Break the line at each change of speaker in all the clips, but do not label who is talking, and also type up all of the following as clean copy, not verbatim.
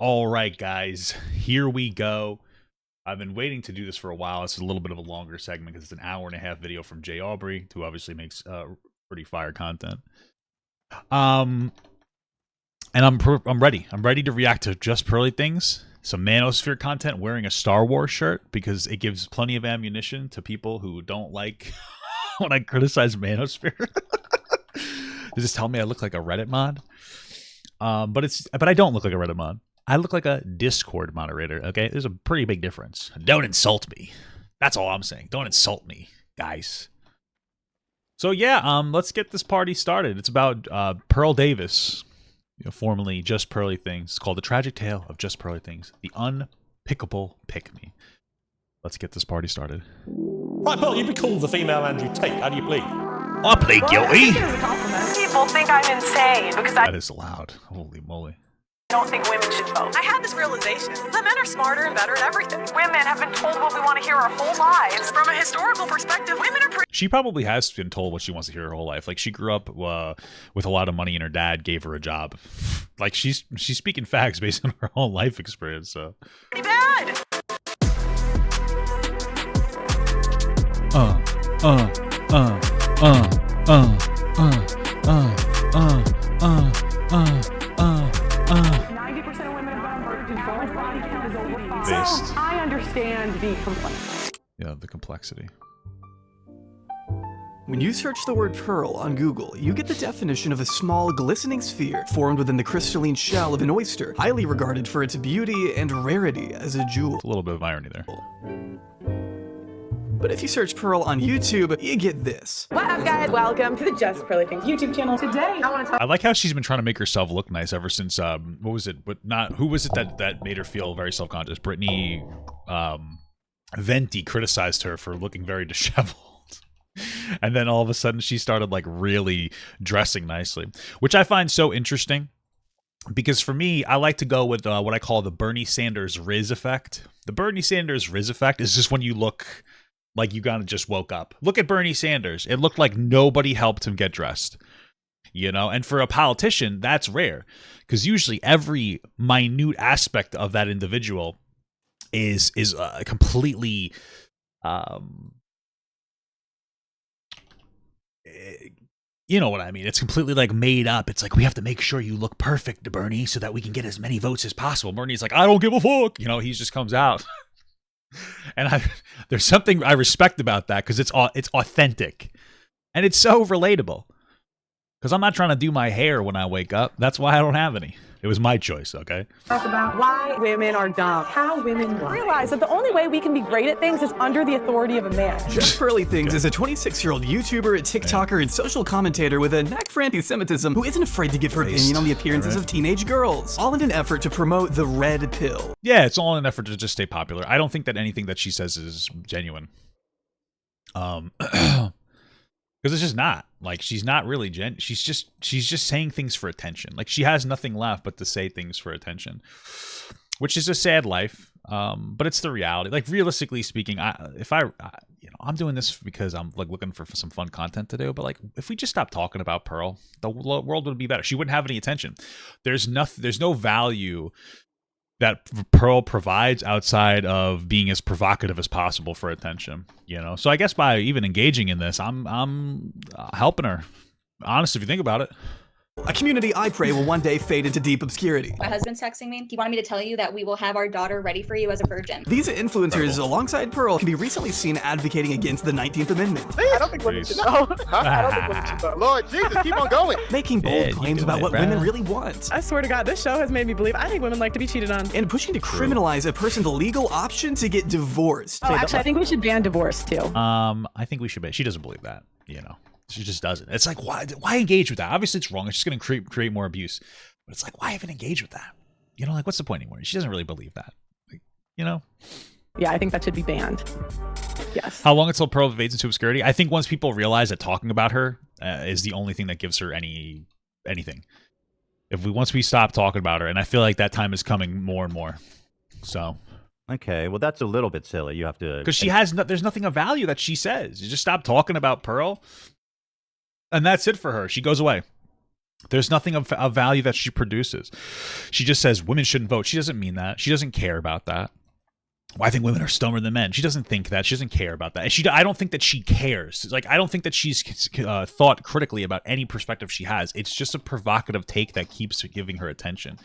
All right, guys, here we go. I've been waiting to do this for a while. It's a little bit of a longer segment because it's an hour and a half video from Jay Aubrey, who obviously makes pretty fire content. And I'm ready. I'm ready to react to Just Pearly Things, some Manosphere content, wearing a Star Wars shirt because it gives plenty of ammunition to people who don't like when I criticize Manosphere. They just tell me I look like a Reddit mod. But I don't look like a Reddit mod. I look like a Discord moderator, okay? There's a pretty big difference. Don't insult me. That's all I'm saying. Don't insult me, guys. So yeah, let's get this party started. It's about Pearl Davis, formerly Just Pearly Things. It's called The Tragic Tale of Just Pearly Things, the Un-Pickable Pick-Me. Let's get this party started.
Right, Pearl, you'd be called the female Andrew Tate. How do you plead?
I plead guilty.
People think I'm insane because I
That is loud. Holy moly.
don't think women should vote. I had this realization that men are smarter and better at everything. Women have been told what we want to hear our whole lives. From a historical perspective, women are
She probably has been told what she wants to hear her whole life. Like, she grew up with a lot of money and her dad gave her a job. Like, she's speaking facts based on her own life experience, so.
pretty bad.
Based.
I understand the complaint.
Yeah, the complexity.
When you search the word pearl on Google, you get the definition of a small, glistening sphere formed within the crystalline shell of an oyster, highly regarded for its beauty and rarity as a jewel.
A little bit of irony there.
But if you search pearl on YouTube, you get this.
What up, guys? Welcome to the Just Pearly Things YouTube channel. Today, I want to talk
I like how she's been trying to make herself look nice ever since, what was it? Who was it that made her feel very self-conscious? Brittany Venti criticized her for looking very disheveled. And then all of a sudden she started like really dressing nicely, which I find so interesting because for me, I like to go with what I call the Bernie Sanders Riz effect. The Bernie Sanders Riz effect is just when you look like you kind of just woke up. Look at Bernie Sanders. It looked like nobody helped him get dressed, and for a politician, that's rare because usually every minute aspect of that individual is completely you know what I mean? It's completely like made up. It's like, we have to make sure you look perfect, Bernie, so that we can get as many votes as possible. Bernie's like, I don't give a fuck. He just comes out. And there's something I respect about that because it's authentic. And it's so relatable. Because I'm not trying to do my hair when I wake up. That's why I don't have any. It was my choice, okay?
Talk about why women are dumb, how women realize that the only way we can be great at things is under the authority of a man.
Just Pearly Things is a 26-year-old YouTuber, TikToker, and social commentator with a knack for anti-Semitism who isn't afraid to give her opinion on the appearances of teenage girls, all in an effort to promote the red pill.
Yeah, it's all in an effort to just stay popular. I don't think that anything that she says is genuine. Because it's just not. Like, she's not really she's just saying things for attention. Like, she has nothing left but to say things for attention, which is a sad life. But it's the reality. Like, realistically speaking, I'm doing this because I'm like looking for some fun content to do. But like, if we just stopped talking about Pearl, the world would be better. She wouldn't have any attention. There's no value that Pearl provides outside of being as provocative as possible for attention, So I guess by even engaging in this, I'm helping her. Honest, if you think about it.
A community I pray will one day fade into deep obscurity.
My husband's texting me. He wanted me to tell you that we will have our daughter ready for you as a virgin.
These influencers, alongside Pearl, can be recently seen advocating against the 19th Amendment.
I don't think women should know. I don't think women should know. Lord Jesus, keep on going.
Making bold claims about what women really want.
I swear to God, this show has made me believe I think women like to be cheated on.
And pushing to criminalize a person's legal option to get divorced.
Oh, actually, I think we should ban divorce too.
I think we should ban. She doesn't believe that, She just doesn't. It's like, why engage with that? Obviously, it's wrong. It's just going to create more abuse. But it's like, why even engage with that? Like, what's the point anymore? She doesn't really believe that. Like,
Yeah, I think that should be banned. Yes.
How long until Pearl fades into obscurity? I think once people realize that talking about her is the only thing that gives her anything. Once we stop talking about her, and I feel like that time is coming more and more. So.
Okay, well, that's a little bit silly. You have to...
Because there's nothing of value that she says. You just stop talking about Pearl. And that's it for her. She goes away. There's nothing of value that she produces. She just says women shouldn't vote. She doesn't mean that. She doesn't care about that. Well, I think women are dumber than men. She doesn't think that. She doesn't care about that. I don't think that she cares. Like, I don't think that she's thought critically about any perspective she has. It's just a provocative take that keeps giving her attention.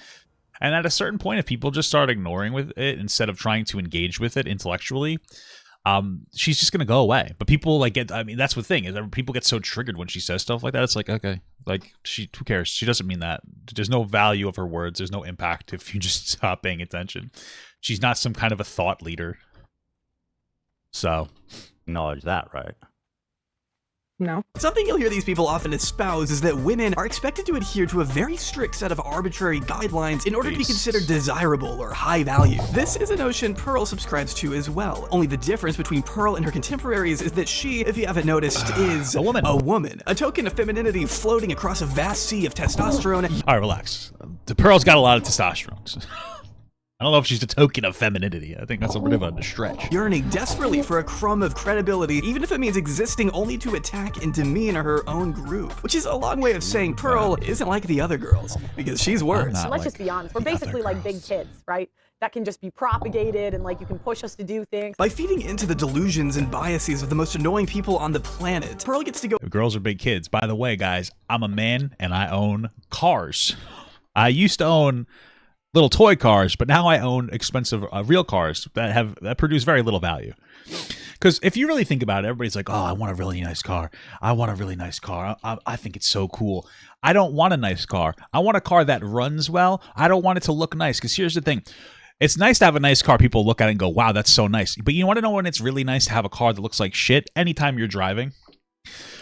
And at a certain point, if people just start ignoring with it instead of trying to engage with it intellectually, she's just gonna go away. But people like get. I mean, that's the thing is that people get so triggered when she says stuff like that. It's like, okay, like who cares? She doesn't mean that. There's no value of her words. There's no impact if you just stop paying attention. She's not some kind of a thought leader. So,
Acknowledge that, right?
No.
Something you'll hear these people often espouse is that women are expected to adhere to a very strict set of arbitrary guidelines in order to be considered desirable or high value. This is a notion Pearl subscribes to as well. Only the difference between Pearl and her contemporaries is that she, if you haven't noticed, is
a woman.
A token of femininity floating across a vast sea of testosterone.
All right, relax. The Pearl's got a lot of testosterone. I don't know if she's a token of femininity. I think that's a bit of a stretch.
Yearning desperately for a crumb of credibility, even if it means existing only to attack and demean her own group. Which is a long way of saying Pearl isn't like the other girls, because she's worse.
Let's just be honest. We're basically like big kids, right? That can just be propagated and like you can push us to do things.
By feeding into the delusions and biases of the most annoying people on the planet, Pearl gets to go.
Girls are big kids. By the way, guys, I'm a man and I own cars. I used to own little toy cars, but now I own expensive real cars that produce very little value. Because if you really think about it, everybody's like, oh, I want a really nice car. I want a really nice car. I think it's so cool. I don't want a nice car. I want a car that runs well. I don't want it to look nice. Because here's the thing. It's nice to have a nice car. People look at it and go, wow, that's so nice. But you want to know when it's really nice to have a car that looks like shit? Anytime you're driving.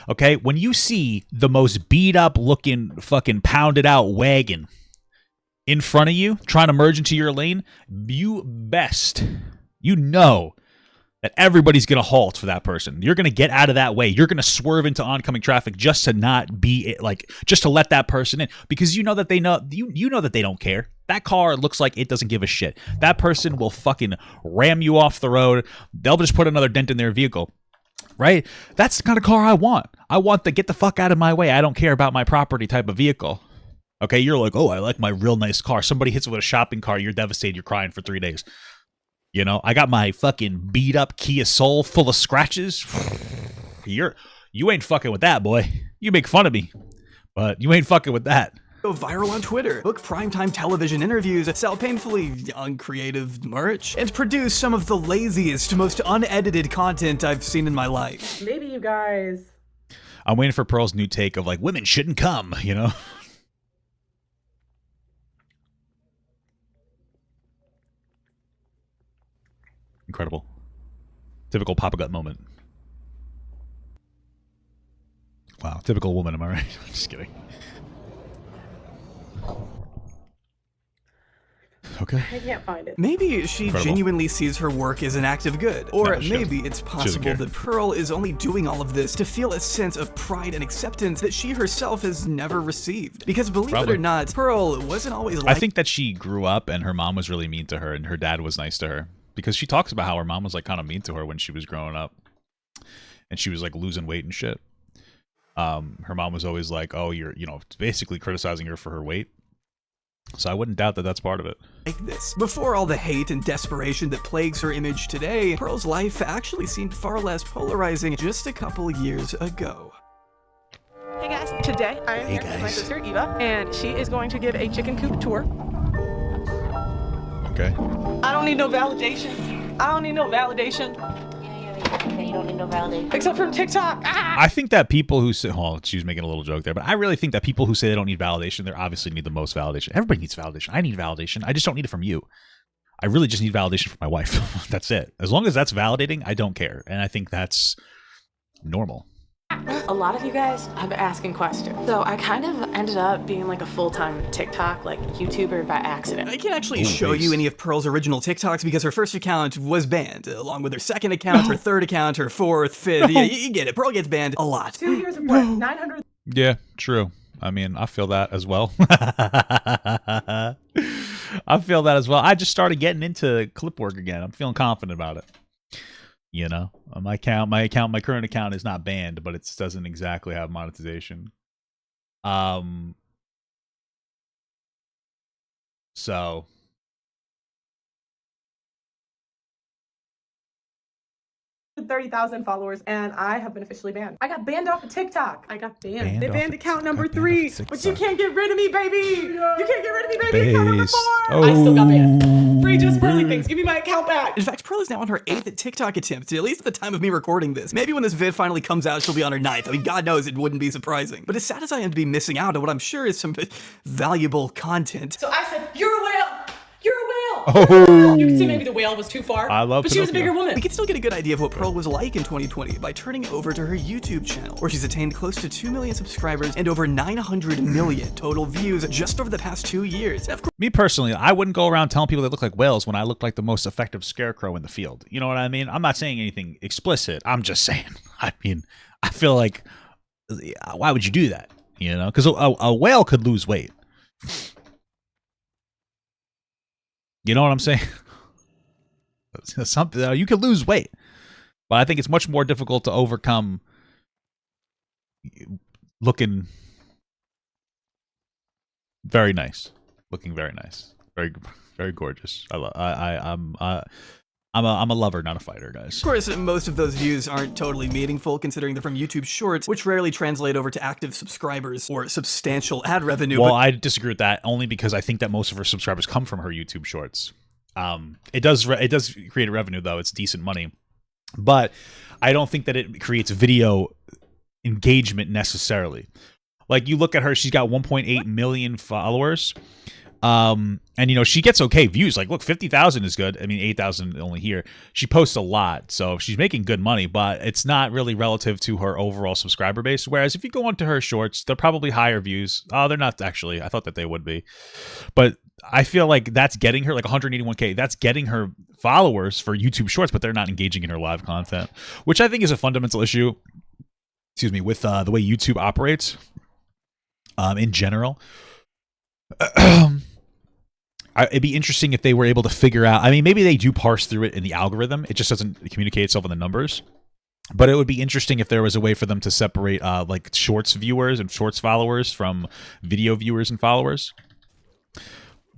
Okay? When you see the most beat up looking fucking pounded out wagon in front of you, trying to merge into your lane, you know that everybody's going to halt for that person. You're going to get out of that way. You're going to swerve into oncoming traffic just to not be like, just to let that person in, because you know that they know, you know that they don't care. That car looks like it doesn't give a shit. That person will fucking ram you off the road. They'll just put another dent in their vehicle. Right? That's the kind of car I want. I want the get the fuck out of my way. I don't care about my property type of vehicle. Okay, you're like, oh, I like my real nice car. Somebody hits it with a shopping cart, you're devastated, you're crying for 3 days. You know, I got my fucking beat up Kia Soul full of scratches. You ain't fucking with that, boy. You make fun of me, but you ain't fucking with that.
Go viral on Twitter, book primetime television interviews, sell painfully uncreative merch, and produce some of the laziest, most unedited content I've seen in my life.
Maybe you guys.
I'm waiting for Pearl's new take of like, women shouldn't come, you know? Incredible. Typical Papa Gut moment. Wow, typical woman, am I right? Just kidding. Okay.
I can't find it.
Maybe she genuinely sees her work as an act of good. Or maybe it's possible that Pearl is only doing all of this to feel a sense of pride and acceptance that she herself has never received. Because believe it or not, Pearl wasn't always like—
I think that she grew up and her mom was really mean to her and her dad was nice to her. Because she talks about how her mom was like kind of mean to her when she was growing up. And she was like losing weight and shit. Her mom was always like, oh, you're, you know, basically criticizing her for her weight. So I wouldn't doubt that that's part of it.
Like this. Before all the hate and desperation that plagues her image today, Pearl's life actually seemed far less polarizing just a couple years ago.
Hey guys, today I am here with my sister Eva, and she is going to give a chicken coop tour.
Okay.
I don't need no validation. I don't need no validation.
Yeah, you don't need no validation.
Except from TikTok. Ah!
I think that people who say, oh, she was making a little joke there, but I really think that people who say they don't need validation, they obviously need the most validation. Everybody needs validation. I need validation. I just don't need it from you. I really just need validation from my wife. That's it. As long as that's validating, I don't care. And I think that's normal.
A lot of you guys have been asking questions. So I kind of ended up being like a full-time TikTok, like YouTuber by accident.
I can't actually show you any of Pearl's original TikToks because her first account was banned, along with her second account, her third account, her fourth, fifth. Yeah, you get it. Pearl gets banned a lot.
2 years of work, 900.
Yeah, true. I mean, I feel that as well. I feel that as well. I just started getting into clip work again. I'm feeling confident about it. You know, my current account is not banned, but it doesn't exactly have monetization. So
30,000 followers, and I have been officially banned. I got banned off of TikTok. I got banned. They
off
banned
of-
account number
got banned off
3,
of
but you
TikTok.
can't get rid of me, baby. You can't get rid of me, baby. Account number 4.
Oh.
I still got banned. Free JustPearlyThings. Give me my account back.
In fact, Pearl is now on her 8th TikTok attempt, at least at the time of me recording this. Maybe when this vid finally comes out, she'll be on her 9th. I mean, God knows it wouldn't be surprising. But as sad as I am to be missing out on what I'm sure is some valuable content,
So I said, "You're a whale. You're a whale."
Oh.
You can see maybe the whale was too far.
I love
but she was a
Pinocchio.
bigger woman.
we can still get a good idea of what Pearl was like in 2020 by turning over to her YouTube channel, where she's attained close to 2 million subscribers and over 900 million total views just over the past 2 years. And of course,
Me personally, I wouldn't go around telling people they look like whales when I look like the most effective scarecrow in the field. You know what I mean? I'm not saying anything explicit. I'm just saying. I mean, I feel like, why would you do that? You know, because a whale could lose weight. You know what I'm saying? Something you could lose weight, but I think it's much more difficult to overcome looking very nice, very gorgeous. I'm a lover, not a fighter, guys.
Of course, most of those views aren't totally meaningful considering they're from YouTube Shorts, which rarely translate over to active subscribers or substantial ad revenue.
Well,
but
I disagree with that only because I think that most of her subscribers come from her YouTube Shorts. It does create a revenue though; it's decent money, but I don't think that it creates video engagement necessarily. Like you look at her, she's got 1.8 million followers. And you know, she gets okay views. Like, look, 50,000 is good. I mean, 8,000 only here. She posts a lot, so she's making good money, but it's not really relative to her overall subscriber base. Whereas if you go onto her shorts, they're probably higher views. Oh, they're not actually. I thought that they would be, but I feel like that's getting her like 181K. That's getting her followers for YouTube Shorts, but they're not engaging in her live content, which I think is a fundamental issue. Excuse me, with the way YouTube operates, in general. It'd be interesting if they were able to figure out. I mean, maybe they do parse through it in the algorithm. It just doesn't communicate itself in the numbers. But it would be interesting if there was a way for them to separate like shorts viewers and shorts followers from video viewers and followers.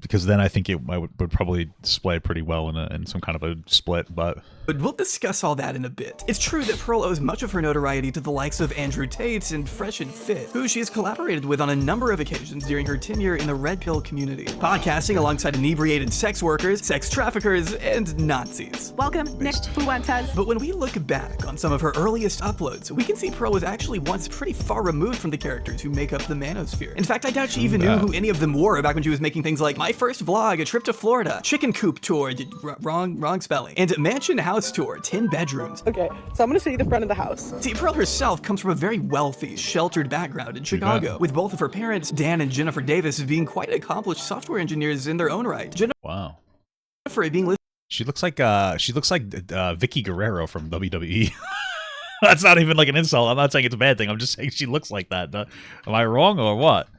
Because then I think it would probably display pretty well in some kind of a split. But
we'll discuss all that in a bit. It's true that Pearl owes much of her notoriety to the likes of Andrew Tate and Fresh and Fit, who she has collaborated with on a number of occasions during her tenure in the Red Pill community, podcasting alongside inebriated sex workers, sex traffickers, and Nazis.
Welcome, Nick Fuentes.
But when we look back on some of her earliest uploads, we can see Pearl was actually once pretty far removed from the characters who make up the manosphere. In fact, I doubt she even knew who any of them were back when she was making things like My First Vlog, A Trip to Florida, Chicken Coop Tour, wrong spelling, and Mansion House Tour, 10 bedrooms.
Okay, so I'm gonna show you the front of the house.
See, Pearl herself comes from a very wealthy, sheltered background in Chicago, with both of her parents, Dan and Jennifer Davis, being quite accomplished software engineers in their own right.
wow,
Jennifer being listed
she looks like Vicky Guerrero from WWE. That's not even like an insult. I'm not saying it's a bad thing. I'm just saying she looks like that. Am I wrong or what?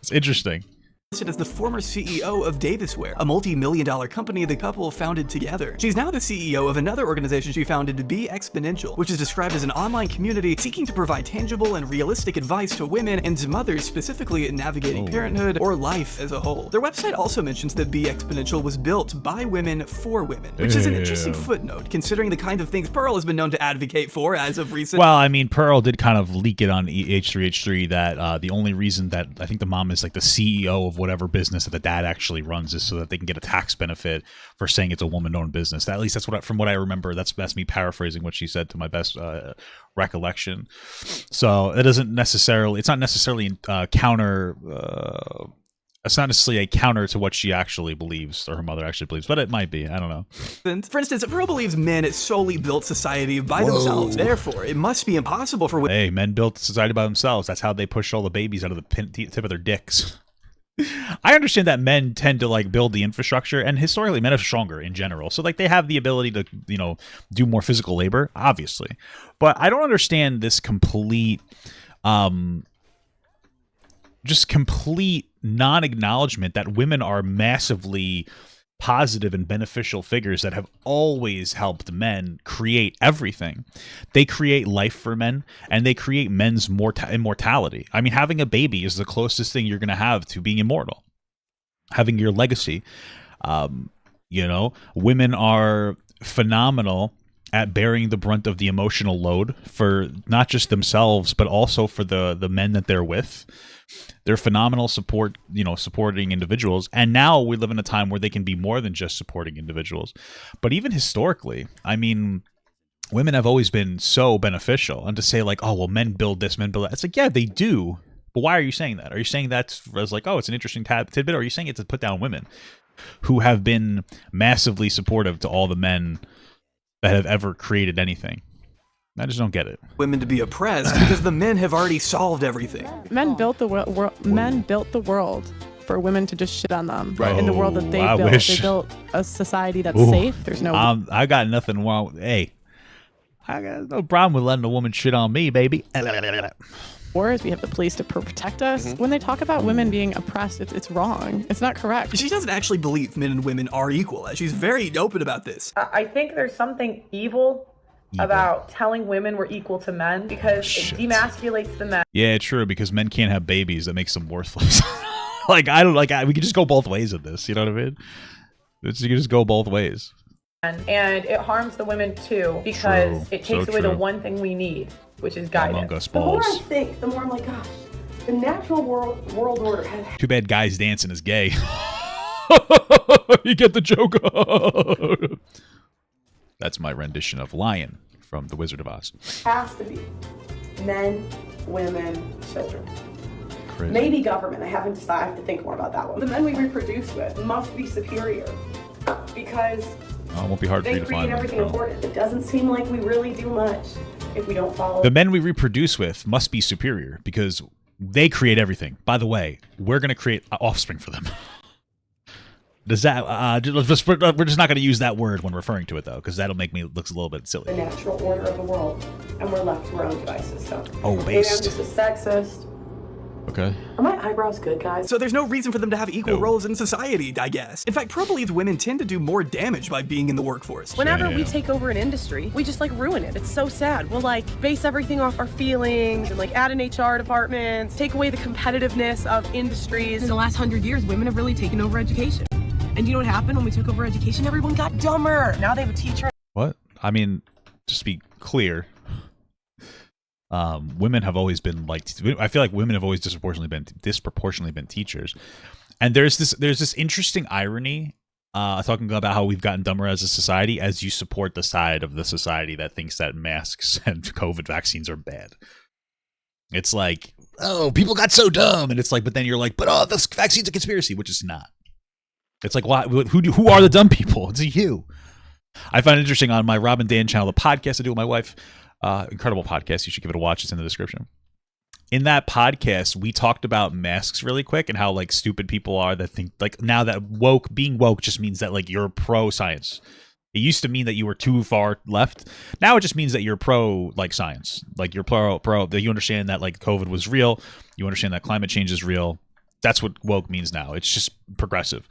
It's interesting.
as the former CEO of Davisware, a multi-million-dollar company the couple founded together. She's now the CEO of another organization she founded, Be Exponential, which is described as an online community seeking to provide tangible and realistic advice to women and mothers specifically in navigating parenthood or life as a whole. Their website also mentions that Be Exponential was built by women for women, which is an interesting footnote considering the kind of things Pearl has been known to advocate for as of recent.
Well, I mean, Pearl did kind of leak it on H3H3 that the only reason that I think the mom is like the CEO of whatever business that the dad actually runs is so that they can get a tax benefit for saying it's a woman-owned business. At least that's what from what I remember. That's me paraphrasing what she said to my best recollection. So it doesn't necessarily. It's not necessarily counter. It's not necessarily a counter to what she actually believes or her mother actually believes, but it might be. I don't know.
For instance, Pearl believes men solely built society by themselves. Therefore, it must be impossible for women.
Hey, men built society by themselves. That's how they push all the babies out of the tip of their dicks. I understand that men tend to like build the infrastructure, and historically men are stronger in general. So like they have the ability to, you know, do more physical labor, obviously. But I don't understand this complete just complete non-acknowledgement that women are massively positive and beneficial figures that have always helped men create everything. They create life for men, and they create men's immortality. I mean, having a baby is the closest thing you're going to have to being immortal. having your legacy. You know, women are phenomenal at bearing the brunt of the emotional load for not just themselves, but also for the men that they're with. They're phenomenal supporting individuals. And now we live in a time where they can be more than just supporting individuals. But even historically, I mean, women have always been so beneficial. And to say like, oh, well, men build this, men build that. It's like, yeah, they do. But why are you saying that? Are you saying that as like, oh, it's an interesting tidbit? Or are you saying it to put down women who have been massively supportive to all the men that have ever created anything? I just don't get it.
Women to be oppressed because the men have already solved everything.
Men built the world for women to just shit on them.
Right.
In the world that they built. They built a society that's safe. There's no.
I got nothing wrong. Hey, I got no problem with letting a woman shit on me, baby.
Wars. We have the police to protect us. When they talk about women being oppressed, it's wrong. It's not correct.
She doesn't actually believe men and women are equal. She's very open about this.
I think there's something evil about telling women we're equal to men because it demasculates the men.
Yeah, true, because men can't have babies. That makes them worthless. We could just go both ways of this. You know what I mean? You can just go both ways.
And it harms the women too because it takes away the one thing we need, which is guidance.
Among Us
The more
balls.
I think, the more I'm like, gosh, the natural world order has.
Too bad guys dancing is gay. You get the joke. That's my rendition of Lion from The Wizard of Oz.
Has to be men, women, children.
Crazy.
Maybe government. I haven't decided. I have to think more about that one. The men we reproduce with must be superior because
It won't be hard for
they
you to
create
find
everything
them.
important. It doesn't seem like we really do much if we don't follow.
The men we reproduce with must be superior because they create everything. By the way, we're going to create offspring for them. Does that we're just not going to use that word when referring to it though, because that'll make me look a little bit silly.
The natural order of the world, and we're left to our own devices. So maybe I'm
based.
just a sexist.
Okay.
Are my eyebrows good, guys?
So there's no reason for them to have equal roles in society, I guess. In fact, Pro believes women tend to do more damage by being in the workforce.
Whenever we take over an industry, we just ruin it. It's so sad. We'll base everything off our feelings and add an HR department, take away the competitiveness of industries. In the last 100 years, women have really taken over education. And you know what happened when we took over education? Everyone got dumber. Now they have a teacher.
What? I mean, just to be clear, women have always been I feel like women have always disproportionately been teachers. And there's this interesting irony talking about how we've gotten dumber as a society as you support the side of the society that thinks that masks and COVID vaccines are bad. It's like, oh, people got so dumb. And it's like, but then you're like, but oh, this vaccine's a conspiracy, which is not. It's like, why? Who are the dumb people? It's you. I find it interesting on my Rob and Dan channel, the podcast I do with my wife. Incredible podcast. You should give it a watch. It's in the description. In that podcast, we talked about masks really quick and how stupid people are that think now that being woke just means that you're pro science. It used to mean that you were too far left. Now it just means that you're pro science. You're pro that you understand that COVID was real. You understand that climate change is real. That's what woke means now. It's just progressive.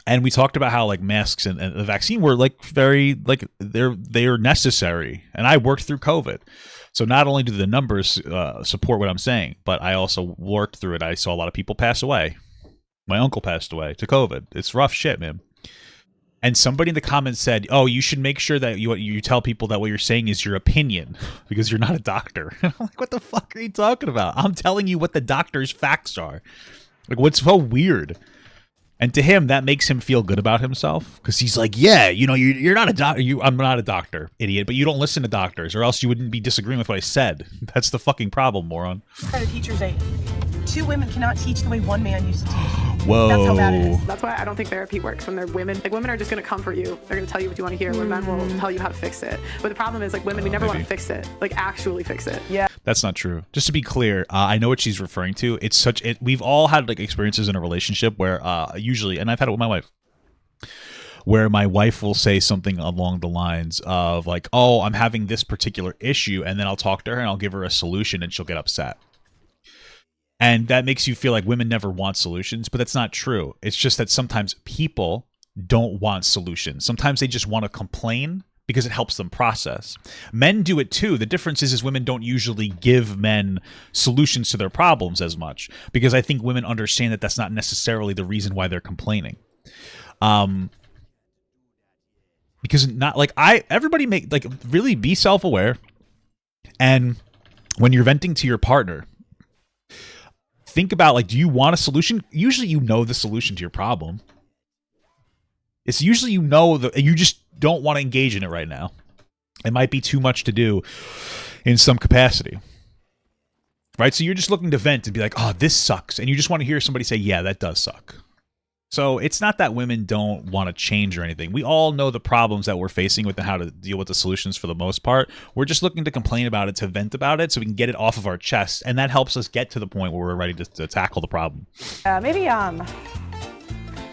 And we talked about how masks and the vaccine were very they're necessary. And I worked through COVID. So not only do the numbers support what I'm saying, but I also worked through it. I saw a lot of people pass away. My uncle passed away to COVID. It's rough shit, man. And somebody in the comments said, oh, you should make sure that you tell people that what you're saying is your opinion because you're not a doctor. I'm like, what the fuck are you talking about? I'm telling you what the doctor's facts are. What's so weird? And to him, that makes him feel good about himself because he's like, yeah, you're not a doctor. I'm not a doctor, idiot, but you don't listen to doctors or else you wouldn't be disagreeing with what I said. That's the fucking problem, moron.
Kind of teacher's aide. Two women cannot teach the way one man used to teach.
Whoa.
That's how bad it is.
That's why I don't think therapy works when they're women. Women are just going to comfort you. They're going to tell you what you want to hear. Where men will tell you how to fix it. But the problem is women, we never want to fix it. Actually fix it.
Yeah.
That's not true. Just to be clear, I know what she's referring to. We've all had experiences in a relationship where usually, and I've had it with my wife, where my wife will say something along the lines of oh, I'm having this particular issue. And then I'll talk to her and I'll give her a solution and she'll get upset. And that makes you feel like women never want solutions, but that's not true. It's just that sometimes people don't want solutions. Sometimes they just want to complain, because it helps them process. Men do it too. The difference is women don't usually give men solutions to their problems as much, because I think women understand that that's not necessarily the reason why they're complaining. Because not like everybody make like really be self-aware, and when you're venting to your partner, think about like, do you want a solution? Usually you know the solution to your problem. It's usually you know that you just don't want to engage in it right now. It might be too much to do in some capacity. Right? So you're just looking to vent and be like, oh, this sucks. And you just want to hear somebody say, yeah, that does suck. So it's not that women don't want to change or anything. We all know the problems that we're facing with and how to deal with the solutions for the most part. We're just looking to complain about it, to vent about it, so we can get it off of our chest. And that helps us get to the point where we're ready to tackle the problem.
Maybe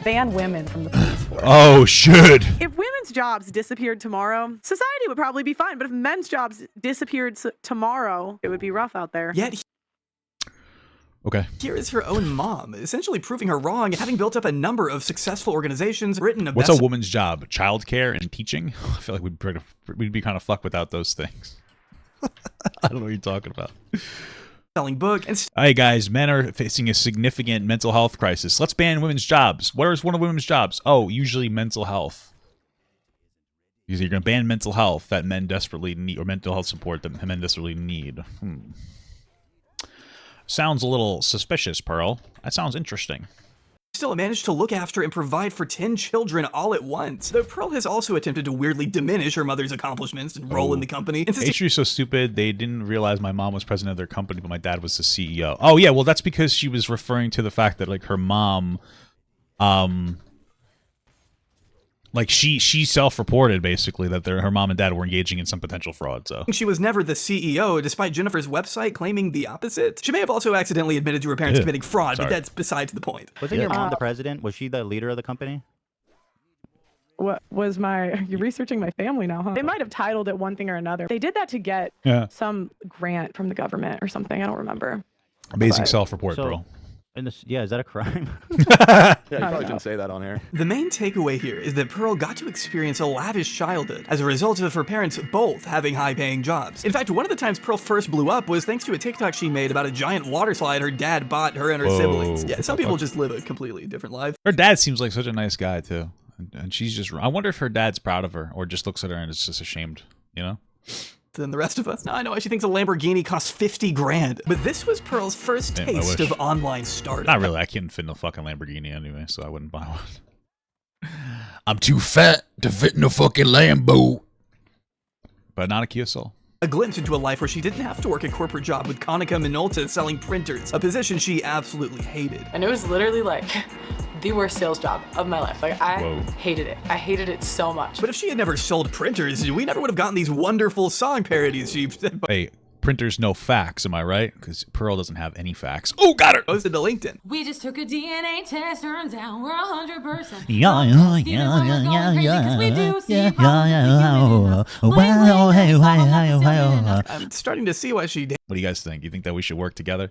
ban women from the police force.
Oh, should.
If women's jobs disappeared tomorrow, society would probably be fine. But if men's jobs disappeared tomorrow, it would be rough out there.
Yet
okay.
Here is her own mom, essentially proving her wrong, having built up a number of successful organizations, written a
What's a woman's job? Childcare and teaching? I feel like we'd be kind of fucked without those things. I don't know what you're talking about.
Selling book and
all right, guys, men are facing a significant mental health crisis. Let's ban women's jobs. What is one of women's jobs? Oh, usually mental health. Because you're going to ban mental health that men desperately need, or mental health support that men desperately need. Sounds a little suspicious, Pearl. That sounds interesting.
Still managed to look after and provide for 10 children all at once. Though Pearl has also attempted to weirdly diminish her mother's accomplishments and role in the company.
H3's so stupid, they didn't realize my mom was president of their company, but my dad was the CEO. Oh, yeah, well, that's because she was referring to the fact that, like, her mom, like, she self-reported, basically, that her mom and dad were engaging in some potential fraud, so.
She was never the CEO, despite Jennifer's website claiming the opposite. She may have also accidentally admitted to her parents committing fraud, but that's besides the point.
Wasn't your mom the president? Was she the leader of the company?
What was you're researching my family now, huh? They might have titled it one thing or another. They did that to get some grant from the government or something. I don't remember.
Amazing self-report, bro.
Yeah, is that a crime?
Yeah, you probably shouldn't say that on air.
The main takeaway here is that Pearl got to experience a lavish childhood as a result of her parents both having high-paying jobs. In fact, one of the times Pearl first blew up was thanks to a TikTok she made about a giant water slide her dad bought her and her siblings. Yeah, some people just live a completely different life.
Her dad seems like such a nice guy, too. And she's just... I wonder if her dad's proud of her or just looks at her and is just ashamed, you know?
Than the rest of us. Now I know why she thinks a Lamborghini costs 50 grand. But this was Pearl's first taste of online startup.
Not really. I can't fit in a fucking Lamborghini anyway, so I wouldn't buy one. I'm too fat to fit in a fucking Lambo. But not a Kia Soul.
A glimpse into a life where she didn't have to work a corporate job with Konica Minolta selling printers, a position she absolutely hated.
And it was literally like the worst sales job of my life. Like, I hated it. I hated it so much.
But if she had never sold printers, we never would have gotten these wonderful song parodies she said.
Hey, printers no facts, am I right? Because Pearl doesn't have any facts. Oh, got her!
Posted to LinkedIn.
We just took a DNA test, turns out we're 100%.
I'm starting to see why she did.
What do you guys think? You think that we should work together?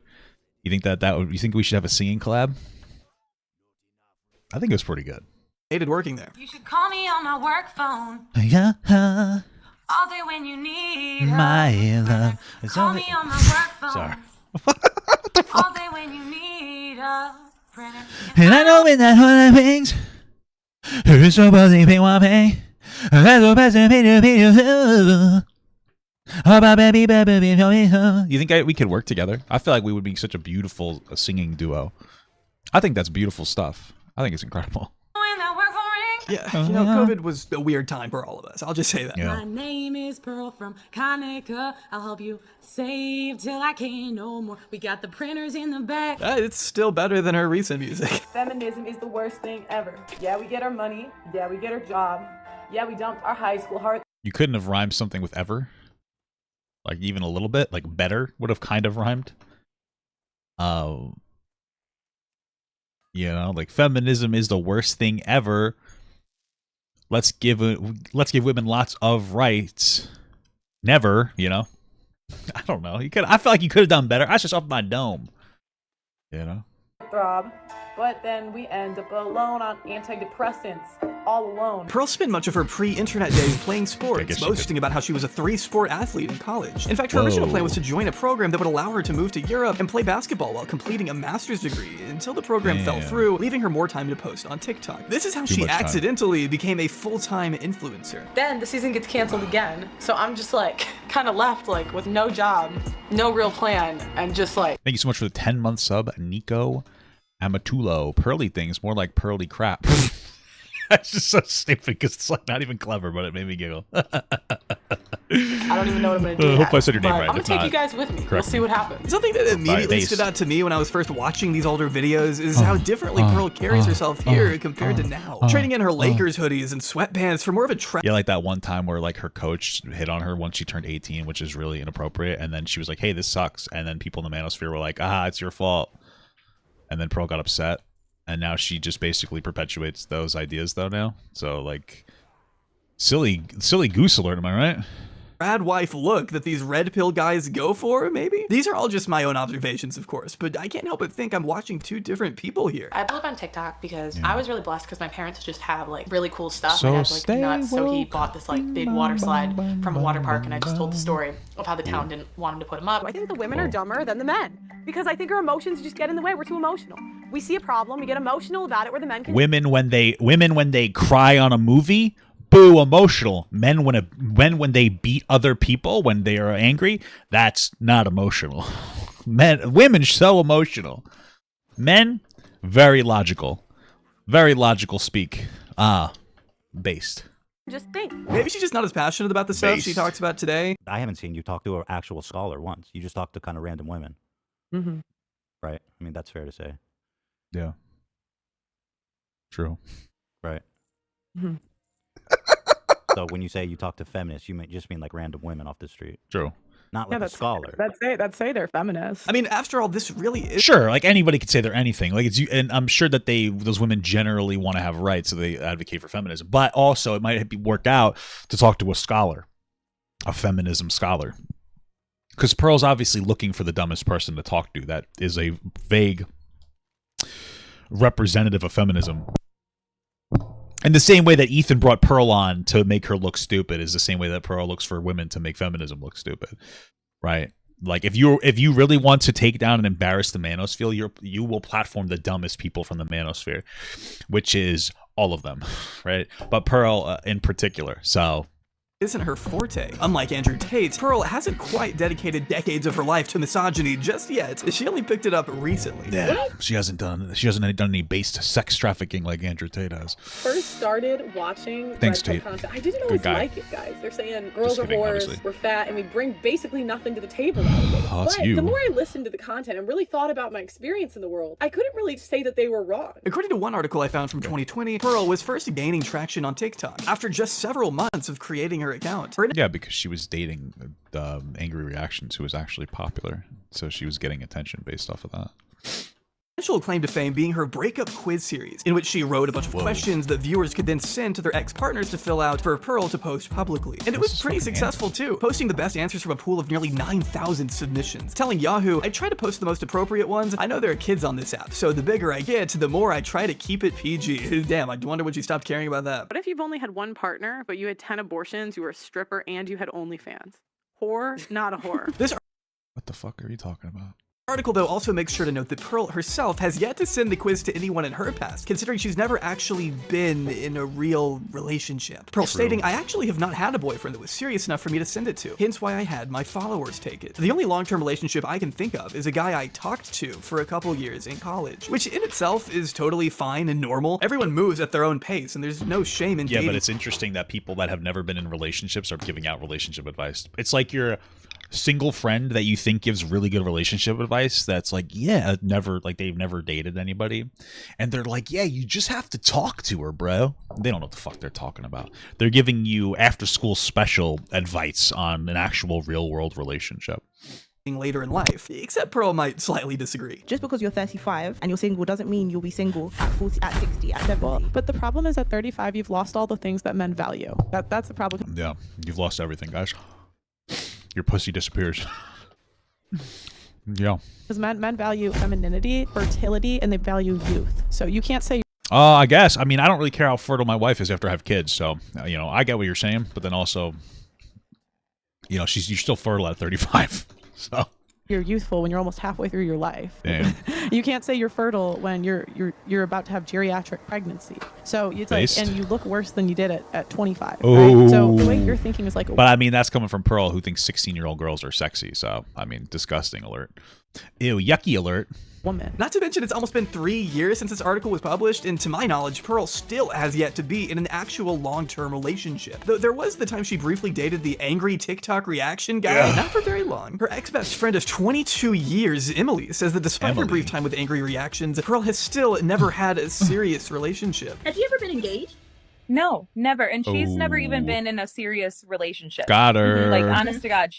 You think you think we should have a singing collab? I think it was pretty good.
Hated working there.
You should call me on my work phone.
Yeah.
All day when you need
my love.
Call me on my work phone.
Sorry.
All day when you need a friend.
And I know when that one things. Who's supposed to pay one pay? You think we could work together? I feel like we would be such a beautiful singing duo. I think that's beautiful stuff. I think it's incredible.
Yeah, you know, COVID was a weird time for all of us. I'll just say that.
My name is Pearl from Konica. I'll help you save till I can't no more. We got the printers in the back.
It's still better than her recent music.
Feminism is the worst thing ever. Yeah, we get our money. Yeah, we get our job. Yeah, we dumped our high school heart.
You couldn't have rhymed something with ever? Like, even a little bit? Like, better would have kind of rhymed? You know, like, feminism is the worst thing ever. Let's give women lots of rights. Never, you know. I don't know. I feel like you could have done better. I was just off my dome. You know.
Throb, but then we end up alone on antidepressants. all alone.
Pearl spent much of her pre-internet days playing sports, boasting about how she was a 3-sport athlete in college. In fact, her original plan was to join a program that would allow her to move to Europe and play basketball while completing a master's degree, until the program fell through, leaving her more time to post on TikTok. This is how she accidentally became a full-time influencer.
Then the season gets canceled again, so I'm just like kind of left like with no job, no real plan, and just like.
Thank you so much for the 10-month sub, Nico Amatulo. Pearly things, more like pearly crap. That's just so stupid because it's like not even clever, but it made me giggle.
I don't even know what I'm gonna do.
I hope I said your name right.
I'm gonna take you guys with me. We'll see what happens.
Something that immediately stood out to me when I was first watching these older videos is how differently Pearl carries herself here compared to now. Trading in her Lakers hoodies and sweatpants for more of a
Yeah, like that one time where like her coach hit on her once she turned 18, which is really inappropriate, and then she was like, "Hey, this sucks," and then people in the manosphere were like, "Ah, it's your fault," and then Pearl got upset. And now she just basically perpetuates those ideas, though, now. So, like, silly goose alert, am I right?
Rad wife look that these red pill guys go for, maybe? These are all just my own observations, of course, but I can't help but think I'm watching two different people here.
I blew up on TikTok because I was really blessed because my parents just have like really cool stuff.
So
my dad's like nuts, so he bought this like big water slide from a water park, and I just told the story of how the town didn't want him to put him up.
I think the women are dumber than the men because I think our emotions just get in the way. We're too emotional. We see a problem, we get emotional about it, where the men can.
Women when they cry on a movie, boo, emotional. Men when they beat other people, when they are angry, that's not emotional. Women so emotional. Men very logical speak. Based.
Just think.
Maybe she's just not as passionate about the stuff she talks about today.
I haven't seen you talk to an actual scholar once. You just talk to kind of random women.
Mm-hmm.
Right? I mean, that's fair to say.
Yeah. True.
Right.
Mm-hmm.
So when you say you talk to feminists, you just mean like random women off the street.
True.
Not like a scholar.
That's say they're feminists.
I mean, after all, this really is.
Sure, like anybody could say they're anything. Like it's, and I'm sure that those women generally want to have rights, so they advocate for feminism. But also, it might be worked out to talk to a scholar, a feminism scholar, because Pearl's obviously looking for the dumbest person to talk to. That is a vague representative of feminism. And the same way that Ethan brought Pearl on to make her look stupid is the same way that Pearl looks for women to make feminism look stupid, right? Like if you really want to take down and embarrass the manosphere, you will platform the dumbest people from the manosphere, which is all of them, right? But Pearl in particular. So
isn't her forte. Unlike Andrew Tate, Pearl hasn't quite dedicated decades of her life to misogyny just yet. She only picked it up recently.
Yeah, she hasn't done any based sex trafficking like Andrew Tate has.
First started watching
Tate.
content. I didn't always like it, guys. They're saying girls are whores, we're fat, and we bring basically nothing to the table out of it.
But
the more I listened to the content and really thought about my experience in the world, I couldn't really say that they were wrong.
According to one article I found from 2020, Pearl was first gaining traction on TikTok after just several months of creating her account.
Yeah, because she was dating Angry Reactions, who was actually popular, so she was getting attention based off of that.
Initial claim to fame being her breakup quiz series, in which she wrote a bunch of questions that viewers could then send to their ex-partners to fill out for Pearl to post publicly. And it was pretty successful too, posting the best answers from a pool of nearly 9,000 submissions. Telling Yahoo, I try to post the most appropriate ones. I know there are kids on this app, so the bigger I get, the more I try to keep it PG. Damn, I wonder when she stopped caring about that.
What if you've only had one partner, but you had 10 abortions, you were a stripper, and you had OnlyFans? Whore, not a whore.
What the fuck are you talking about?
The article, though, also makes sure to note that Pearl herself has yet to send the quiz to anyone in her past, considering she's never actually been in a real relationship. Pearl stating, I actually have not had a boyfriend that was serious enough for me to send it to, hence why I had my followers take it. The only long-term relationship I can think of is a guy I talked to for a couple years in college, which in itself is totally fine and normal. Everyone moves at their own pace, and there's no shame in dating.
Yeah, but it's interesting that people that have never been in relationships are giving out relationship advice. It's like your single friend that you think gives really good relationship advice that's like, yeah, they've never dated anybody, and they're like, yeah, you just have to talk to her, bro. They don't know what the fuck they're talking about. They're giving you after school special advice on an actual real world relationship
later in life, except Pearl might slightly disagree.
Just because you're 35 and you're single doesn't mean you'll be single at 40, at 60, at 70.
Well, but the problem is at 35, you've lost all the things that men value. That's the problem.
Yeah, you've lost everything, guys. Your pussy disappears. Yeah.
Because men value femininity, fertility, and they value youth. So you can't say
I guess. I mean, I don't really care how fertile my wife is after I have kids. So, you know, I get what you're saying. But then also, you know, you're still fertile at 35. So
you're youthful when you're almost halfway through your life.
Damn.
You can't say you're fertile when you're about to have geriatric pregnancy. So it's like, and you look worse than you did at 25. Right? So the way you're thinking is like.
But I mean, that's coming from Pearl, who thinks 16-year-old girls are sexy. So I mean, disgusting alert. Ew, yucky alert.
Woman.
Not to mention, it's almost been 3 years since this article was published, and to my knowledge, Pearl still has yet to be in an actual long-term relationship. Though there was the time she briefly dated the angry TikTok reaction guy, not for very long. Her ex-best friend of 22 years, Emily, says that despite her brief time with angry reactions, Pearl has still never had a serious relationship.
Have you ever been engaged?
No, never. And she's never even been in a serious relationship.
Got her.
Like, honest to God,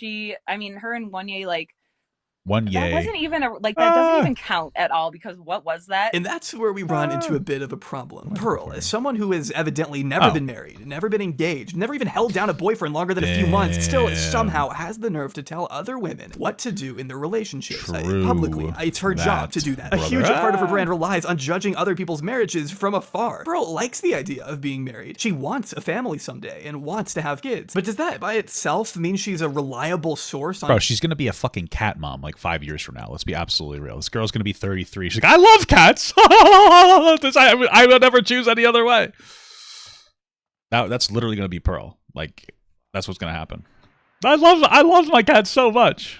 I mean, her and Wanye, like,
One
that wasn't even that doesn't even count at all, because what was that?
And that's where we run into a bit of a problem. Pearl, as someone who has evidently never been married, never been engaged, never even held down a boyfriend longer than a few months, still somehow has the nerve to tell other women what to do in their relationships publicly. It's her job to do that. A huge part of her brand relies on judging other people's marriages from afar. Pearl likes the idea of being married. She wants a family someday and wants to have kids. But does that by itself mean she's a reliable source on—
Bro, she's gonna be a fucking cat mom like 5 years from now. Let's be absolutely real. This girl's gonna be 33. She's like, I love cats. I would never choose any other way. Now that's literally gonna be Pearl. Like, that's what's gonna happen. I love my cats so much.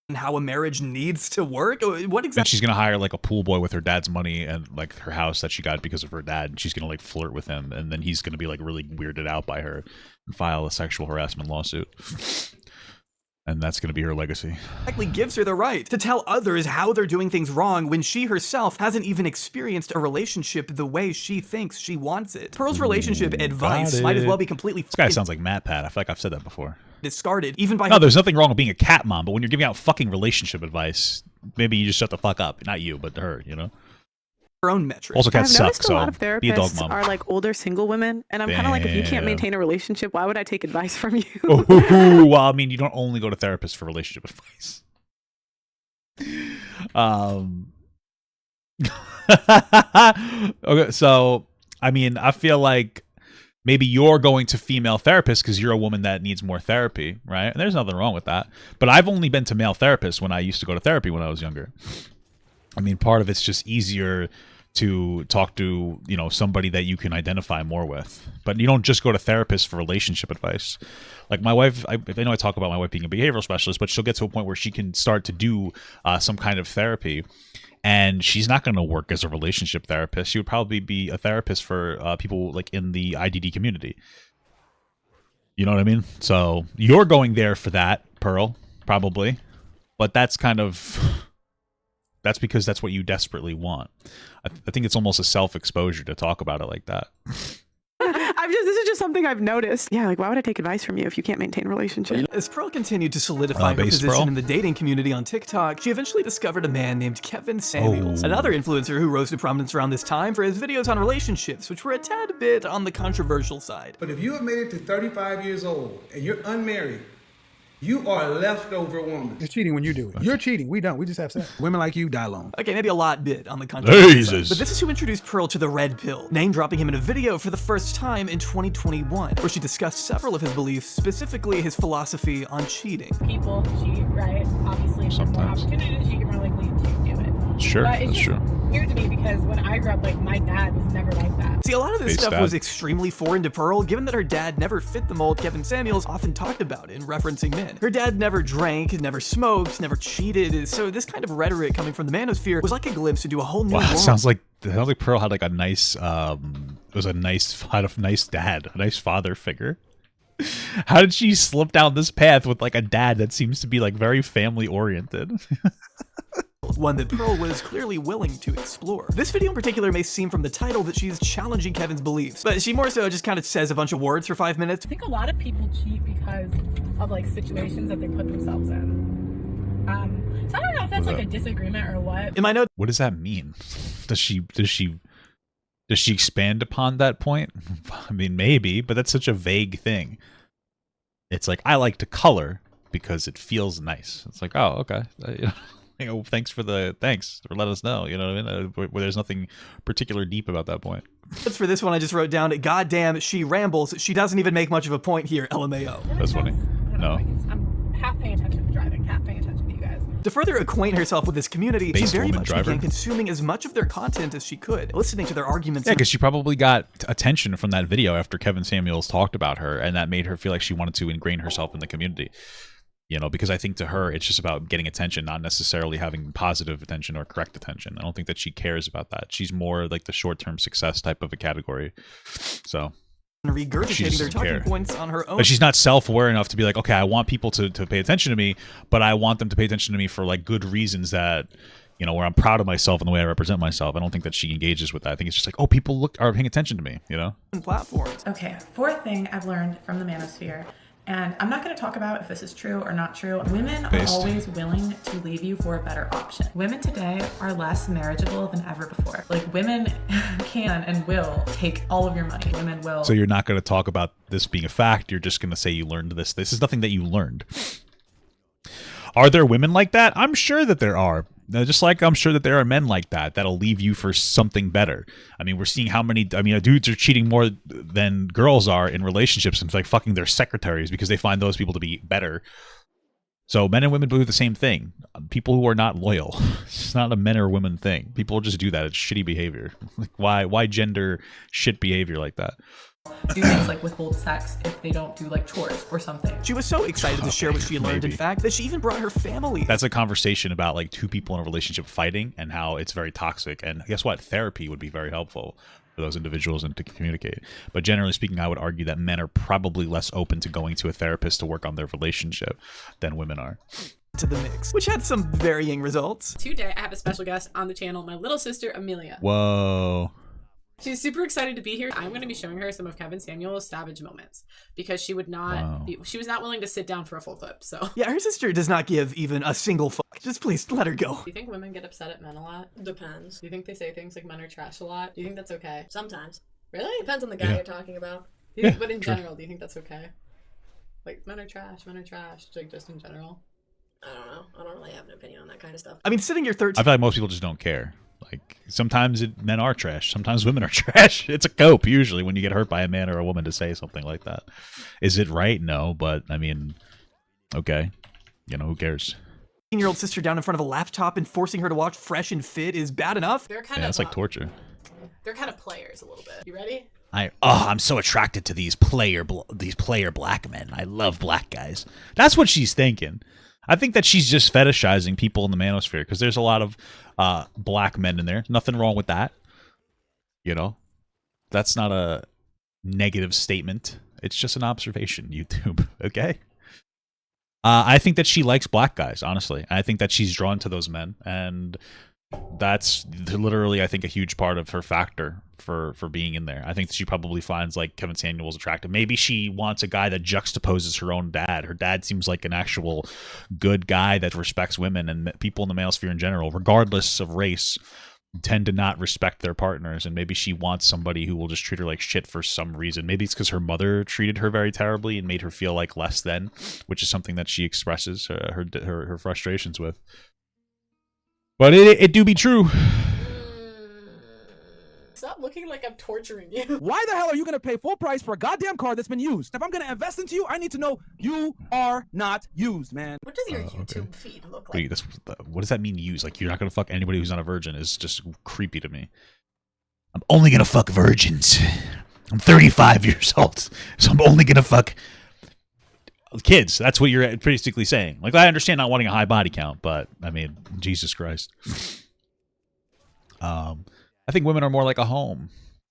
And how a marriage needs to work. What exactly?
And she's gonna hire like a pool boy with her dad's money and like her house that she got because of her dad. And she's gonna like flirt with him, and then he's gonna be like really weirded out by her and file a sexual harassment lawsuit. And that's going to be her legacy.
Exactly gives her the right to tell others how they're doing things wrong when she herself hasn't even experienced a relationship the way she thinks she wants it. Pearl's relationship advice might as well be completely—
This guy sounds like Matt Pat. I feel like I've said that before.
Discarded, even by—
No, there's nothing wrong with being a cat mom, but when you're giving out fucking relationship advice, maybe you just shut the fuck up. Not you, but her, you know?
Her own metrics.
Also, cats
I've
suck,
noticed a lot of
so be a dog
therapists
mom.
are like older single women, and I'm kind of like, if you can't maintain a relationship, why would I take advice from you?
Well, I mean, you don't only go to therapists for relationship advice. Okay, so I mean, I feel like maybe you're going to female therapists because you're a woman that needs more therapy, right? And there's nothing wrong with that. But I've only been to male therapists when I used to go to therapy when I was younger. I mean, part of it's just easier to talk to, you know, somebody that you can identify more with. But you don't just go to therapists for relationship advice. Like my wife, I know I talk about my wife being a behavioral specialist, but she'll get to a point where she can start to do some kind of therapy. And she's not going to work as a relationship therapist. She would probably be a therapist for people like in the IDD community. You know what I mean? So you're going there for that, Pearl, probably. But that's kind of... That's because that's what you desperately want. I think it's almost a self-exposure to talk about it like that.
This is just something I've noticed. Yeah, like, why would I take advice from you if you can't maintain a relationship?
As Pearl continued to solidify her position in the dating community on TikTok, she eventually discovered a man named Kevin Samuels, another influencer who rose to prominence around this time for his videos on relationships, which were a tad bit on the controversial side.
But if you have made it to 35 years old and you're unmarried, you are a leftover woman. It's cheating when you do it. You're cheating. We don't. We just have sex. Women like you die alone.
Okay, maybe a lot bit on the controversial
Jesus.
side. But this is who introduced Pearl to the red pill, name-dropping him in a video for the first time in 2021, where she discussed several of his beliefs, specifically his philosophy on cheating.
People cheat, right? Obviously, if there's more opportunities, you can more likely to do it.
Sure,
but it's
that's true.
Weird to me because when I grew up, like, my dad was never like that.
See, a lot of this stuff was extremely foreign to Pearl, given that her dad never fit the mold Kevin Samuels often talked about in referencing men. Her dad never drank, never smoked, never cheated, so this kind of rhetoric coming from the manosphere was like a glimpse into a whole new world.
It sounds like Pearl had like a nice, had a nice dad, a nice father figure. How did she slip down this path with like a dad that seems to be like very family oriented?
One that Pearl was clearly willing to explore. This video in particular may seem from the title that she's challenging Kevin's beliefs, but she more so just kind of says a bunch of words for 5 minutes.
I think a lot of people cheat because of like situations that they put themselves in. So I don't know if that's like a disagreement or what.
In my notes,
what does that mean? Does she expand upon that point? I mean, maybe, but that's such a vague thing. It's like, I like to color because it feels nice. It's like, oh, okay. You know, thanks for letting us know. You know what I mean? Where there's nothing particular deep about that point.
As for this one, I just wrote down, God damn, she rambles. She doesn't even make much of a point here, LMAO.
That's funny. No.
I'm half paying attention to driving, half paying attention to you guys.
To further acquaint herself with this community, she
Based
very
woman
much
driver.
began consuming as much of their content as she could, listening to their arguments.
Yeah, because she probably got attention from that video after Kevin Samuels talked about her, and that made her feel like she wanted to ingrain herself in the community. You know, because I think to her, it's just about getting attention, not necessarily having positive attention or correct attention. I don't think that she cares about that. She's more like the short-term success type of a category. So
regurgitating their talking points on her own.
But she's not self-aware enough to be like, okay, I want people to pay attention to me, but I want them to pay attention to me for like good reasons that, you know, where I'm proud of myself and the way I represent myself. I don't think that she engages with that. I think it's just like, oh, people are paying attention to me, you know?
Platforms.
Okay, fourth thing I've learned from the manosphere, and I'm not going to talk about if this is true or not true. Women are always willing to leave you for a better option. Women today are less marriageable than ever before. Like, women can and will take all of your money. Women will.
So you're not going to talk about this being a fact. You're just going to say you learned this. This is nothing that you learned. Are there women like that? I'm sure that there are. Just like I'm sure that there are men like that that'll leave you for something better. I mean, we're seeing how many, dudes are cheating more than girls are in relationships and like fucking their secretaries because they find those people to be better. So men and women do the same thing. People who are not loyal. It's not a men or women thing. People just do that. It's shitty behavior. Like why gender shit behavior like that?
Do things like withhold sex if they don't do like chores or something.
She was so excited to share what she learned, in fact, that she even brought her family.
That's a conversation about like two people in a relationship fighting and how it's very toxic. And guess what? Therapy would be very helpful for those individuals and to communicate. But generally speaking, I would argue that men are probably less open to going to a therapist to work on their relationship than women are.
To the mix, which had some varying results.
Today, I have a special guest on the channel, my little sister, Amelia.
Whoa.
She's super excited to be here. I'm going to be showing her some of Kevin Samuels' savage moments because she would not she was not willing to sit down for a full clip. So
yeah, her sister does not give even a single fuck. Just please let her go.
Do you think women get upset at men a lot? Depends. Do you think they say things like men are trash a lot? Do you think that's okay?
Sometimes.
Really?
Depends on the guy you're talking about.
Do you think, but in general, do you think that's okay? Like men are trash, like just in general?
I don't know. I don't really have an opinion on that kind of stuff.
I mean, sitting your third.
I feel like most people just don't care. Like sometimes men are trash. Sometimes women are trash. It's a cope usually when you get hurt by a man or a woman to say something like that. Is it right? No, but I mean, okay. You know, who cares?
18-year-old sister down in front of a laptop and forcing her to watch Fresh and Fit is bad enough.
They're kind of
that's like torture.
They're kind of players a little bit. You ready?
I'm so attracted to these player black men. I love black guys. That's what she's thinking. I think that she's just fetishizing people in the manosphere because there's a lot of black men in there. Nothing wrong with that. You know, that's not a negative statement. It's just an observation, YouTube. Okay. I think that she likes black guys, honestly. I think that she's drawn to those men, and that's literally, I think, a huge part of her factor for being in there. I think she probably finds like Kevin Samuels attractive. Maybe she wants a guy that juxtaposes her own dad. Her dad seems like an actual good guy that respects women, and people in the male sphere in general, regardless of race, tend to not respect their partners. And maybe she wants somebody who will just treat her like shit for some reason. Maybe it's because her mother treated her very terribly and made her feel like less than, which is something that she expresses her frustrations with. But it do be true.
Stop looking like I'm torturing you.
Why the hell are you going to pay full price for a goddamn car that's been used? If I'm going to invest into you, I need to know you are not used, man.
What does your YouTube feed look like?
Wait, what does that mean, use? Like, you're not going to fuck anybody who's not a virgin is just creepy to me. I'm only going to fuck virgins. I'm 35 years old, so I'm only going to fuck kids. That's what you're basically saying. Like, I understand not wanting a high body count, but, I mean, Jesus Christ. I think women are more like a home,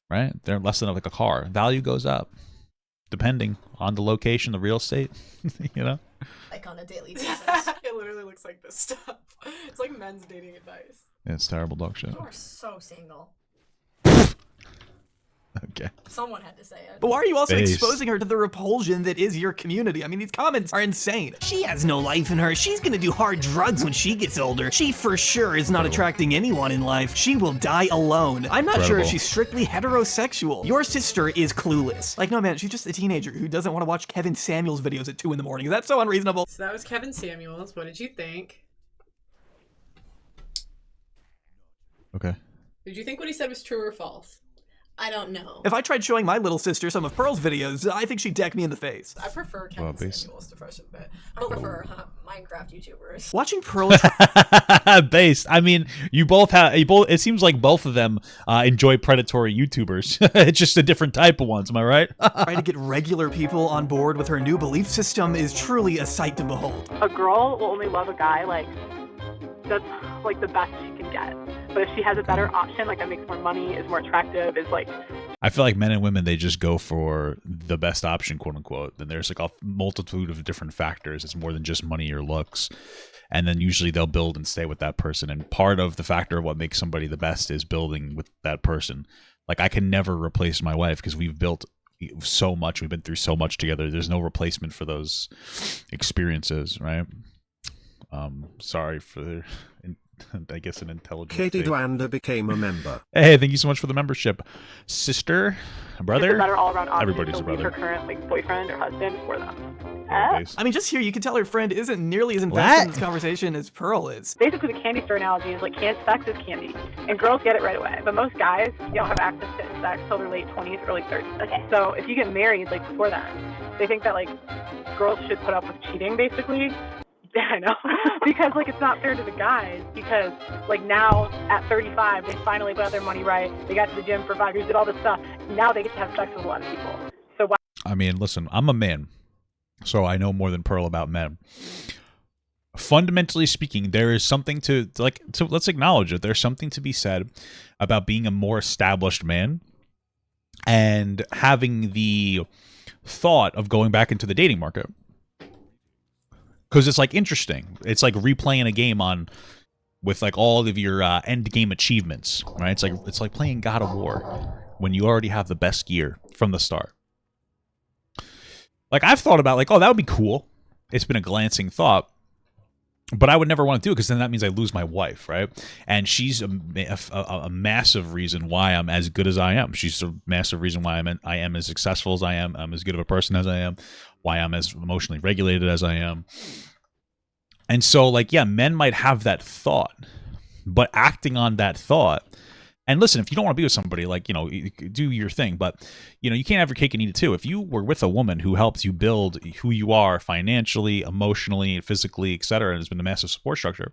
right? They're less than like a car. Value goes up depending on the location, the real estate, you know?
Like on a daily basis.
It literally looks like this stuff. It's like men's dating advice.
Yeah, it's terrible dog shit.
You are so single.
Okay.
Someone had to say it.
But why are you also exposing her to the repulsion that is your community? I mean, these comments are insane. She has no life in her. She's gonna do hard drugs when she gets older. She for sure is not attracting anyone in life. She will die alone. I'm not sure if she's strictly heterosexual. Your sister is clueless. Like, no man, she's just a teenager who doesn't want to watch Kevin Samuels videos at 2 in the morning. Is that so unreasonable?
So that was Kevin Samuels. What did you think?
Okay.
Did you think what he said was true or false?
I don't know.
If I tried showing my little sister some of Pearl's videos, I think she'd deck me in the face.
I prefer Kevin Samuels to Fresh and Fit. I prefer Minecraft YouTubers.
Watching Pearl
based. I mean, you both. It seems like both of them enjoy predatory YouTubers. It's just a different type of ones. Am I right?
try to get regular people on board with her new belief system is truly a sight to behold.
A girl will only love a guy like that's like the best she can get. But if she has a better option, like that makes more money, is more attractive, is like.
I feel like men and women, they just go for the best option, quote unquote. And there's like a multitude of different factors. It's more than just money or looks. And then usually they'll build and stay with that person. And part of the factor of what makes somebody the best is building with that person. Like I can never replace my wife because we've built so much. We've been through so much together. There's no replacement for those experiences, right? Sorry for I guess an intelligent
Katie Dwander became a member.
Hey, thank you so much for the membership. Sister, brother,
It's a better all-around option.
everybody's a
to leave
brother.
her current like boyfriend or husband for them.
I mean, just here, you can tell her friend isn't nearly as invested in this conversation as Pearl is.
Basically, the candy store analogy is like sex is candy, and girls get it right away. But most guys, you don't have access to sex till their late 20s, early 30s. Okay. So if you get married like before that, they think that like girls should put up with cheating, basically. I know, because like it's not fair to the guys, because like now at 35 they finally put out their money right, they got to the gym for 5 years, did all this stuff, now they get to have sex with a lot of people. So why?
I mean, listen, I'm a man, so I know more than Pearl about men. Fundamentally speaking, there is something to let's acknowledge it. There's something to be said about being a more established man and having the thought of going back into the dating market. Because it's like interesting. It's like replaying a game with like all of your end game achievements, right? It's like playing God of War when you already have the best gear from the start. Like I've thought about like, oh, that would be cool. It's been a glancing thought, but I would never want to do it because then that means I lose my wife, right? And she's a massive reason why I'm as good as I am. She's a massive reason why I am as successful as I am. I'm as good of a person as I am. Why I'm as emotionally regulated as I am. And so, like, yeah, men might have that thought, but acting on that thought, and listen, if you don't want to be with somebody, like, you know, do your thing, but, you know, you can't have your cake and eat it too. If you were with a woman who helps you build who you are financially, emotionally, physically, etc., and has been a massive support structure,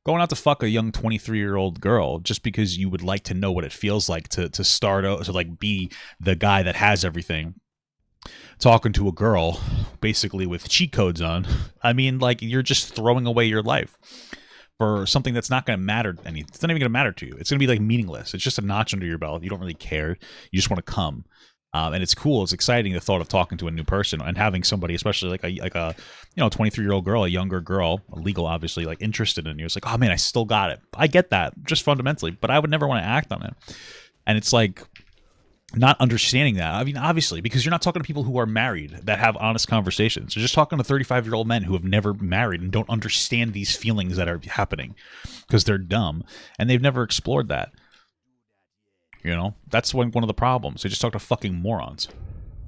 going out to fuck a young 23-year-old girl just because you would like to know what it feels like to start out, to like be the guy that has everything, talking to a girl basically with cheat codes on, I mean, like, you're just throwing away your life for something that's not going to matter. It's not even going to matter to you. It's going to be like meaningless. It's just a notch under your belt. You don't really care. You just want to come. And it's cool. It's exciting, the thought of talking to a new person and having somebody, especially like a you know, 23-year-old girl, a younger girl, legal obviously, like interested in you. It's like, oh man, I still got it. I get that just fundamentally, but I would never want to act on it. And it's like, not understanding that. I mean, obviously, because you're not talking to people who are married that have honest conversations. You're just talking to 35-year-old men who have never married and don't understand these feelings that are happening because they're dumb and they've never explored that. You know, that's one of the problems. They just talk to fucking morons.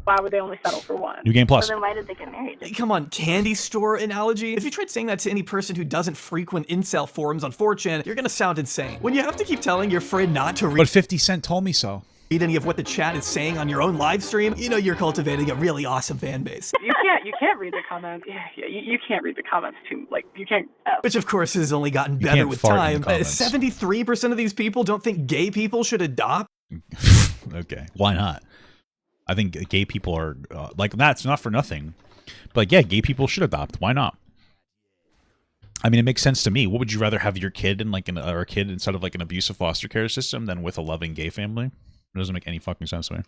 Why would they only settle for one?
New Game Plus.
So then why did they get married?
Come on, candy store analogy? If you tried saying that to any person who doesn't frequent incel forums on 4chan, you're gonna sound insane. When you have to keep telling your friend not to read—
But 50 Cent told me so.
Read any of what the chat is saying on your own live stream, you know you're cultivating a really awesome fan base.
You can't read the comments. Yeah, you can't read the comments too. Like, you can't.
Which of course has only gotten
You
better
can't
with
fart
time.
in the comments.
73% of these people don't think gay people should adopt.
Okay, why not? I think gay people are like, that's not for nothing, but yeah, gay people should adopt. Why not? I mean, it makes sense to me. What would you rather have your kid in, like, or a kid instead of like an abusive foster care system than with a loving gay family? It doesn't make any fucking sense to me.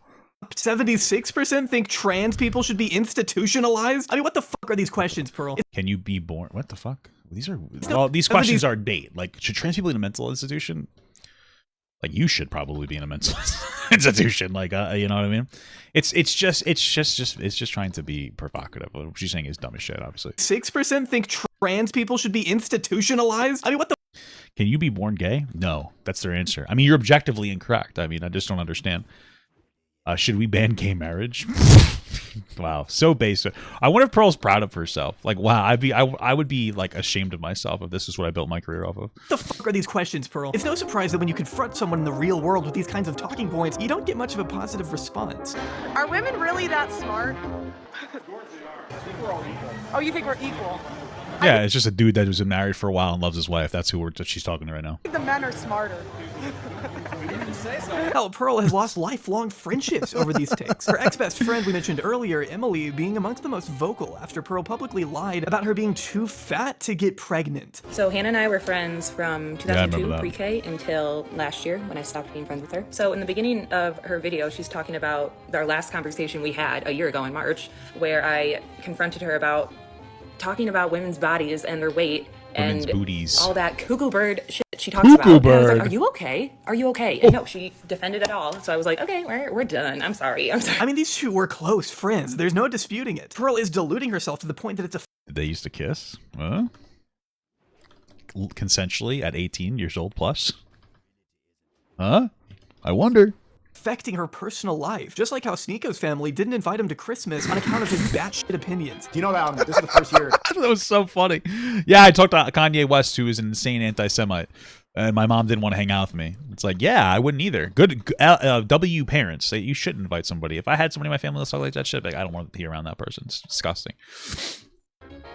76% think trans people should be institutionalized. I mean, what the fuck are these questions, Pearl?
Can you be born? What the fuck? These are well, these questions are bait. Like, should trans people be in a mental institution? Like, you should probably be in a mental institution. Like, you know what I mean? It's just trying to be provocative. What she's saying is dumb as shit, obviously.
6% think trans people should be institutionalized. I mean, what the?
Can you be born gay? No, that's their answer. I mean, you're objectively incorrect. I mean, I just don't understand. Should we ban gay marriage? Wow, so basic. I wonder if Pearl's proud of herself. Like, wow, I would be like ashamed of myself if this is what I built my career off of.
What the fuck are these questions, Pearl? It's no surprise that when you confront someone in the real world with these kinds of talking points, you don't get much of a positive response.
Are women really that smart? Oh, you think we're equal?
Yeah, it's just a dude that was married for a while and loves his wife. That's who she's talking to right now.
I think the men are smarter.
Hell, Pearl has lost lifelong friendships over these takes. Her ex-best friend we mentioned earlier, Emily, being amongst the most vocal after Pearl publicly lied about her being too fat to get pregnant.
So Hannah and I were friends from 2002 pre-K until last year when I stopped being friends with her. So in the beginning of her video, she's talking about our last conversation we had a year ago in March, where I confronted her about talking about women's bodies and their weight
Women's
and
booties.
all that cuckoo bird shit she talks about. And I was like, are you okay? Are you okay? And no, she defended it all. So I was like, okay, we're done. I'm sorry.
I mean, these two were close friends. There's no disputing it. Pearl is deluding herself to the point that it's a
Did they used to kiss? Huh? Consensually at 18 years old plus? Huh? I wonder.
affecting her personal life, just like how Sneako's family didn't invite him to Christmas on account of his batshit opinions.
Do you know that this is the first year?
That was so funny. Yeah, I talked to Kanye West, who is an insane anti-Semite, and my mom didn't want to hang out with me. It's like, yeah, I wouldn't either. Good W parents say you shouldn't invite somebody. If I had somebody in my family that's talk like that shit, like, I don't want to be around that person. It's disgusting.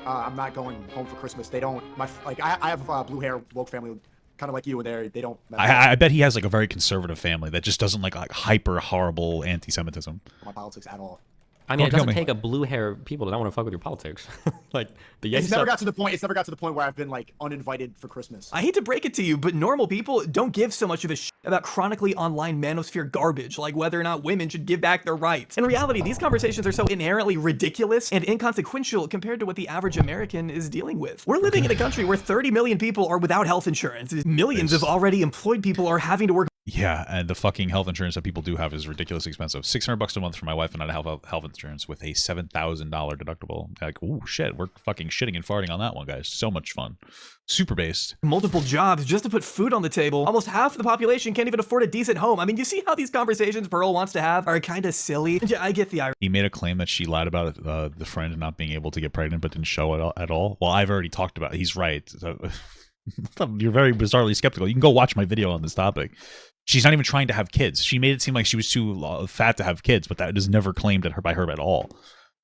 I'm not going home for Christmas. They don't. I have blue hair, woke family, kind of like you. And they don't.
I bet he has like a very conservative family that just doesn't like hyper horrible anti-Semitism.
My politics at all.
I mean, it doesn't take a blue hair people to not want to fuck with your politics. Like the
It's never got to the point. It's never got to the point where I've been like uninvited for Christmas.
I hate to break it to you, but normal people don't give so much of a shit about chronically online manosphere garbage, like whether or not women should give back their rights. In reality, these conversations are so inherently ridiculous and inconsequential compared to what the average American is dealing with. We're living in a country where 30 million people are without health insurance. Millions of already employed people are having to work.
Yeah, and the fucking health insurance that people do have is ridiculously expensive. $600 a month for my wife and I to have health insurance with a $7,000 deductible. Like, ooh, shit, we're fucking shitting and farting on that one, guys. So much fun. Super based.
Multiple jobs just to put food on the table. Almost half the population can't even afford a decent home. I mean, you see how these conversations Pearl wants to have are kind of silly? I get the irony.
He made a claim that she lied about the friend not being able to get pregnant but didn't show it at all. Well, I've already talked about it. He's right. So, you're very bizarrely skeptical. You can go watch my video on this topic. She's not even trying to have kids. She made it seem like she was too fat to have kids, but that is never claimed by her at all.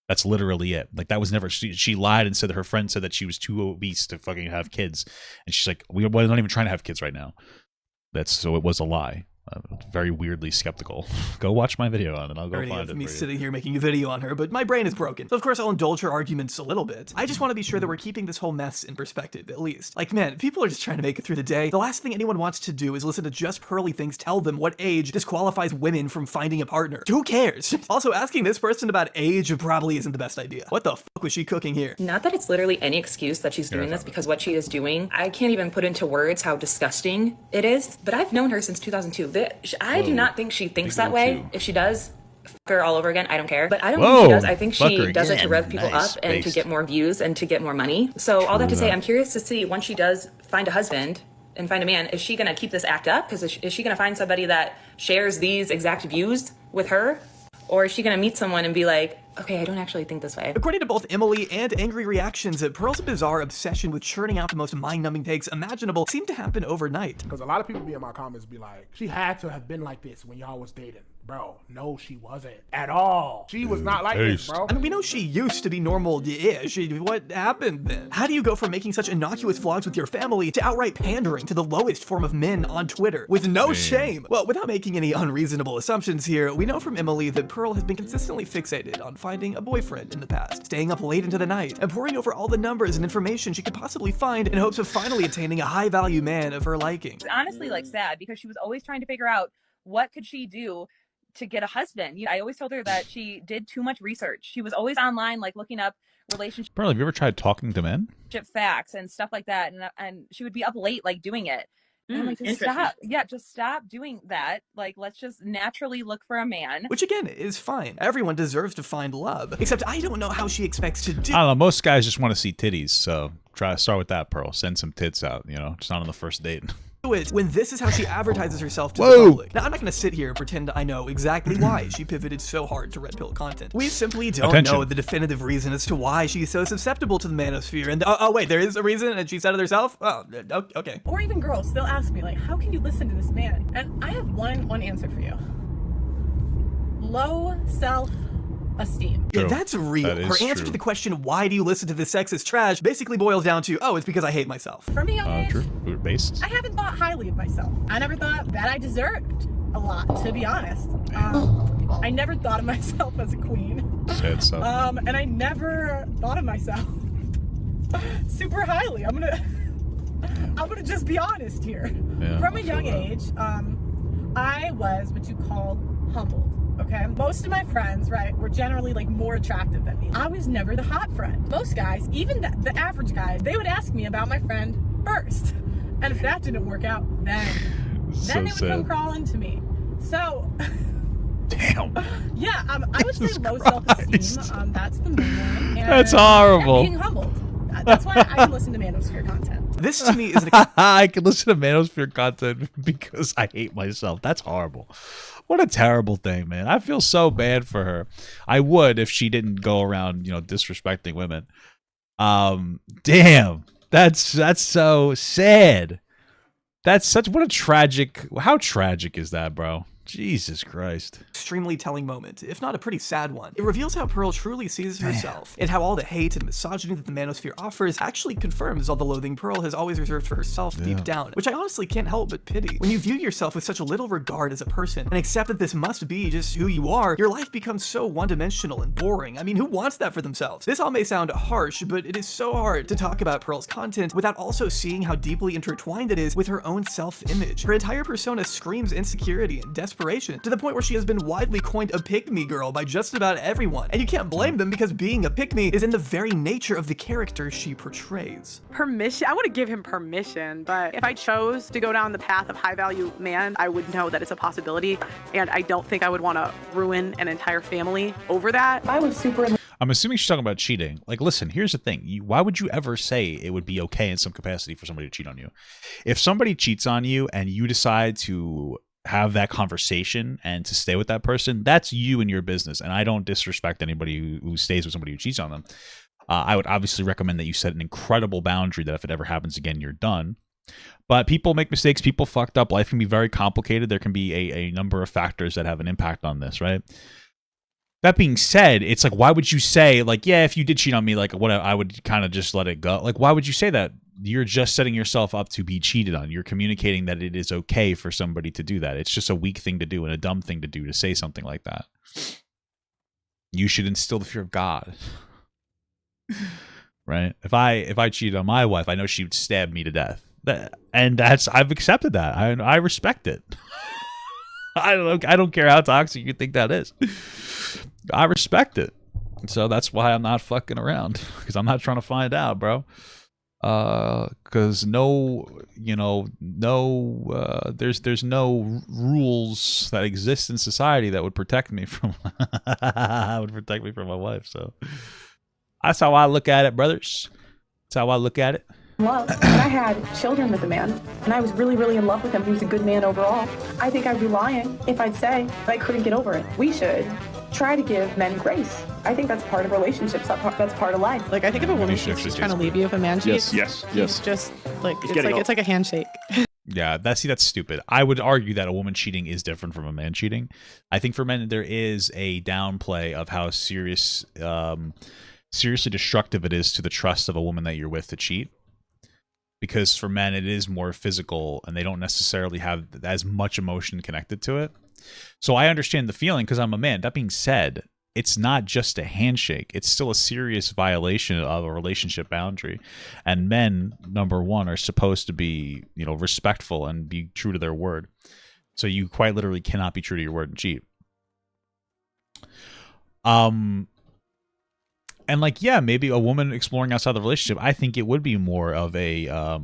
That's literally it. Like, that was never, she lied and said that her friend said that she was too obese to fucking have kids. And she's like, we're not even trying to have kids right now. So it was a lie. Very weirdly skeptical. Go watch my video on it. I'll go find it.
Me sitting here making a video on her, but my brain is broken. So of course I'll indulge her arguments a little bit. I just want to be sure that we're keeping this whole mess in perspective, at least. Like, man, people are just trying to make it through the day. The last thing anyone wants to do is listen to JustPearlyThings tell them what age disqualifies women from finding a partner. Who cares? Also, asking this person about age probably isn't the best idea. What the fuck was she cooking here?
Not that it's literally any excuse that she's doing this, because what she is doing, I can't even put into words how disgusting it is, but I've known her since 2002. I do not think she thinks that way. If she does, fuck her all over again. I don't care. But I don't think she does. I think she does it to rev people up and to get more views and to get more money. So all that to say, I'm curious to see once she does find a husband and find a man, is she going to keep this act up? Because is she going to find somebody that shares these exact views with her? Or is she going to meet someone and be like, okay, I don't actually think this way?
According to both Emily and Angry Reactions, Pearl's bizarre obsession with churning out the most mind-numbing takes imaginable seemed to happen overnight.
Because a lot of people be in my comments be like, she had to have been like this when y'all was dating. Bro, no, she wasn't at all. She was not like this, bro.
I mean, we know she used to be normal-ish. What happened then? How do you go from making such innocuous vlogs with your family to outright pandering to the lowest form of men on Twitter with no shame? Well, without making any unreasonable assumptions here, we know from Emily that Pearl has been consistently fixated on finding a boyfriend in the past, staying up late into the night, and poring over all the numbers and information she could possibly find in hopes of finally attaining a high-value man of her liking.
It's honestly like sad because she was always trying to figure out what could she do to get a husband. I always told her that she did too much research. She was always online, like looking up relationship
Pearl, have you ever tried talking to men?
facts and stuff like that, and she would be up late like doing it. And I'm like, just stop. Yeah, just stop doing that. Like, let's just naturally look for a man.
Which again is fine. Everyone deserves to find love. Except I don't know how she expects to do.
I don't know. Most guys just want to see titties, so start with that, Pearl. Send some tits out, just not on the first date.
it when this is how she advertises herself to the public. Now, I'm not going to sit here and pretend I know exactly why she pivoted so hard to red pill content. We simply don't know the definitive reason as to why she's so susceptible to the manosphere. And oh wait, there is a reason, and she said it herself? Oh, okay.
Or even girls, they'll ask me, like, how can you listen to this man? And I have one answer for you. Low self-esteem.
Yeah, that's real. Her answer to the question, why do you listen to this sexist trash, basically boils down to, oh, it's because I hate myself.
From a young age,
true. Based.
I haven't thought highly of myself. I never thought that I deserved a lot, to be honest. I never thought of myself as a queen.
Sad stuff.
And I never thought of myself super highly. I'm gonna just be honest here.
Yeah,
from a young age, I was what you call humbled. Okay, most of my friends, right, were generally like more attractive than me. I was never the hot friend. Most guys, even the average guys, they would ask me about my friend first, and if that didn't work out, then they would come crawling to me. So,
damn.
Yeah, I would say low self-esteem. That's the main one. And,
that's horrible.
Yeah, being humbled. That's why I can listen to Manosphere content.
This to me is
I can listen to Manosphere content because I hate myself. That's horrible. What a terrible thing, man. I feel so bad for her. I would if she didn't go around, disrespecting women. Damn. That's so sad. That's what a tragic, how tragic is that, bro? Jesus Christ.
Extremely telling moment, if not a pretty sad one. It reveals how Pearl truly sees herself, and how all the hate and misogyny that the manosphere offers actually confirms all the loathing Pearl has always reserved for herself deep down, which I honestly can't help but pity. When you view yourself with such a little regard as a person, and accept that this must be just who you are, your life becomes so one-dimensional and boring. I mean, who wants that for themselves? This all may sound harsh, but it is so hard to talk about Pearl's content without also seeing how deeply intertwined it is with her own self-image. Her entire persona screams insecurity and desperation, to the point where she has been widely coined a pick-me girl by just about everyone. And you can't blame them because being a pick-me is in the very nature of the character she portrays.
Permission? I want to give him permission, but if I chose to go down the path of high-value man, I would know that it's a possibility, and I don't think I would want to ruin an entire family over that. I was super...
I'm assuming she's talking about cheating. Like, listen, here's the thing. Why would you ever say it would be okay in some capacity for somebody to cheat on you? If somebody cheats on you and you decide to have that conversation and to stay with that person, that's you and your business. And I don't disrespect anybody who stays with somebody who cheats on them. I would obviously recommend that you set an incredible boundary that if it ever happens again, you're done. But people make mistakes. People fucked up. Life can be very complicated. There can be a number of factors that have an impact on this, right? That being said, it's like, why would you say, like, yeah, if you did cheat on me, like, what, I would kind of just let it go. Like, why would you say that? You're just setting yourself up to be cheated on. You're communicating that it is okay for somebody to do that. It's just a weak thing to do and a dumb thing to do to say something like that. You should instill the fear of God. Right? If I cheated on my wife, I know she would stab me to death. I've accepted that. I respect it. I don't care how toxic you think that is. I respect it. So that's why I'm not fucking around, because I'm not trying to find out, bro. Because there's no rules that exist in society that would protect me from my wife. So that's how I look at it, brothers. That's how I look at it.
Love. And I had children with a man, and I was really, really in love with him. He was a good man overall. I think I'd be lying if I'd say I couldn't get over it. We should try to give men grace. I think that's part of relationships. That's part of life. Like, I think if a woman cheats, she's trying to leave you. If a man cheats,
yes.
It's just like it's like a handshake.
Yeah, that's stupid. I would argue that a woman cheating is different from a man cheating. I think for men there is a downplay of how seriously destructive it is to the trust of a woman that you're with to cheat. Because for men, it is more physical, and they don't necessarily have as much emotion connected to it. So I understand the feeling because I'm a man. That being said, it's not just a handshake. It's still a serious violation of a relationship boundary. And men, number one, are supposed to be, respectful and be true to their word. So you quite literally cannot be true to your word and cheat. And like, yeah, maybe a woman exploring outside the relationship, I think it would be more of a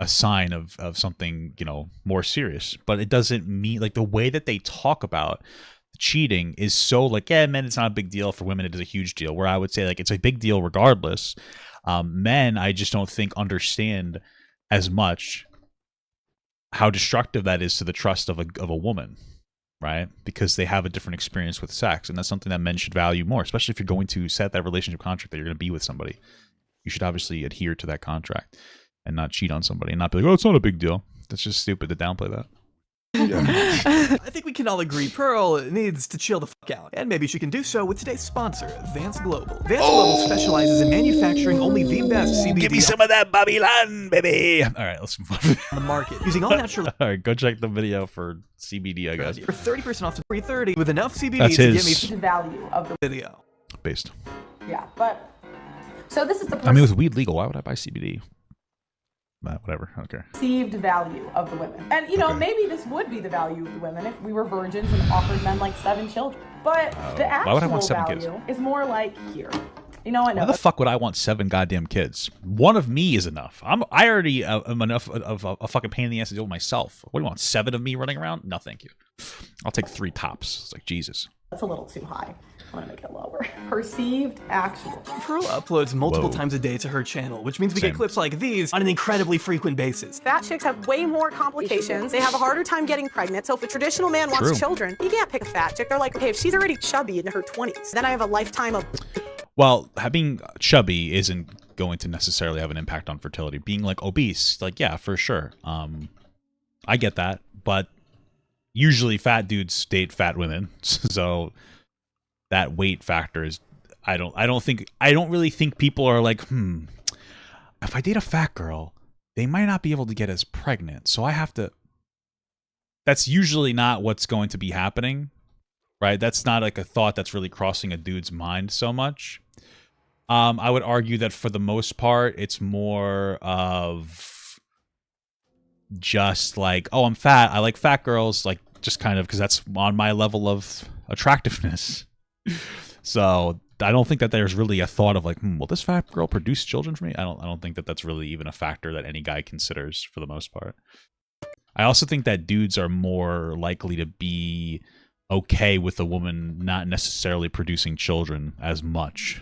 sign of something, more serious. But it doesn't mean, like, the way that they talk about cheating is so like, yeah, men, it's not a big deal. For women, it is a huge deal. Where I would say, like, it's a big deal regardless. Men, I just don't think understand as much how destructive that is to the trust of a woman, right? Because they have a different experience with sex, and that's something that men should value more, especially if you're going to set that relationship contract that you're going to be with somebody. You should obviously adhere to that contract and not cheat on somebody and not be like, oh, it's not a big deal. That's just stupid to downplay that.
I think we can all agree Pearl needs to chill the fuck out, and maybe she can do so with today's sponsor, Vance Global. Vance Global specializes in manufacturing only the best CBD.
Give me some of that Babylon, baby. All right, let's move on.
On the market, using all natural.
All right, go check the video for CBD, I guess.
For 30% off to 330 with enough CBD
That's
to
his
get me
The value of the
video.
Based.
Yeah, but so this is the
I mean, with weed legal, why would I buy CBD? Whatever, I don't care.
perceived value of the women. And you know, maybe this would be the value of the women if we were virgins and offered men like 7 children. But the
why would I
actual
want 7
value
kids?
is more like here. You know, I know.
Why the fuck would I want 7 goddamn kids? One of me is enough. I already am enough of a fucking pain in the ass to deal with myself. What do you want, 7 of me running around? No, thank you. I'll take 3 tops. It's like, Jesus.
That's a little too high. I'm gonna make it lower. Perceived actual.
Pearl uploads multiple times a day to her channel, which means we get clips like these on an incredibly frequent basis.
Fat chicks have way more complications. They have a harder time getting pregnant. So if a traditional man wants children, you can't pick a fat chick. They're like, okay, if she's already chubby in her 20s, then I have a lifetime of.
Well, being chubby isn't going to necessarily have an impact on fertility. Being like obese, like, yeah, for sure. I get that, but usually fat dudes date fat women, so that weight factor is. I don't really think people are like, if I date a fat girl, they might not be able to get as pregnant, so I have to. That's usually not what's going to be happening, right? That's not like a thought that's really crossing a dude's mind so much. I would argue that for the most part, it's more of just like, oh, I'm fat. I like fat girls, like just kind of because that's on my level of attractiveness. So I don't think that there's really a thought of like, will this fat girl produce children for me? I don't think that that's really even a factor that any guy considers for the most part. I also think that dudes are more likely to be okay with a woman not necessarily producing children as much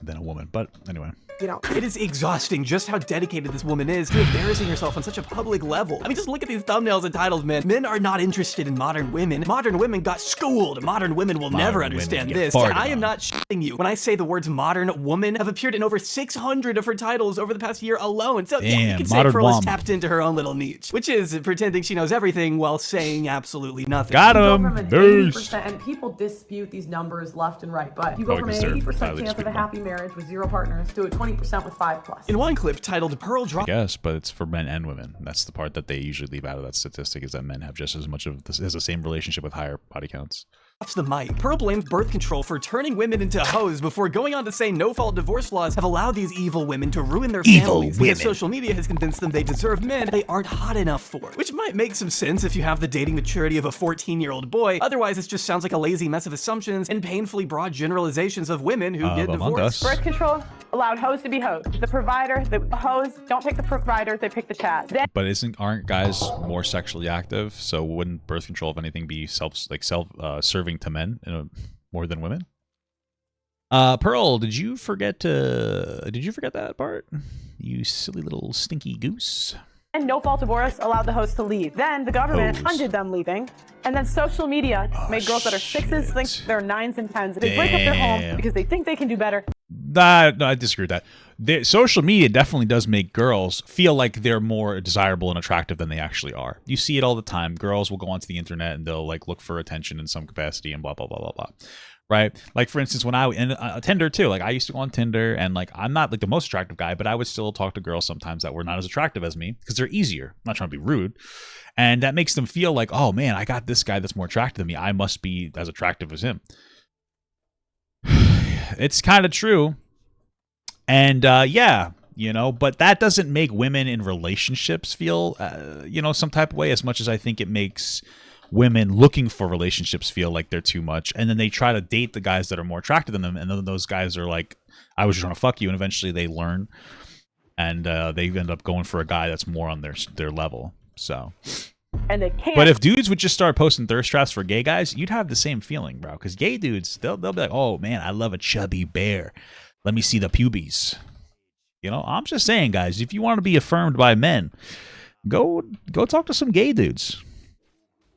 than a woman. But anyway.
You know, it is exhausting just how dedicated this woman is to embarrassing herself on such a public level. I mean, just look at these thumbnails and titles, man. Men are not interested in modern women. Modern women got schooled. Modern women will never understand this. And I am not shitting you when I say the words modern woman have appeared in over 600 of her titles over the past year alone. So yeah, you can say Pearl has tapped into her own little niche, which is pretending she knows everything while saying absolutely nothing.
Got him.
From an 80%, and people dispute these numbers left and right, but you go from an 80% chance of a happy marriage with 0 partners to a 20% with 5+.
In one clip titled Pearl
I guess, but it's for men and women. That's the part that they usually leave out of that statistic, is that men have just as much of this, has the same relationship with higher body counts.
Drops the mic. Pearl blames birth control for turning women into hoes before going on to say no-fault divorce laws have allowed these evil women to ruin their families because social media has convinced them they deserve men they aren't hot enough for. Which might make some sense if you have the dating maturity of a 14-year-old boy. Otherwise, it just sounds like a lazy mess of assumptions and painfully broad generalizations of women who get divorced.
Birth control allowed hoes to be hoes. The provider, the hoes don't pick the provider, they pick the Chad.
But aren't guys more sexually active? So wouldn't birth control, if anything, be self-serving to men more than women? Pearl, did you forget that part? You silly little stinky goose.
And no-fault divorce allowed the host to leave. Then the government funded them leaving. And then social media made girls that are 6s think they're 9s and 10s. They break up their home because they think they can do better.
No, I disagree with that. Social media definitely does make girls feel like they're more desirable and attractive than they actually are. You see it all the time. Girls will go onto the internet and they'll like look for attention in some capacity and blah, blah, blah, blah, blah. Right? Like, for instance, when Tinder too, like I used to go on Tinder and like I'm not like the most attractive guy, but I would still talk to girls sometimes that were not as attractive as me because they're easier. I'm not trying to be rude. And that makes them feel like, oh man, I got this guy that's more attractive than me. I must be as attractive as him. It's kind of true. And yeah, you know, but that doesn't make women in relationships feel, you know, some type of way as much as I think it makes women looking for relationships feel like they're too much. And then they try to date the guys that are more attractive than them. And then those guys are like, I was just trying to fuck you. And eventually they learn and they end up going for a guy that's more on their level. So.
And they can't.
But if dudes would just start posting thirst traps for gay guys, you'd have the same feeling, bro. Because gay dudes, they'll be like, oh man, I love a chubby bear. Let me see the pubes. You know, I'm just saying, guys, if you want to be affirmed by men, go talk to some gay dudes.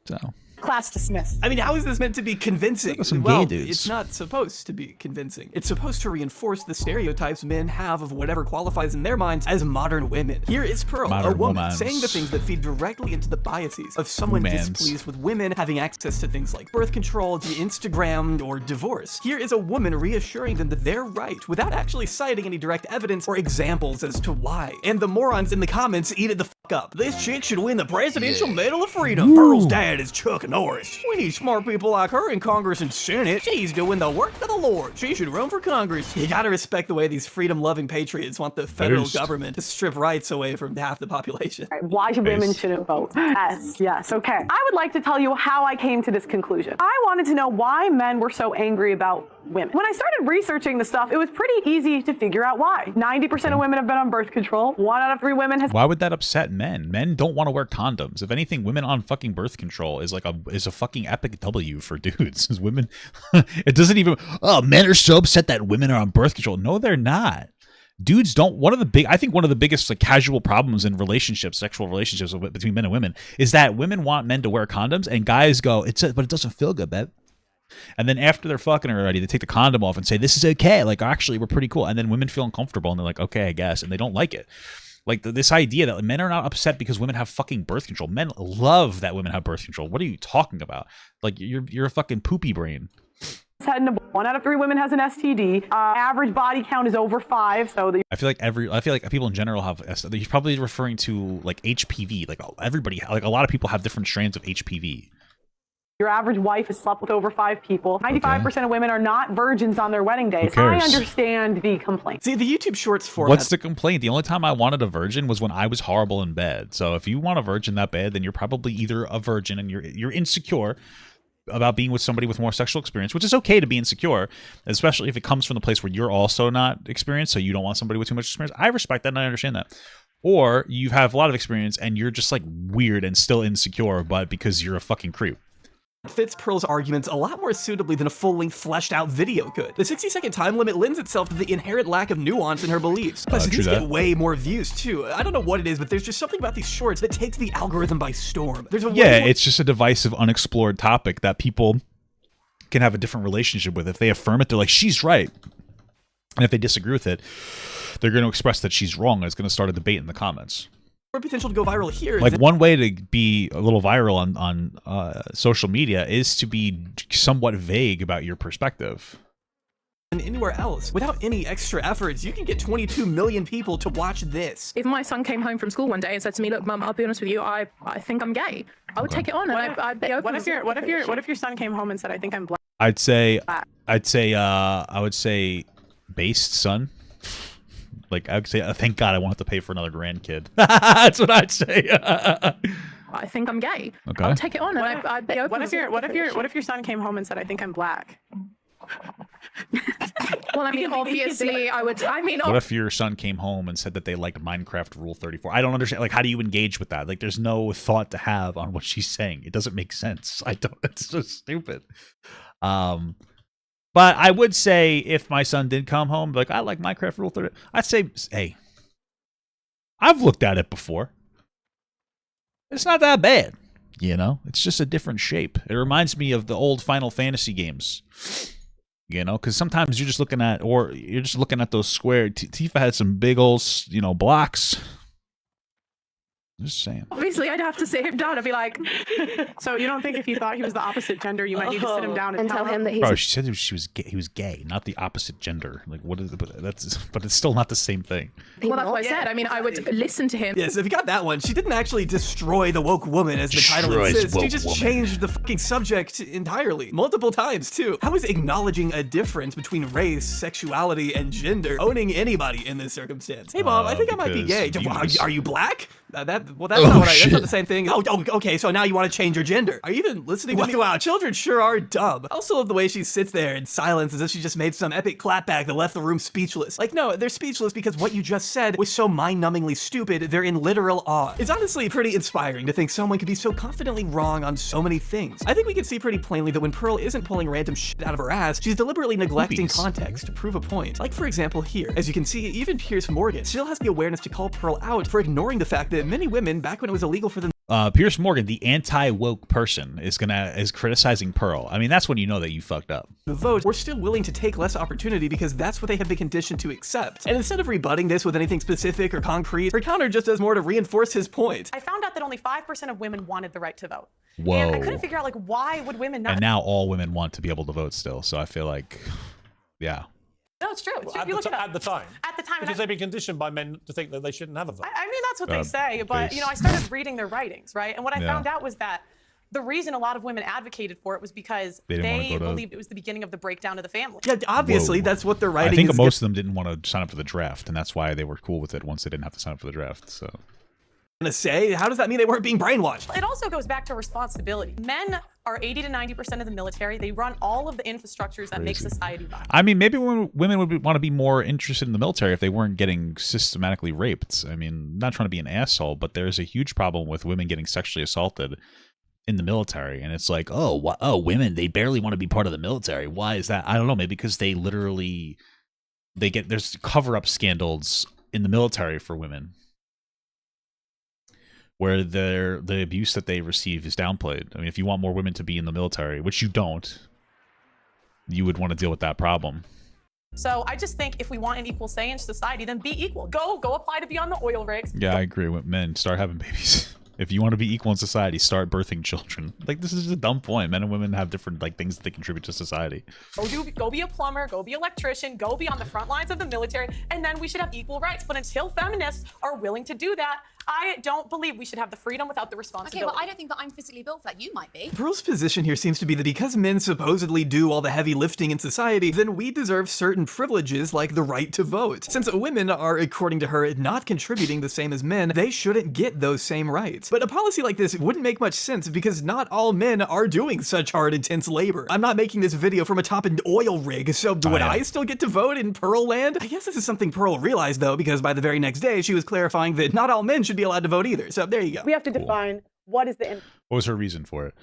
So.
Class dismissed.
I mean, how is this meant to be convincing?
Some
Well,
gay dudes.
it's not supposed to be convincing. It's supposed to reinforce the stereotypes men have of whatever qualifies in their minds as modern women. Here is Pearl,
Modern
a woman,
womans.
saying the things that feed directly into the biases of someone
Womans.
displeased with women having access to things like birth control, the Instagram, or divorce. Here is a woman reassuring them that they're right without actually citing any direct evidence or examples as to why. And the morons in the comments eat it the fuck up. This chick should win the Presidential Medal of Freedom. Pearl's dad is Chuck Norris. We need smart people like her in Congress and Senate. She's doing the work of the Lord. She should run for Congress. You gotta respect the way these freedom-loving patriots want the federal government to strip rights away from half the population.
Why women shouldn't vote? Yes, okay. I would like to tell you how I came to this conclusion. I wanted to know why men were so angry about women. When I started researching the stuff, it was pretty easy to figure out why. 90% of women have been on birth control. 1 out of 3 women has.
Why would that upset men? Men don't want to wear condoms. If anything, women on fucking birth control is like a fucking epic W for dudes. As women, it doesn't even. Oh, men are so upset that women are on birth control. No, they're not. Dudes don't. I think one of the biggest like casual problems in relationships, sexual relationships between men and women, is that women want men to wear condoms, and guys go, but it doesn't feel good, babe. And then after they're fucking already, they take the condom off and say, this is okay. Like, actually, we're pretty cool. And then women feel uncomfortable and they're like, okay, I guess. And they don't like it. Like this idea that men are not upset because women have fucking birth control. Men love that women have birth control. What are you talking about? Like, you're a fucking poopy brain.
Had 1 out of 3 women has an STD. Average body count is over 5. So
I feel like people in general have. He's probably referring to like HPV. Like everybody, like a lot of people have different strands of HPV.
your average wife has slept with over 5 people. 95% of women are not virgins on their wedding days.
Who
I
cares?
understand the complaint.
See, the YouTube Shorts format.
What's the complaint? The only time I wanted a virgin was when I was horrible in bed. So if you want a virgin that bad, then you're probably either a virgin and you're insecure about being with somebody with more sexual experience, which is okay to be insecure, especially if it comes from the place where you're also not experienced, so you don't want somebody with too much experience. I respect that and I understand that. Or you have a lot of experience and you're just like weird and still insecure, but because you're a fucking creep.
Fits Pearl's arguments a lot more suitably than a full-length, fleshed-out video could. The 60-second time limit lends itself to the inherent lack of nuance in her beliefs. Plus, these get way more views, too. I don't know what it is, but there's just something about these shorts that takes the algorithm by storm. There's a
it's just a divisive, unexplored topic that people can have a different relationship with. If they affirm it, they're like, she's right. And if they disagree with it, they're going to express that she's wrong, and it's going to start a debate in the comments.
More potential to go viral here.
Like one way to be a little viral on social media is to be somewhat vague about your perspective.
And anywhere else, without any extra efforts, you can get 22 million people to watch this.
If my son came home from school one day and said to me, "Look, Mum, I'll be honest with you, I think I'm gay," I would take it on.
What if your son came home and said, "I think I'm black"?
I would say based son. Like, I would say, thank God I won't have to pay for another grandkid. That's what I'd say.
I think I'm gay.
Okay.
I would take it on.
What if your son came home and said, "I think I'm black"?
Well, I mean, obviously, I would. I mean,
what if your son came home and said that they liked Minecraft Rule 34? I don't understand. Like, how do you engage with that? Like, there's no thought to have on what she's saying. It doesn't make sense. It's so stupid. But I would say if my son did come home, like, I like Minecraft Rule 30, I'd say, hey, I've looked at it before. It's not that bad, you know? It's just a different shape. It reminds me of the old Final Fantasy games, you know? Because sometimes you're just looking at, those square. Tifa had some big old, blocks. Just saying.
obviously, I'd have to sit him down and be like,
So you don't think if you thought he was the opposite gender, you might need to sit him down and tell him that he's
Bro, she said he was gay, not the opposite gender. Like, what is it? But it's still not the same thing.
well, that's what I said. I mean, I would listen to him.
Yes, if you got that one, she didn't actually destroy the woke woman as the title insists. She just changed the fucking subject entirely. Multiple times, too. How is acknowledging a difference between race, sexuality, and gender owning anybody in this circumstance? Hey, Mom, I think I might be gay. Are you black? That's not what I That's
shit.
not the same thing. Oh, okay, so now you want to change your gender. Are you even listening to me? Wow, children sure are dumb. I also love the way she sits there in silence as if she just made some epic clapback that left the room speechless. Like, no, they're speechless because what you just said was so mind-numbingly stupid, they're in literal awe. It's honestly pretty inspiring to think someone could be so confidently wrong on so many things. I think we can see pretty plainly that when Pearl isn't pulling random shit out of her ass, she's deliberately neglecting context to prove a point. Like, for example, here. As you can see, even Piers Morgan still has the awareness to call Pearl out for ignoring the fact that many women, back when it was illegal for them
Piers Morgan, the anti-woke person, is criticizing Pearl. I mean, that's when you know that you fucked up.
to vote, we're still willing to take less opportunity because that's what they have been conditioned to accept. And instead of rebutting this with anything specific or concrete, her counter just does more to reinforce his point.
I found out that only 5% of women wanted the right to vote.
Whoa.
And I couldn't figure out, like, why would women not?
And now all women want to be able to vote still. So I feel like, yeah.
No, it's true. It's true.
At,
You look it up.
at the time.
At the time.
Because they've been conditioned by men to think that they shouldn't have a vote.
I mean, that's what they say. But, you know, I started reading their writings, right? And what I found out was that the reason a lot of women advocated for it was because they believed it was the beginning of the breakdown of the family.
Yeah, obviously, that's what they're writing.
I think most of them didn't want to sign up for the draft, and that's why they were cool with it once they didn't have to sign up for the draft. So,
gonna say, how does that mean they weren't being brainwashed?
It also goes back to responsibility. Men are 80 to 90% of the military. They run all of the infrastructures that make society viable.
I mean, maybe women would want to be more interested in the military if they weren't getting systematically raped. I mean, I'm not trying to be an asshole, but there's a huge problem with women getting sexually assaulted in the military, and it's like, oh, women, they barely want to be part of the military. Why is that? I don't know. Maybe because they literally there's cover-up scandals in the military for women, where the abuse that they receive is downplayed. I mean, if you want more women to be in the military, which you don't, you would want to deal with that problem.
So I just think if we want an equal say in society, then be equal. Go apply to be on the oil rigs.
Yeah, I agree with men. Start having babies. If you want to be equal in society, start birthing children. Like, this is a dumb point. Men and women have different things that they contribute to society.
Go be a plumber, go be an electrician, go be on the front lines of the military, and then we should have equal rights. But until feminists are willing to do that, I don't believe we should have the freedom without the responsibility.
Okay, well, I don't think that I'm physically built for that. You might be.
Pearl's position here seems to be that because men supposedly do all the heavy lifting in society, then we deserve certain privileges like the right to vote. Since women are, according to her, not contributing the same as men, they shouldn't get those same rights. But a policy like this wouldn't make much sense because not all men are doing such hard, intense labor. I'm not making this video from atop an oil rig, so would I still get to vote in Pearl land? I guess this is something Pearl realized though, because by the very next day, she was clarifying that not all men should be allowed to vote either. So there you go.
We have to define what is the...
What was her reason for it?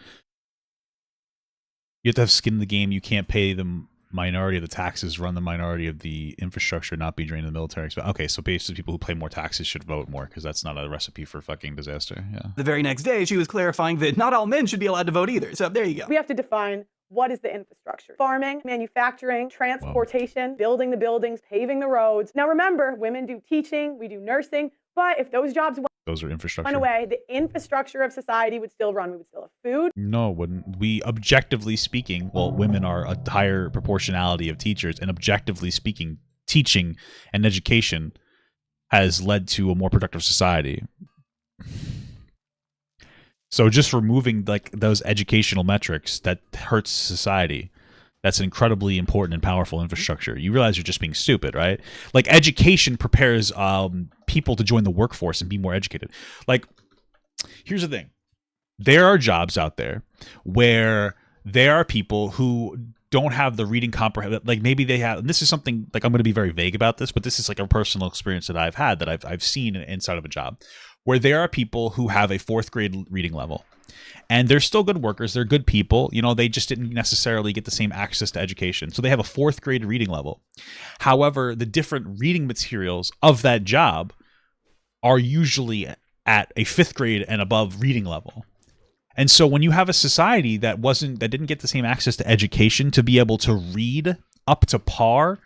You have to have skin in the game. You can't pay the minority of the taxes, run the minority of the infrastructure, not be drained in the military. Okay, so basically people who pay more taxes should vote more because that's not a recipe for fucking disaster. Yeah.
The very next day, she was clarifying that not all men should be allowed to vote either. So there you go.
We have to define what is the infrastructure. Farming, manufacturing, transportation, building the buildings, paving the roads. Now remember, women do teaching, we do nursing, but if those jobs
those are infrastructure.
went away, the infrastructure of society would still run. We would still have food.
No, it wouldn't. We, objectively speaking, well, women are a higher proportionality of teachers, and objectively speaking, teaching and education has led to a more productive society. So just removing like those educational metrics, that hurts society. That's an incredibly important and powerful infrastructure. You realize you're just being stupid, right? Like, education prepares people to join the workforce and be more educated. Like, here's the thing. There are jobs out there where there are people who don't have the reading comprehension. Like, maybe they have, and this is something, like, I'm going to be very vague about this, but this is like a personal experience that I've had, that I've seen inside of a job, where there are people who have a 4th grade reading level. And they're still good workers. They're good people. You know, they just didn't necessarily get the same access to education. So they have a 4th grade reading level. However, the different reading materials of that job are usually at a 5th grade and above reading level. And so when you have a society that didn't get the same access to education to be able to read up to par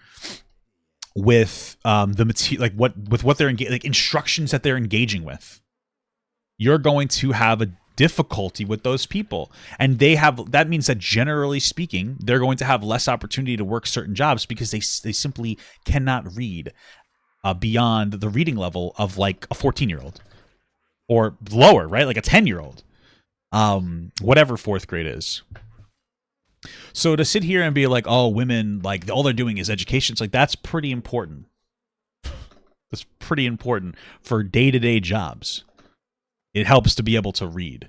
with the material, like what they're like instructions that they're engaging with, you're going to have a difficulty with those people, and that means that generally speaking, they're going to have less opportunity to work certain jobs because they simply cannot read beyond the reading level of like a 14-year-old or lower, right? Like a 10-year-old, whatever 4th grade is. So to sit here and be like, oh, women, like all they're doing is education, it's like, that's pretty important. That's pretty important for day-to-day jobs. it helps to be able to read.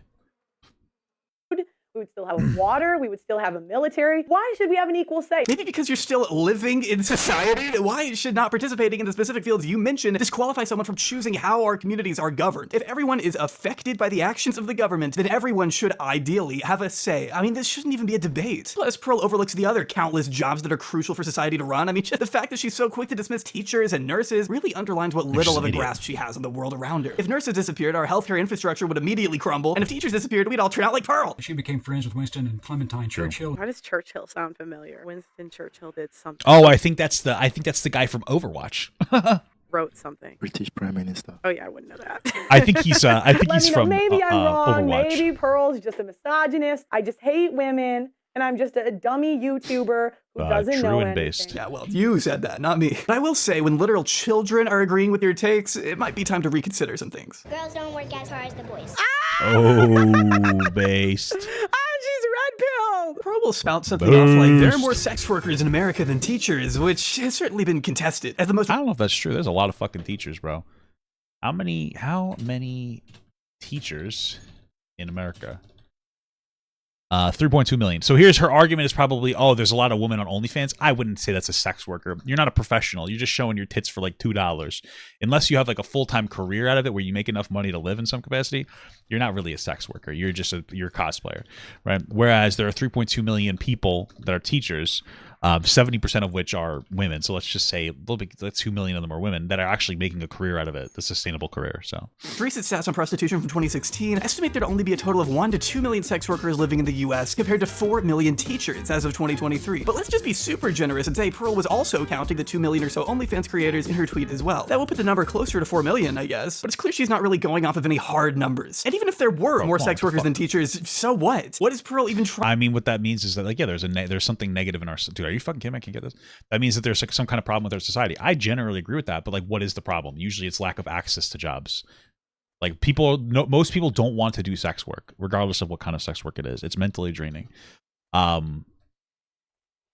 We would still have water. We would still have a military. Why should we have an equal say?
Maybe because you're still living in society. Why should not participating in the specific fields you mentioned disqualify someone from choosing how our communities are governed? If everyone is affected by the actions of the government, then everyone should ideally have a say. I mean, this shouldn't even be a debate. Plus, Pearl overlooks the other countless jobs that are crucial for society to run. I mean, just the fact that she's so quick to dismiss teachers and nurses really underlines what little of a grasp she has on the world around her. If nurses disappeared, our healthcare infrastructure would immediately crumble, and if teachers disappeared, we'd all turn out like Pearl.
She became friends with Winston and Clementine Churchill.
Why does Churchill sound familiar? Winston Churchill did something.
Oh, I think that's the guy from Overwatch.
Wrote something.
British Prime Minister.
Oh yeah, I wouldn't know that.
I think he's from
maybe I'm wrong.
Overwatch.
Maybe Pearl's just a misogynist. I just hate women, and I'm just a dummy YouTuber who doesn't know anything.
Based.
Yeah, well, you said that, not me. But I will say, when literal children are agreeing with your takes, it might be time to reconsider some things.
Girls don't work as hard as the boys.
Oh, based.
She's red pilled.
Pearl will spout something off like, there are more sex workers in America than teachers, which has certainly been contested as the most—
I don't know if that's true. There's a lot of fucking teachers, bro. How many teachers in America? 3.2 million. So here's her argument is probably, oh, there's a lot of women on OnlyFans. I wouldn't say that's a sex worker. You're not a professional. You're just showing your tits for like $2. Unless you have like a full-time career out of it where you make enough money to live in some capacity, you're not really a sex worker. You're just you're a cosplayer, right? Whereas there are 3.2 million people that are teachers, 70% of which are women. So let's just say a little bit, 2 million of them are women that are actually making a career out of it, a sustainable career. So
recent stats on prostitution from 2016 estimate there to only be a total of 1 to 2 million sex workers living in the US compared to 4 million teachers as of 2023. But let's just be super generous and say Pearl was also counting the 2 million or so OnlyFans creators in her tweet as well. That will put the number closer to 4 million, I guess. But it's clear she's not really going off of any hard numbers. And even if there were more sex workers than teachers, so what? What is Pearl even trying?
I mean, what that means is that, like, yeah, there's something negative in our— dude, are you fucking kidding me? I can't get this. That means that there's like some kind of problem with our society. I generally agree with that, but like, what is the problem? Usually it's lack of access to jobs. Like most people don't want to do sex work, regardless of what kind of sex work it is. It's mentally draining.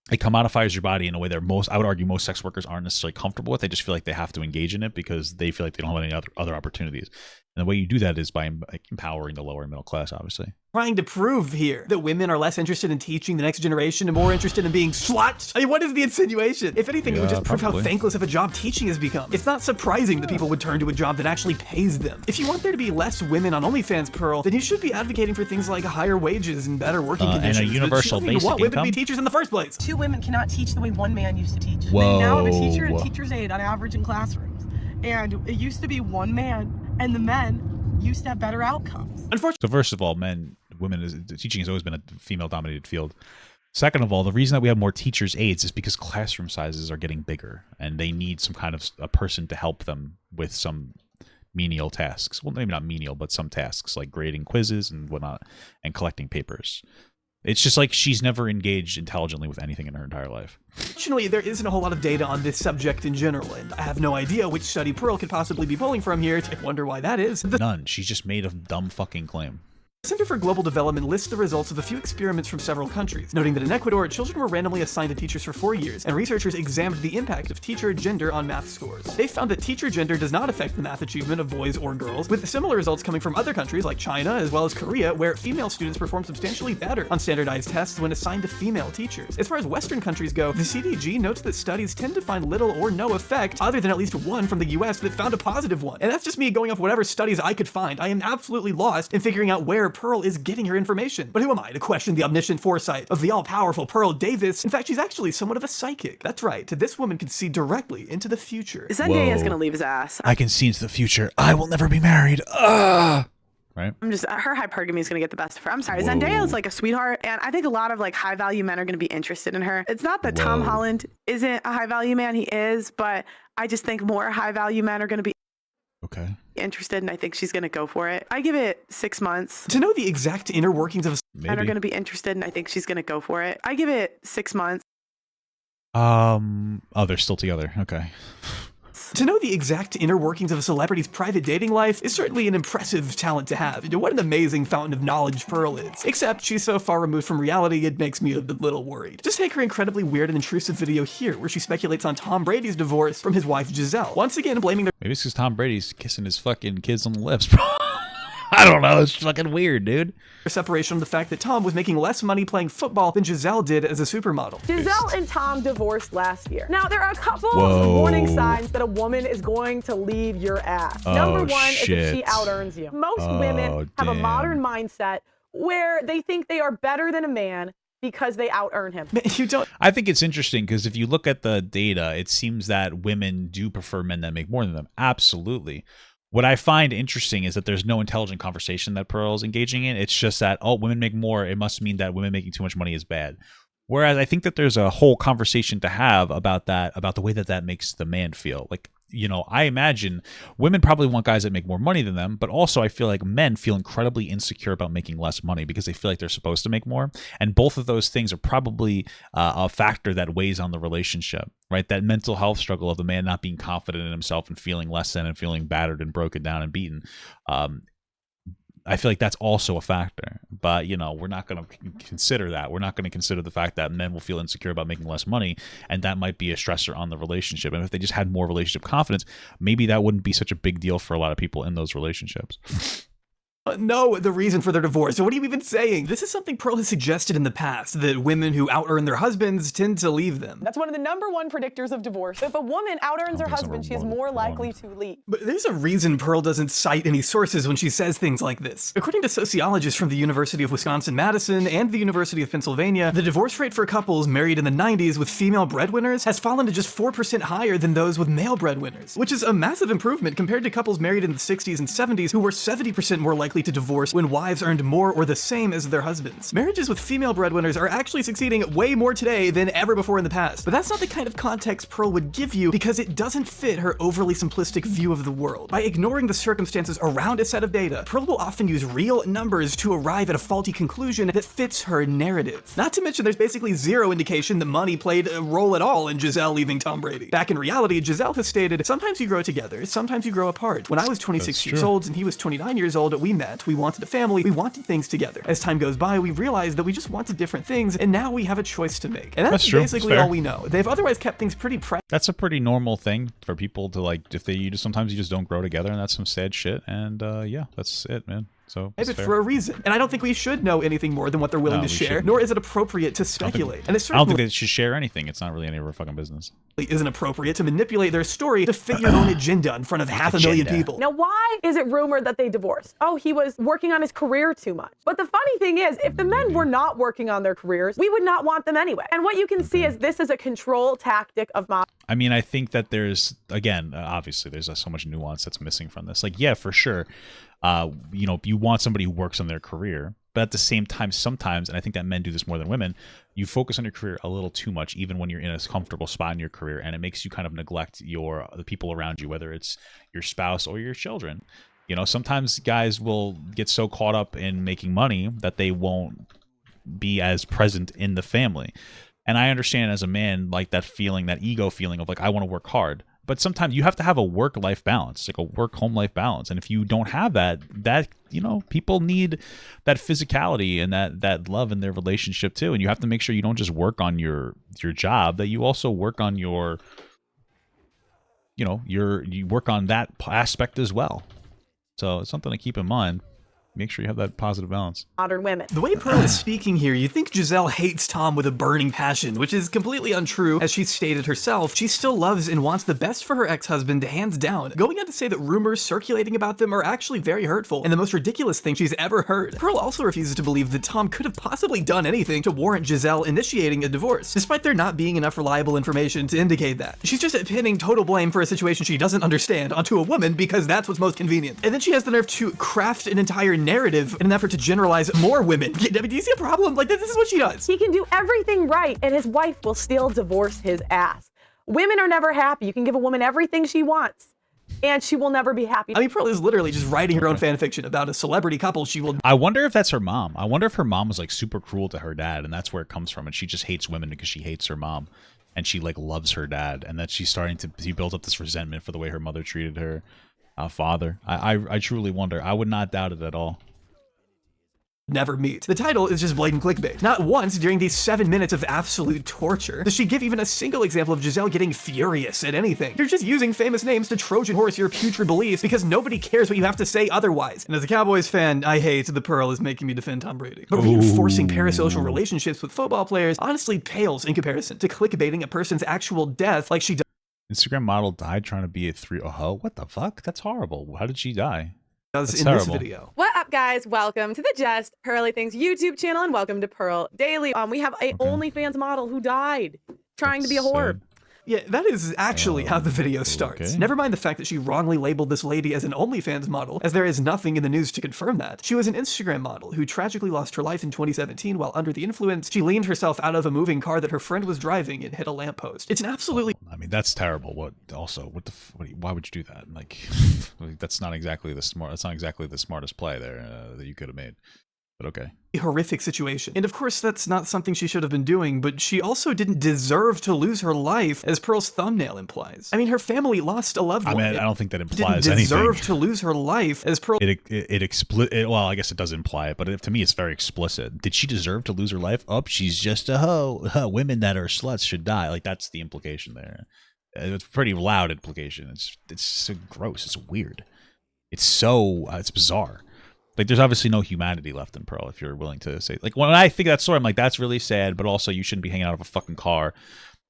It commodifies your body in a way that I would argue most sex workers aren't necessarily comfortable with. They just feel like they have to engage in it because they feel like they don't have any other opportunities. And the way you do that is by empowering the lower middle class, obviously.
Trying to prove here that women are less interested in teaching the next generation and more interested in being sluts? I mean, what is the insinuation? If anything, it would just prove how thankless of a job teaching has become. It's not surprising that people would turn to a job that actually pays them. If you want there to be less women on OnlyFans, Pearl, then you should be advocating for things like higher wages and better working conditions.
And a universal basic income.
Want women to be teachers in the first place.
2 women cannot teach the way 1 man used to teach.
Whoa.
They now have a teacher and a teacher's aide on average in classrooms. And it used to be 1 man, and the men used to have better outcomes.
Unfortunately, so first of all, teaching has always been a female-dominated field. Second of all, the reason that we have more teachers' aides is because classroom sizes are getting bigger, and they need some kind of a person to help them with some menial tasks. Well, maybe not menial, but some tasks like grading quizzes and whatnot, and collecting papers. It's just like she's never engaged intelligently with anything in her entire life.
Fortunately, there isn't a whole lot of data on this subject in general, and I have no idea which study Pearl could possibly be pulling from here. I wonder why that is.
None. She's just made a dumb fucking claim.
The Center for Global Development lists the results of a few experiments from several countries, noting that in Ecuador, children were randomly assigned to teachers for 4 years, and researchers examined the impact of teacher gender on math scores. They found that teacher gender does not affect the math achievement of boys or girls, with similar results coming from other countries like China as well as Korea, where female students perform substantially better on standardized tests when assigned to female teachers. As far as Western countries go, the CDG notes that studies tend to find little or no effect, other than at least one from the US that found a positive one. And that's just me going off whatever studies I could find. I am absolutely lost in figuring out where Pearl is getting her information. But who am I to question the omniscient foresight of the all-powerful Pearl Davis? In fact, she's actually somewhat of a psychic. That's right, this woman can see directly into the future.
Zendaya's gonna leave his ass.
I can see into the future. I will never be married. Right?
Her hypergamy is gonna get the best of her. I'm sorry. Zendaya is like a sweetheart, and I think a lot of like high value men are gonna be interested in her. It's not that Tom Holland isn't a high value man, he is, but I just think more high value men are gonna be interested, and I think she's gonna go for it. I give it 6 months.
To know the exact inner workings of
men are gonna be interested, and I think she's gonna go for it. I give it 6 months.
Oh, they're still together. Okay.
To know the exact inner workings of a celebrity's private dating life is certainly an impressive talent to have. What an amazing fountain of knowledge Pearl is. Except she's so far removed from reality, it makes me a little worried. Just take her incredibly weird and intrusive video here, where she speculates on Tom Brady's divorce from his wife Giselle. Once again, blaming their—
Maybe it's because Tom Brady's kissing his fucking kids on the lips, bro. I don't know. It's fucking weird, dude.
Separation on the fact that Tom was making less money playing football than Giselle did as a supermodel.
Giselle and Tom divorced last year. Now, there are a couple
Whoa.
of warning signs that a woman is going to leave your ass. Number one is if she out-earns you. Most women have a modern mindset where they think they are better than a man because they out-earn him.
You don't.
I think it's interesting because if you look at the data, it seems that women do prefer men that make more than them. Absolutely. What I find interesting is that there's no intelligent conversation that Pearl's engaging in. It's just that, oh, women make more. It must mean that women making too much money is bad. Whereas I think that there's a whole conversation to have about that, about the way that that makes the man feel. Like, you know, I imagine women probably want guys that make more money than them, but also I feel like men feel incredibly insecure about making less money because they feel like they're supposed to make more. And both of those things are probably a factor that weighs on the relationship, right? That mental health struggle of the man not being confident in himself and feeling less than and feeling battered and broken down and beaten. I feel like that's also a factor, but you know, we're not going to consider that. We're not going to consider the fact that men will feel insecure about making less money, and that might be a stressor on the relationship. And if they just had more relationship confidence, maybe that wouldn't be such a big deal for a lot of people in those relationships.
No, the reason for their divorce. So what are you even saying? This is something Pearl has suggested in the past, that women who out-earn their husbands tend to leave them.
That's one of the #1 predictors of divorce. If a woman out-earns her husband, she is more likely to leave.
But there's a reason Pearl doesn't cite any sources when she says things like this. According to sociologists from the University of Wisconsin-Madison and the University of Pennsylvania, the divorce rate for couples married in the 90s with female breadwinners has fallen to just 4% higher than those with male breadwinners, which is a massive improvement compared to couples married in the 60s and 70s who were 70% more likely to divorce when wives earned more or the same as their husbands. Marriages with female breadwinners are actually succeeding way more today than ever before in the past. But that's not the kind of context Pearl would give you because it doesn't fit her overly simplistic view of the world. By ignoring the circumstances around a set of data, Pearl will often use real numbers to arrive at a faulty conclusion that fits her narrative. Not to mention there's basically zero indication that money played a role at all in Giselle leaving Tom Brady. Back in reality, Giselle has stated, sometimes you grow together, sometimes you grow apart. When I was 26 years old and he was 29 years old, we met, we wanted a family, we wanted things together. As time goes by, we realized that we just wanted different things, and now we have a choice to make. And that's basically all we know. They've otherwise kept things pretty
That's a pretty normal thing for people to like, if they sometimes you just don't grow together, and that's some sad shit. And yeah, that's it, man. So
it's for a reason. And I don't think we should know anything more than what they're willing to share, nor is it appropriate to speculate. And it's
I don't think they should share anything. It's not really any of our fucking business.
Isn't appropriate to manipulate their story to fit your own agenda in front of 500,000 people.
Now, why is it rumored that they divorced? Oh, he was working on his career too much. But the funny thing is, if the men were not working on their careers, we would not want them anyway. And what you can see is this is a control tactic of mob.
I mean, I think that there's, again, obviously there's so much nuance that's missing from this. Like, yeah, for sure. You know, you want somebody who works on their career, but at the same time, sometimes, and I think that men do this more than women, you focus on your career a little too much, even when you're in a comfortable spot in your career, and it makes you kind of neglect the people around you, whether it's your spouse or your children. You know, sometimes guys will get so caught up in making money that they won't be as present in the family. And I understand as a man, like that feeling, that ego feeling of like, I want to work hard. But sometimes you have to have a work-life balance, like a work-home life balance. And if you don't have that, you know, people need that physicality and that love in their relationship too. And you have to make sure you don't just work on your job, that you also work on you work on that aspect as well. So it's something to keep in mind. Make sure you have that positive balance.
Modern women.
The way Pearl is speaking here, you think Giselle hates Tom with a burning passion, which is completely untrue. As she stated herself, she still loves and wants the best for her ex-husband, hands down. Going on to say that rumors circulating about them are actually very hurtful and the most ridiculous thing she's ever heard. Pearl also refuses to believe that Tom could have possibly done anything to warrant Giselle initiating a divorce, despite there not being enough reliable information to indicate that. She's just pinning total blame for a situation she doesn't understand onto a woman because that's what's most convenient. And then she has the nerve to craft an entire narrative in an effort to generalize more women. I mean, do you see a problem? Like, this is what she does.
He can do everything right, and his wife will still divorce his ass. Women are never happy. You can give a woman everything she wants, and she will never be happy.
I mean, Pearl is literally just writing her own fan fiction about a celebrity couple she will...
I wonder if that's her mom. I wonder if her mom was like super cruel to her dad, and that's where it comes from, and she just hates women because she hates her mom, and she like loves her dad, and that she's starting to... She built up this resentment for the way her mother treated her father. I truly wonder. I would not doubt it at all.
never meet. The title is just blatant clickbait. Not once during these 7 minutes of absolute torture does she give even a single example of Giselle getting furious at anything. You're just using famous names to Trojan horse your putrid beliefs because nobody cares what you have to say otherwise. And as a Cowboys fan, I hate the Pearl is making me defend Tom Brady. But reinforcing parasocial relationships with football players honestly pales in comparison to clickbaiting a person's actual death like she does.
Instagram model died trying to be a 3-oh. What the fuck? That's horrible. How did she die?
That's in terrible. This video.
What up, guys? Welcome to the Just Pearly Things YouTube channel and welcome to Pearl Daily. We have a OnlyFans model who died trying to be a whore.
Yeah, that is actually how the video starts. Okay. Never mind the fact that she wrongly labeled this lady as an OnlyFans model, as there is nothing in the news to confirm that. She was an Instagram model who tragically lost her life in 2017 while under the influence. She leaned herself out of a moving car that her friend was driving and hit a lamppost. It's an absolutely...
I mean, that's terrible. Why would you do that? Like, that's not exactly the smartest play there that you could have made. But okay.
A horrific situation. And of course, that's not something she should have been doing, but she also didn't deserve to lose her life, as Pearl's thumbnail implies. I mean, her family lost a loved one.
I mean, I don't think that implies anything.
Didn't deserve to lose her life, as Pearl...
Well, I guess it does imply it, but to me, it's very explicit. Did she deserve to lose her life? Oh, she's just a hoe. Women that are sluts should die. Like, that's the implication there. It's a pretty loud implication. It's so gross. It's weird. It's bizarre. Like, there's obviously no humanity left in Pearl if you're willing to say... Like, when I think that story, I'm like, that's really sad, but also you shouldn't be hanging out of a fucking car.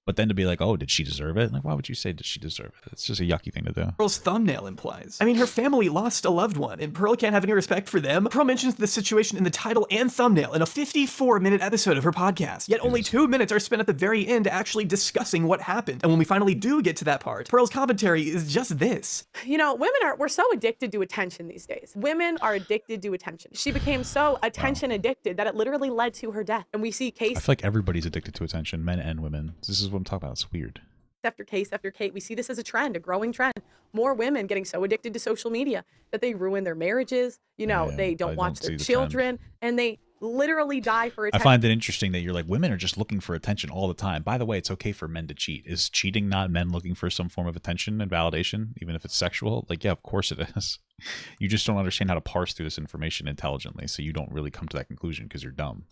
But then to be like, oh, did she deserve it? Like, why would you say, did she deserve it? It's just a yucky thing to do.
Pearl's thumbnail implies. I mean, her family lost a loved one, and Pearl can't have any respect for them. Pearl mentions the situation in the title and thumbnail in a 54-minute episode of her podcast. Yet only 2 minutes are spent at the very end actually discussing what happened. And when we finally do get to that part, Pearl's commentary is just this.
You know, we're so addicted to attention these days. Women are addicted to attention. She became so attention addicted that it literally led to her death. And we see cases.
I feel like everybody's addicted to attention, men and women. This is what I'm talking about. It's weird.
After case after case, we see this as a trend, a growing trend. More women getting so addicted to social media that they ruin their marriages. You know, they don't watch their children, and they literally die for attention.
I find it interesting that you're like, women are just looking for attention all the time. By the way, it's okay for men to cheat. Is cheating not men looking for some form of attention and validation, even if it's sexual? Like, yeah, of course it is. You just don't understand how to parse through this information intelligently, so you don't really come to that conclusion because you're dumb.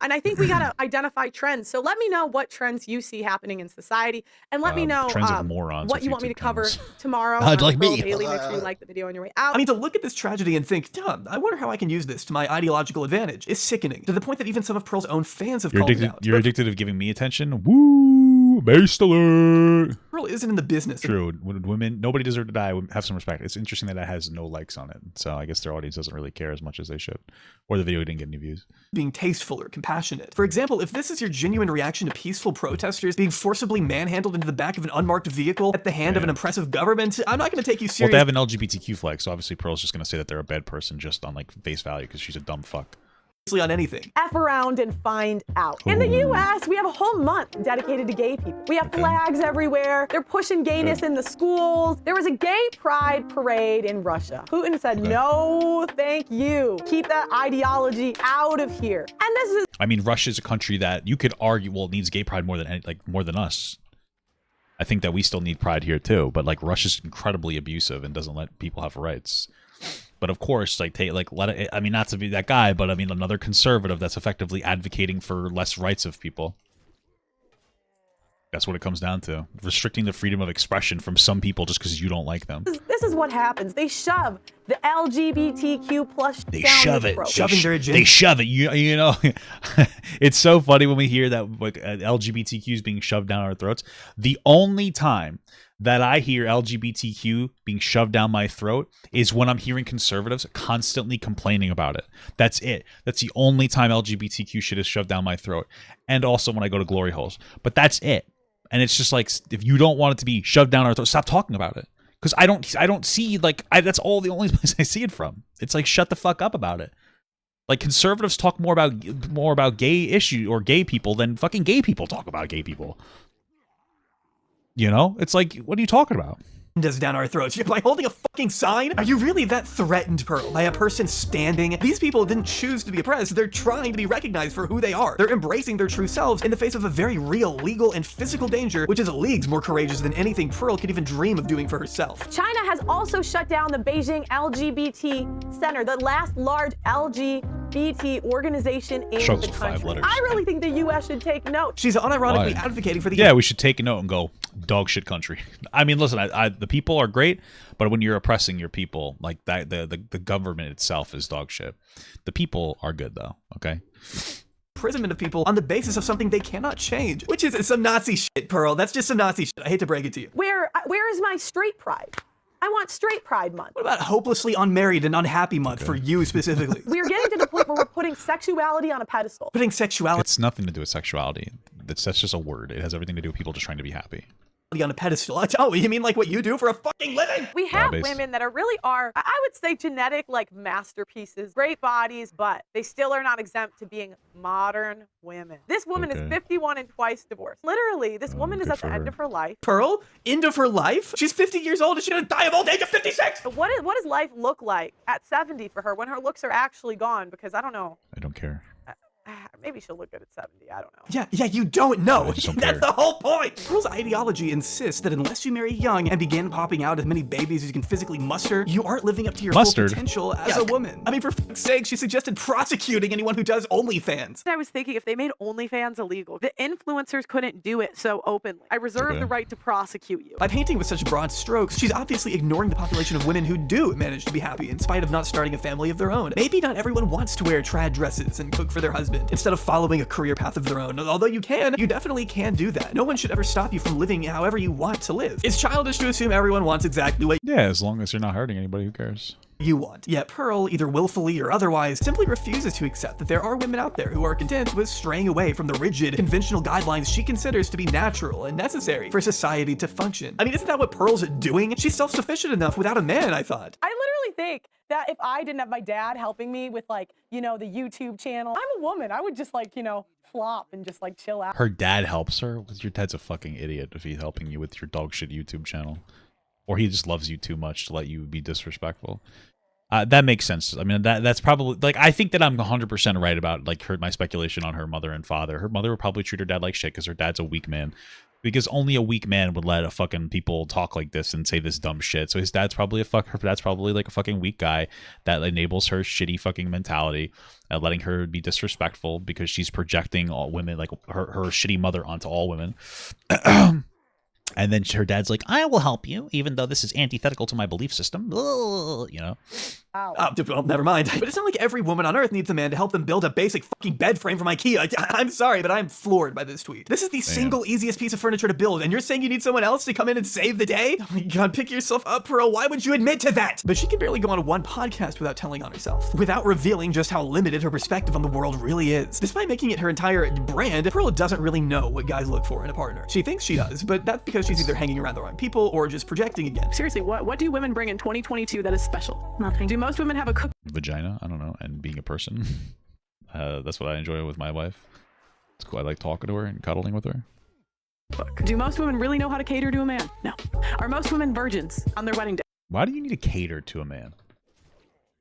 And I think we got to identify trends. So let me know what trends you see happening in society, and let me know what you want me to cover tomorrow.
Like me.
Daily. Make sure you like the video on your way out.
I mean, to look at this tragedy and think, I wonder how I can use this to my ideological advantage is sickening, to the point that even some of Pearl's own fans have called it out.
You're addicted to giving me attention? Woo! Based alert!
Pearl isn't in the business.
True. Women, nobody deserves to die. Have some respect. It's interesting that it has no likes on it. So I guess their audience doesn't really care as much as they should. Or the video didn't get any views.
Being tasteful or compassionate. For example, if this is your genuine reaction to peaceful protesters being forcibly manhandled into the back of an unmarked vehicle at the hand of an oppressive government, I'm not going to take you seriously.
Well, they have an LGBTQ flag, so obviously Pearl's just going to say that they're a bad person just on like face value because she's a dumb fuck.
On anything.
F around and find out. In the US, we have a whole month dedicated to gay people. We have flags everywhere. They're pushing gayness in the schools. There was a gay pride parade in Russia. Putin said, no, thank you. Keep that ideology out of here. And this is...
I mean, Russia's a country that you could argue, well, needs gay pride more than us. I think that we still need pride here too, but like Russia's incredibly abusive and doesn't let people have rights. But of course, I mean, not to be that guy, but I mean, another conservative that's effectively advocating for less rights of people. That's what it comes down to. Restricting the freedom of expression from some people just because you don't like them.
This is what happens. They shove the LGBTQ plus
They shove it. Shoving their agenda. They shove it. You know, it's so funny when we hear that like LGBTQ is being shoved down our throats. The only time that I hear LGBTQ being shoved down my throat is when I'm hearing conservatives constantly complaining about it. That's it. That's the only time LGBTQ shit is shoved down my throat. And also when I go to glory holes. But that's it. And it's just like, if you don't want it to be shoved down our throat, stop talking about it. Because I don't see, like, that's all the only place I see it from. It's like, shut the fuck up about it. Like, conservatives talk more about gay issue or gay people than fucking gay people talk about gay people. You know? It's like, what are you talking about?
Does down our throats by holding a fucking sign? Are you really that threatened, Pearl, by a person standing? These people didn't choose to be oppressed. They're trying to be recognized for who they are. They're embracing their true selves in the face of a very real legal and physical danger, which is leagues more courageous than anything Pearl could even dream of doing for herself.
China has also shut down the Beijing LGBT Center, the last large LGBT LGBT organization in the country. I really think the U.S. should take note.
She's unironically advocating for the...
Yeah, we should take a note and go, dog shit country. I mean, listen, the people are great, but when you're oppressing your people, like that, the government itself is dog shit. The people are good, though, okay?
Imprisonment of people on the basis of something they cannot change, which is some Nazi shit, Pearl. That's just some Nazi shit. I hate to break it to you.
Where is my straight pride? I want straight pride month.
What about hopelessly unmarried and unhappy month for you specifically?
We're getting to the point where we're putting sexuality on a pedestal.
Putting sexuality...
It's nothing to do with sexuality. That's just a word. It has everything to do with people just trying to be happy.
On a pedestal. Oh, you mean like what you do for a fucking living?
We have women that are, I would say, genetic like masterpieces, great bodies, but they still are not exempt to being modern women. This woman is 51 and twice divorced. Literally, this woman is at the end of her life.
Pearl? End of her life? She's 50 years old and she's gonna die of old age at 56!
What does life look like at 70 for her when her looks are actually gone? Because I don't know.
I don't care.
Maybe she'll look good at 70. I don't know.
Yeah, you don't know.
Don't
That's the whole point. Pearl's ideology insists that unless you marry young and begin popping out as many babies as you can physically muster, you aren't living up to your full potential as a woman. I mean, for fuck's sake, she suggested prosecuting anyone who does OnlyFans.
I was thinking if they made OnlyFans illegal, the influencers couldn't do it so openly. I reserve the right to prosecute you.
By painting with such broad strokes, she's obviously ignoring the population of women who do manage to be happy in spite of not starting a family of their own. Maybe not everyone wants to wear trad dresses and cook for their husband instead of following a career path of their own. Although you definitely can do that. No one should ever stop you from living however you want to live. It's childish to assume everyone wants exactly what
as long as you're not hurting anybody, who cares?
You want. Yet Pearl, either willfully or otherwise, simply refuses to accept that there are women out there who are content with straying away from the rigid, conventional guidelines she considers to be natural and necessary for society to function. I mean, isn't that what Pearl's doing? She's self-sufficient enough without a man, I thought.
I literally think that if I didn't have my dad helping me with the YouTube channel, I'm a woman. I would just flop and just chill out.
Her dad helps her? Your dad's a fucking idiot if he's helping you with your dog shit YouTube channel. Or he just loves you too much to let you be disrespectful. That makes sense. I mean, that's probably I think that I'm 100% right about my speculation on her mother and father. Her mother would probably treat her dad like shit because her dad's a weak man. Because only a weak man would let a fucking people talk like this and say this dumb shit. So his dad's probably her dad's probably a fucking weak guy that enables her shitty fucking mentality, letting her be disrespectful because she's projecting all women, her shitty mother onto all women. And then her dad's like, I will help you, even though this is antithetical to my belief system. You know?
Well, never mind. But it's not like every woman on Earth needs a man to help them build a basic fucking bed frame from IKEA. I'm sorry, but I'm floored by this tweet. This is the single easiest piece of furniture to build, and you're saying you need someone else to come in and save the day? Oh my god, pick yourself up, Pearl. Why would you admit to that? But she can barely go on one podcast without telling on herself, without revealing just how limited her perspective on the world really is. Despite making it her entire brand, Pearl doesn't really know what guys look for in a partner. She thinks she does, but that's because she's either hanging around the wrong people or just projecting again.
Seriously, what do women bring in 2022 that is special? Nothing. Do most women have a cook?
Vagina? I don't know. And being a person. That's what I enjoy with my wife. It's cool. I like talking to her and cuddling with her.
Do most women really know how to cater to a man? No. Are most women virgins on their wedding day?
Why do you need to cater to a man?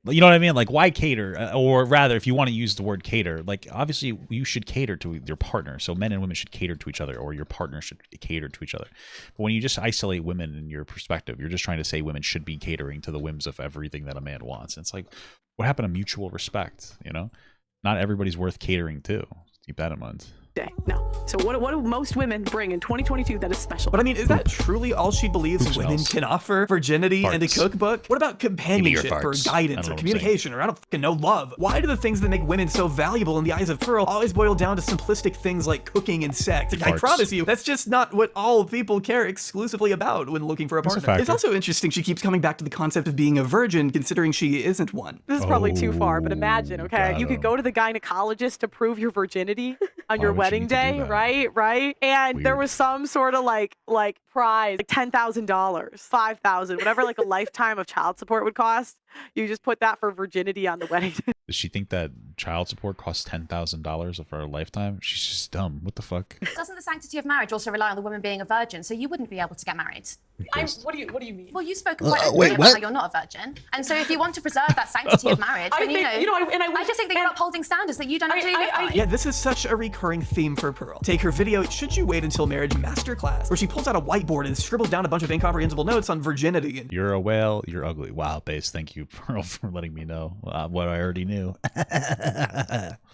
You know what I mean? Why cater? Or rather, if you want to use the word cater, obviously you should cater to your partner. So men and women should cater to each other, or your partner should cater to each other. But when you just isolate women in your perspective, you're just trying to say women should be catering to the whims of everything that a man wants. And it's what happened to mutual respect? You know, not everybody's worth catering to. Keep that in mind.
Day. No. So what do most women bring in 2022 that is special?
But I mean, is that truly all she believes women can offer? Virginity and a cookbook? What about companionship or guidance or communication or I don't fucking know, love? Why do the things that make women so valuable in the eyes of Pearl always boil down to simplistic things like cooking and sex? I promise you, that's just not what all people care exclusively about when looking for a partner. It's also interesting she keeps coming back to the concept of being a virgin considering she isn't one.
This is probably too far, but imagine, okay, you could go to the gynecologist to prove your virginity on your wedding day, right? And there was some sort of like prize, $10,000, $5,000, whatever a lifetime of child support would cost. You just put that for virginity on the wedding day.
Does she think that child support costs $10,000 for a lifetime? She's just dumb. What the fuck?
Doesn't the sanctity of marriage also rely on the woman being a virgin? So you wouldn't be able to get married.
What do you mean?
Well, you've spoken quite openly about how you're not a virgin, and so if you want to preserve that sanctity of marriage, then I just think that you're upholding standards that you don't actually live by.
Yeah, this is such a recurring theme for Pearl. Take her video, Should You Wait Until Marriage Masterclass, where she pulls out a whiteboard and scribbles down a bunch of incomprehensible notes on virginity. And
you're a whale, you're ugly. Wow, Base, thank you, Pearl, for letting me know what I already knew.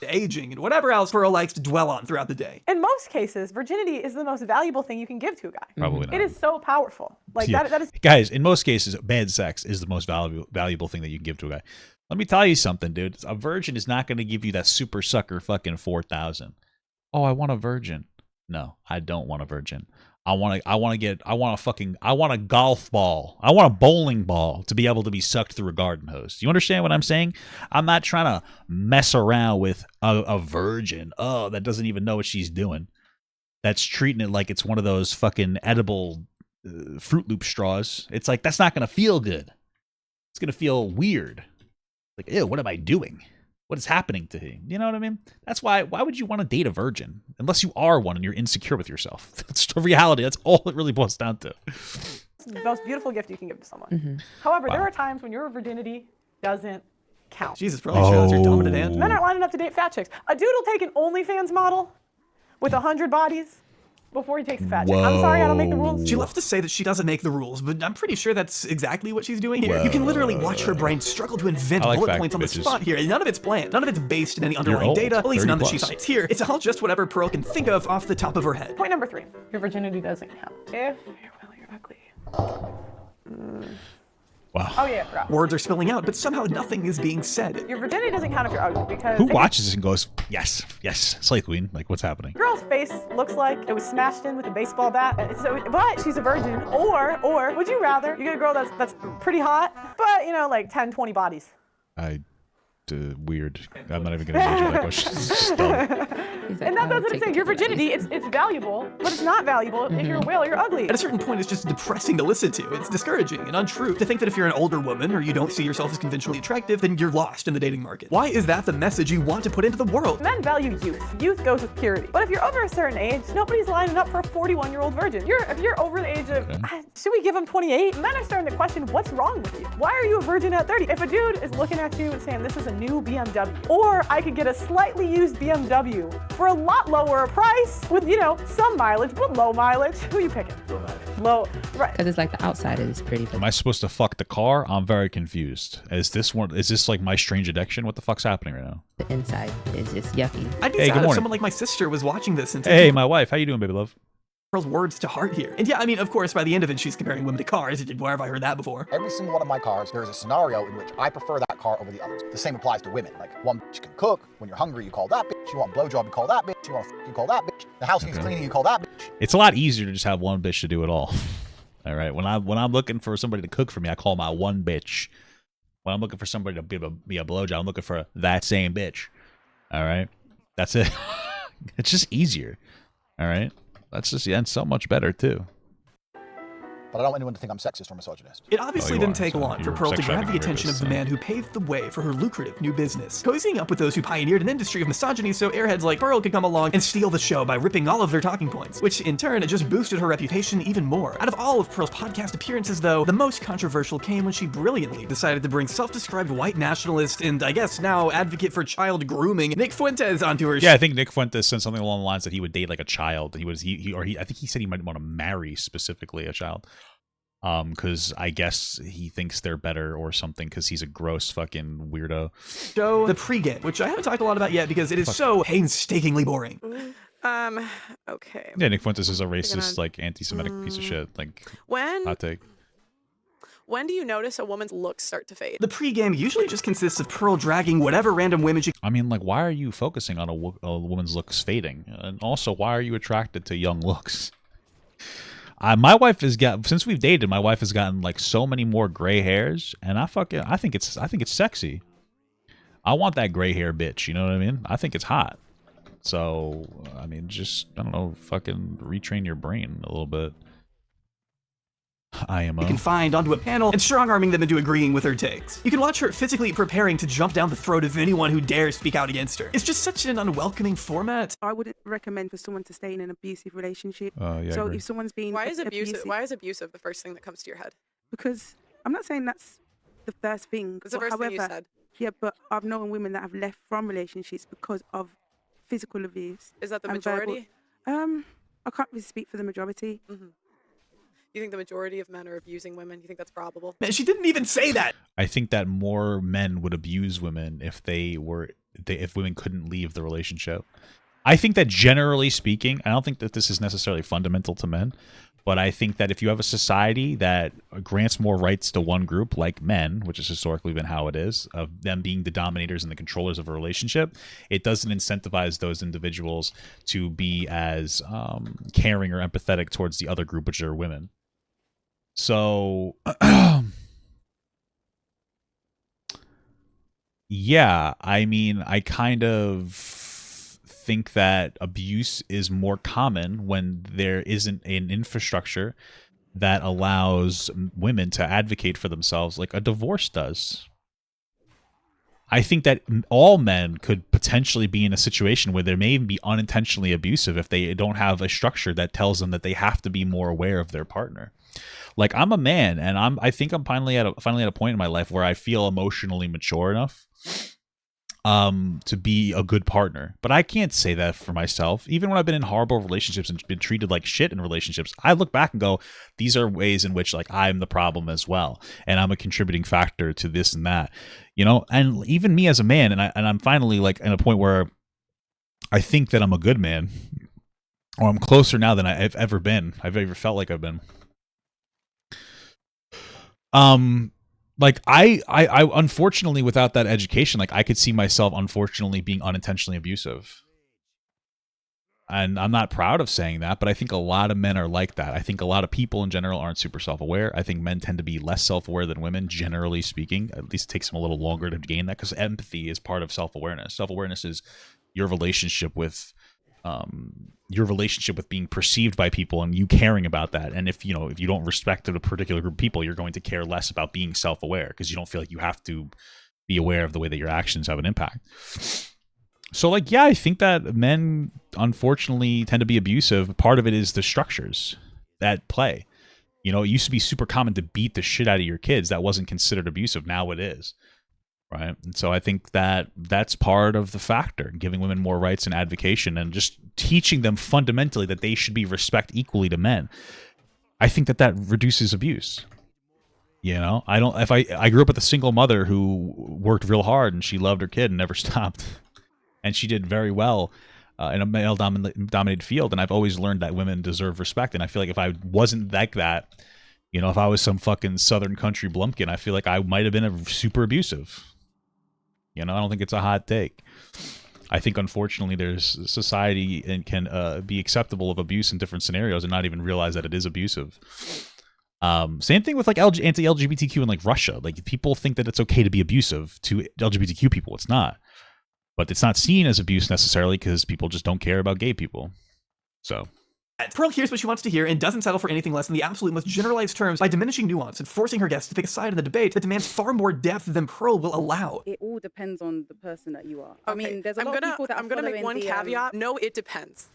aging, and whatever else Pearl likes to dwell on throughout the day.
In most cases, virginity is the most valuable thing you can give to a guy.
Probably not.
It is so powerful. Like that is.
Guys, in most cases, bad sex is the most valuable thing that you can give to a guy. Let me tell you something, dude. A virgin is not going to give you that super sucker fucking 4,000. Oh, I want a virgin. No, I don't want a virgin. I want a golf ball. I want a bowling ball to be able to be sucked through a garden hose. You understand what I'm saying? I'm not trying to mess around with a virgin. Oh, that doesn't even know what she's doing. That's treating it like it's one of those fucking edible Fruit Loop straws. It's like, that's not going to feel good. It's going to feel weird. Like, ew, what am I doing? What is happening to him? You know what I mean? That's why would you want to date a virgin? Unless you are one and you're insecure with yourself. That's the reality. That's all it really boils down to.
It's the most beautiful gift you can give to someone. However, there are times when your virginity doesn't count.
Jesus, probably shows your dominant hand.
Men aren't lining up to date fat chicks. A dude will take an OnlyFans model with 100 bodies before he takes a fat chick. I'm sorry, I don't make the rules.
She loves to say that she doesn't make the rules, but I'm pretty sure that's exactly what she's doing here. You can literally watch her brain struggle to invent bullet points on the spot here, and none of it's planned. None of it's based in any underlying data, at least none that she cites here. It's all just whatever Pearl can think of off the top of her head.
Point number 3. Your virginity doesn't count. If you're ugly.
Wow.
Oh yeah, I forgot.
Words are spilling out, but somehow nothing is being said.
Your virginity doesn't count if you're ugly because
who watches this and goes, yes, Slay Queen? Like, what's happening?
Girl's face looks like it was smashed in with a baseball bat, but she's a virgin. Or would you rather you get a girl that's pretty hot, but like 10, 20 bodies?
Weird. I'm not even gonna answer that question.
And that's what I'm saying. Your virginity, it's valuable, but it's not valuable if you're a whale or you're ugly.
At a certain point, it's just depressing to listen to. It's discouraging and untrue to think that if you're an older woman or you don't see yourself as conventionally attractive, then you're lost in the dating market. Why is that the message you want to put into the world?
Men value youth. Youth goes with purity. But if you're over a certain age, nobody's lining up for a 41-year-old virgin. If you're over the age of, should we give him 28? Men are starting to question what's wrong with you. Why are you a virgin at 30? If a dude is looking at you and saying this is a new BMW, or I could get a slightly used BMW for a lot lower price with, some mileage, but low mileage. Who are you picking? Low, right.
Because it's like the outside is pretty.
Am I supposed to fuck the car? I'm very confused. Is this like my strange addiction? What the fuck's happening right now?
The inside is just yucky.
I'd be sad if someone like my sister was watching this and
hey, my wife, how you doing, baby love?
Pearl's words to heart here. And yeah, I mean, of course, by the end of it, she's comparing women to cars. Where have I heard that before?
Every single one of my cars, there is a scenario in which I prefer that car over the others. The same applies to women. Like, one bitch can cook. When you're hungry, you call that bitch. You want a blowjob, you call that bitch. You want a you call that bitch. The house needs cleaning, you call that bitch.
It's a lot easier to just have one bitch to do it all. All right. When I'm looking for somebody to cook for me, I call my one bitch. When I'm looking for somebody to be a blowjob, I'm looking for that same bitch. All right. That's it. It's just easier. All right. That's just, and so much better too.
But I don't want anyone to think I'm sexist or misogynist.
It obviously didn't take long for Pearl to grab the attention of the man who paved the way for her lucrative new business, cozying up with those who pioneered an industry of misogyny so airheads like Pearl could come along and steal the show by ripping all of their talking points, which in turn just boosted her reputation even more. Out of all of Pearl's podcast appearances, though, the most controversial came when she brilliantly decided to bring self-described white nationalist and I guess now advocate for child grooming Nick Fuentes onto her show.
Yeah, I think Nick Fuentes said something along the lines that he would date like a child. I think he said he might want to marry specifically a child. Because I guess he thinks they're better or something because he's a gross fucking weirdo.
Show the pregame, which I haven't talked a lot about yet because it is so painstakingly boring.
Okay.
Yeah, Nick Fuentes is a racist, like anti-Semitic piece of shit. Like, hot take.
When do you notice a woman's looks start to fade?
The pregame usually just consists of Pearl dragging whatever random women she...
I mean, like, why are you focusing on a woman's looks fading? And also, why are you attracted to young looks? My wife has got, since we've dated, my wife has gotten like so many more gray hairs, and I think it's sexy. I want that gray hair bitch, you know what I mean? I think it's hot. So, I mean, just, I don't know, fucking retrain your brain a little bit. IMO.
You can find onto a panel and strong-arming them into agreeing with her takes. You can watch her physically preparing to jump down the throat of anyone who dares speak out against her. It's just such an unwelcoming format.
I wouldn't recommend for someone to stay in an abusive relationship.
Yeah,
so if someone's being
Why is abusive the first thing that comes to your head?
Because I'm not saying that's the first thing.
It's the first thing you said.
Yeah, but I've known women that have left from relationships because of physical abuse.
Is that the majority?
I can't really speak for the majority.
Mm-hmm. You think the majority of men are abusing women? You think that's probable?
Man, she didn't even say that.
I think that more men would abuse women if they were if women couldn't leave the relationship. I think that generally speaking, I don't think that this is necessarily fundamental to men, but I think that if you have a society that grants more rights to one group, like men, which has historically been how it is, of them being the dominators and the controllers of a relationship, it doesn't incentivize those individuals to be as caring or empathetic towards the other group, which are women. So, yeah, I mean, I kind of think that abuse is more common when there isn't an infrastructure that allows women to advocate for themselves like a divorce does. I think that all men could potentially be in a situation where they may even be unintentionally abusive if they don't have a structure that tells them that they have to be more aware of their partner. Like, I'm a man, and I think I'm finally at a point in my life where I feel emotionally mature enough to be a good partner. But I can't say that for myself. Even when I've been in horrible relationships and been treated like shit in relationships, I look back and go, these are ways in which like I'm the problem as well, and I'm a contributing factor to this and that, you know. And even me as a man, and I'm finally like in a point where I think that I'm a good man, or I'm closer now than I've ever felt like I've been. Like I unfortunately, without that education, like I could see myself unfortunately being unintentionally abusive. And I'm not proud of saying that, but I think a lot of men are like that. I think a lot of people in general aren't super self-aware. I think men tend to be less self-aware than women, generally speaking. At least it takes them a little longer to gain that, because empathy is part of self-awareness. Self-awareness is your relationship with being perceived by people and you caring about that. And if you don't respect a particular group of people, you're going to care less about being self-aware because you don't feel like you have to be aware of the way that your actions have an impact. So like, yeah, I think that men unfortunately tend to be abusive. Part of it is the structures that play. You know, it used to be super common to beat the shit out of your kids. That wasn't considered abusive. Now it is. Right. And so I think that that's part of the factor, giving women more rights and advocacy, and just teaching them fundamentally that they should be respect equally to men. I think that reduces abuse. You know, I grew up with a single mother who worked real hard and she loved her kid and never stopped. And she did very well in a male dominated field. And I've always learned that women deserve respect. And I feel like if I wasn't like that, you know, if I was some fucking Southern country blumpkin, I feel like I might have been super abusive. You know, I don't think it's a hot take. I think, unfortunately, there's society and can be acceptable of abuse in different scenarios and not even realize that it is abusive. Same thing with like anti-LGBTQ in like Russia. Like, people think that it's okay to be abusive to LGBTQ people. It's not. But it's not seen as abuse necessarily because people just don't care about gay people. So...
Pearl hears what she wants to hear and doesn't settle for anything less than the absolute most generalized terms by diminishing nuance and forcing her guests to pick a side in the debate that demands far more depth than Pearl will allow.
It all depends on the person that you are.
Okay.
I mean, there's a lot of people that
I'm gonna make one caveat. No, it depends.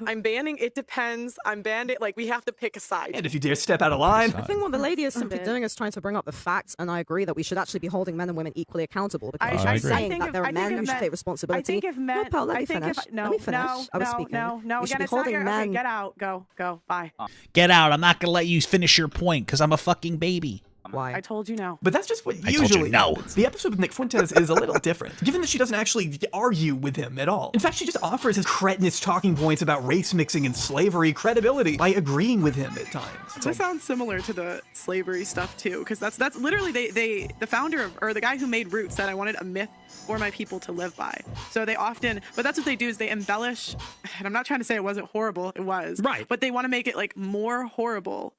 I'm banning it depends. I'm banning like we have to pick a side.
And if you dare step out of line.
I think what the lady is simply doing is trying to bring up the facts, and I agree that we should actually be holding men and women equally accountable, because she's saying that there are men who should take responsibility.
I think if men,
no, Pearl, let me finish.
No,
let me finish. I was speaking.
No,
we should
again,
be
it's not
holding
your,
men.
okay, get out, go, bye.
Get out. I'm not going to let you finish your point because I'm a fucking baby.
Why?
I told you no.
But that's just what
I
usually
told you no.
happens. The episode with Nick Fuentes is a little different, given that she doesn't actually argue with him at all. In fact, she just offers his cretinous talking points about race mixing and slavery credibility by agreeing with him at times.
This sounds similar to the slavery stuff too, because that's literally the founder of, or the guy who made Roots said, I wanted a myth for my people to live by. So they often, but that's what they do, is they embellish, and I'm not trying to say it wasn't horrible, it was. Right. But they want to make it like more horrible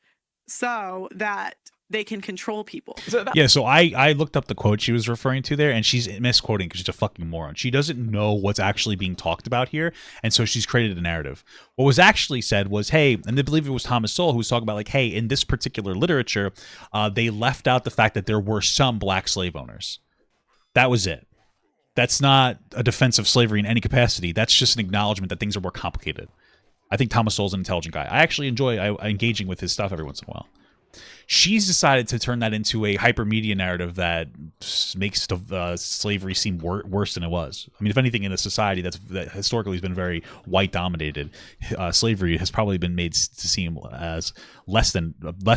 so that they can control people.
Yeah, so I looked up the quote she was referring to there, and she's misquoting because she's a fucking moron. She doesn't know what's actually being talked about here, and so she's created a narrative. What was actually said was, hey, and I believe it was Thomas Sowell who was talking about, like, hey, in this particular literature, they left out the fact that there were some black slave owners. That was it. That's not a defense of slavery in any capacity. That's just an acknowledgement that things are more complicated. I think Thomas Sowell's an intelligent guy. I actually enjoy engaging with his stuff every once in a while. She's decided to turn that into a hypermedia narrative that makes slavery seem worse than it was. I mean, if anything, in a society that historically has been very white dominated, slavery has probably been made to seem as less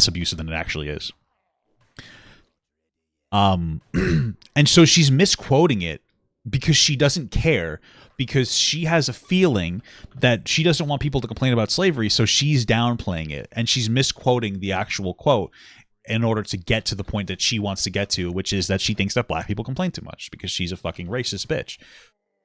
abusive than it actually is. And so she's misquoting it because she doesn't care, because she has a feeling that she doesn't want people to complain about slavery, so she's downplaying it, and she's misquoting the actual quote in order to get to the point that she wants to get to, which is that she thinks that black people complain too much because she's a fucking racist bitch.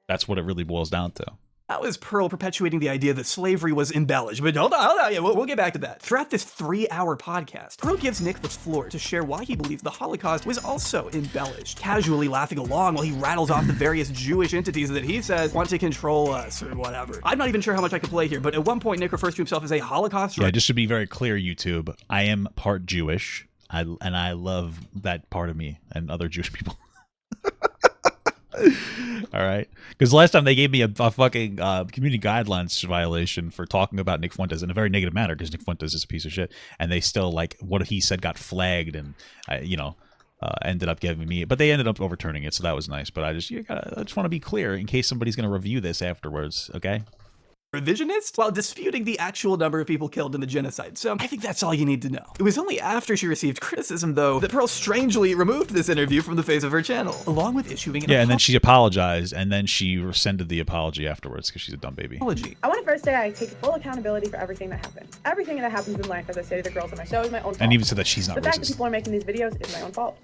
That's what it really boils down to.
That was Pearl perpetuating the idea that slavery was embellished. But hold on, yeah, we'll get back to that. Throughout this 3-hour podcast, Pearl gives Nick the floor to share why he believes the Holocaust was also embellished, casually laughing along while he rattles off the various Jewish entities that he says want to control us or whatever. I'm not even sure how much I can play here, but at one point Nick refers to himself as a Holocaust.
Yeah, just to be very clear, YouTube, I am part Jewish, and I love that part of me and other Jewish people. All right, because last time they gave me a fucking community guidelines violation for talking about Nick Fuentes in a very negative manner, because Nick Fuentes is a piece of shit, and they still, like, what he said got flagged, and ended up giving me, but they ended up overturning it, so that was nice. But I just want to be clear in case somebody's going to review this afterwards. Okay.
Revisionist while disputing the actual number of people killed in the genocide. So I think that's all you need to know. It was only after she received criticism, though, that Pearl strangely removed this interview from the face of her channel, along with issuing an
and then she apologized, and then she rescinded the apology afterwards because she's a dumb baby.
apology.
I want to first say I take full accountability for everything that happened. Everything that happens in life, as I say to the girls on my show, is my own fault.
And even said that she's not
the fact that
racist.
people are making these videos is my own fault.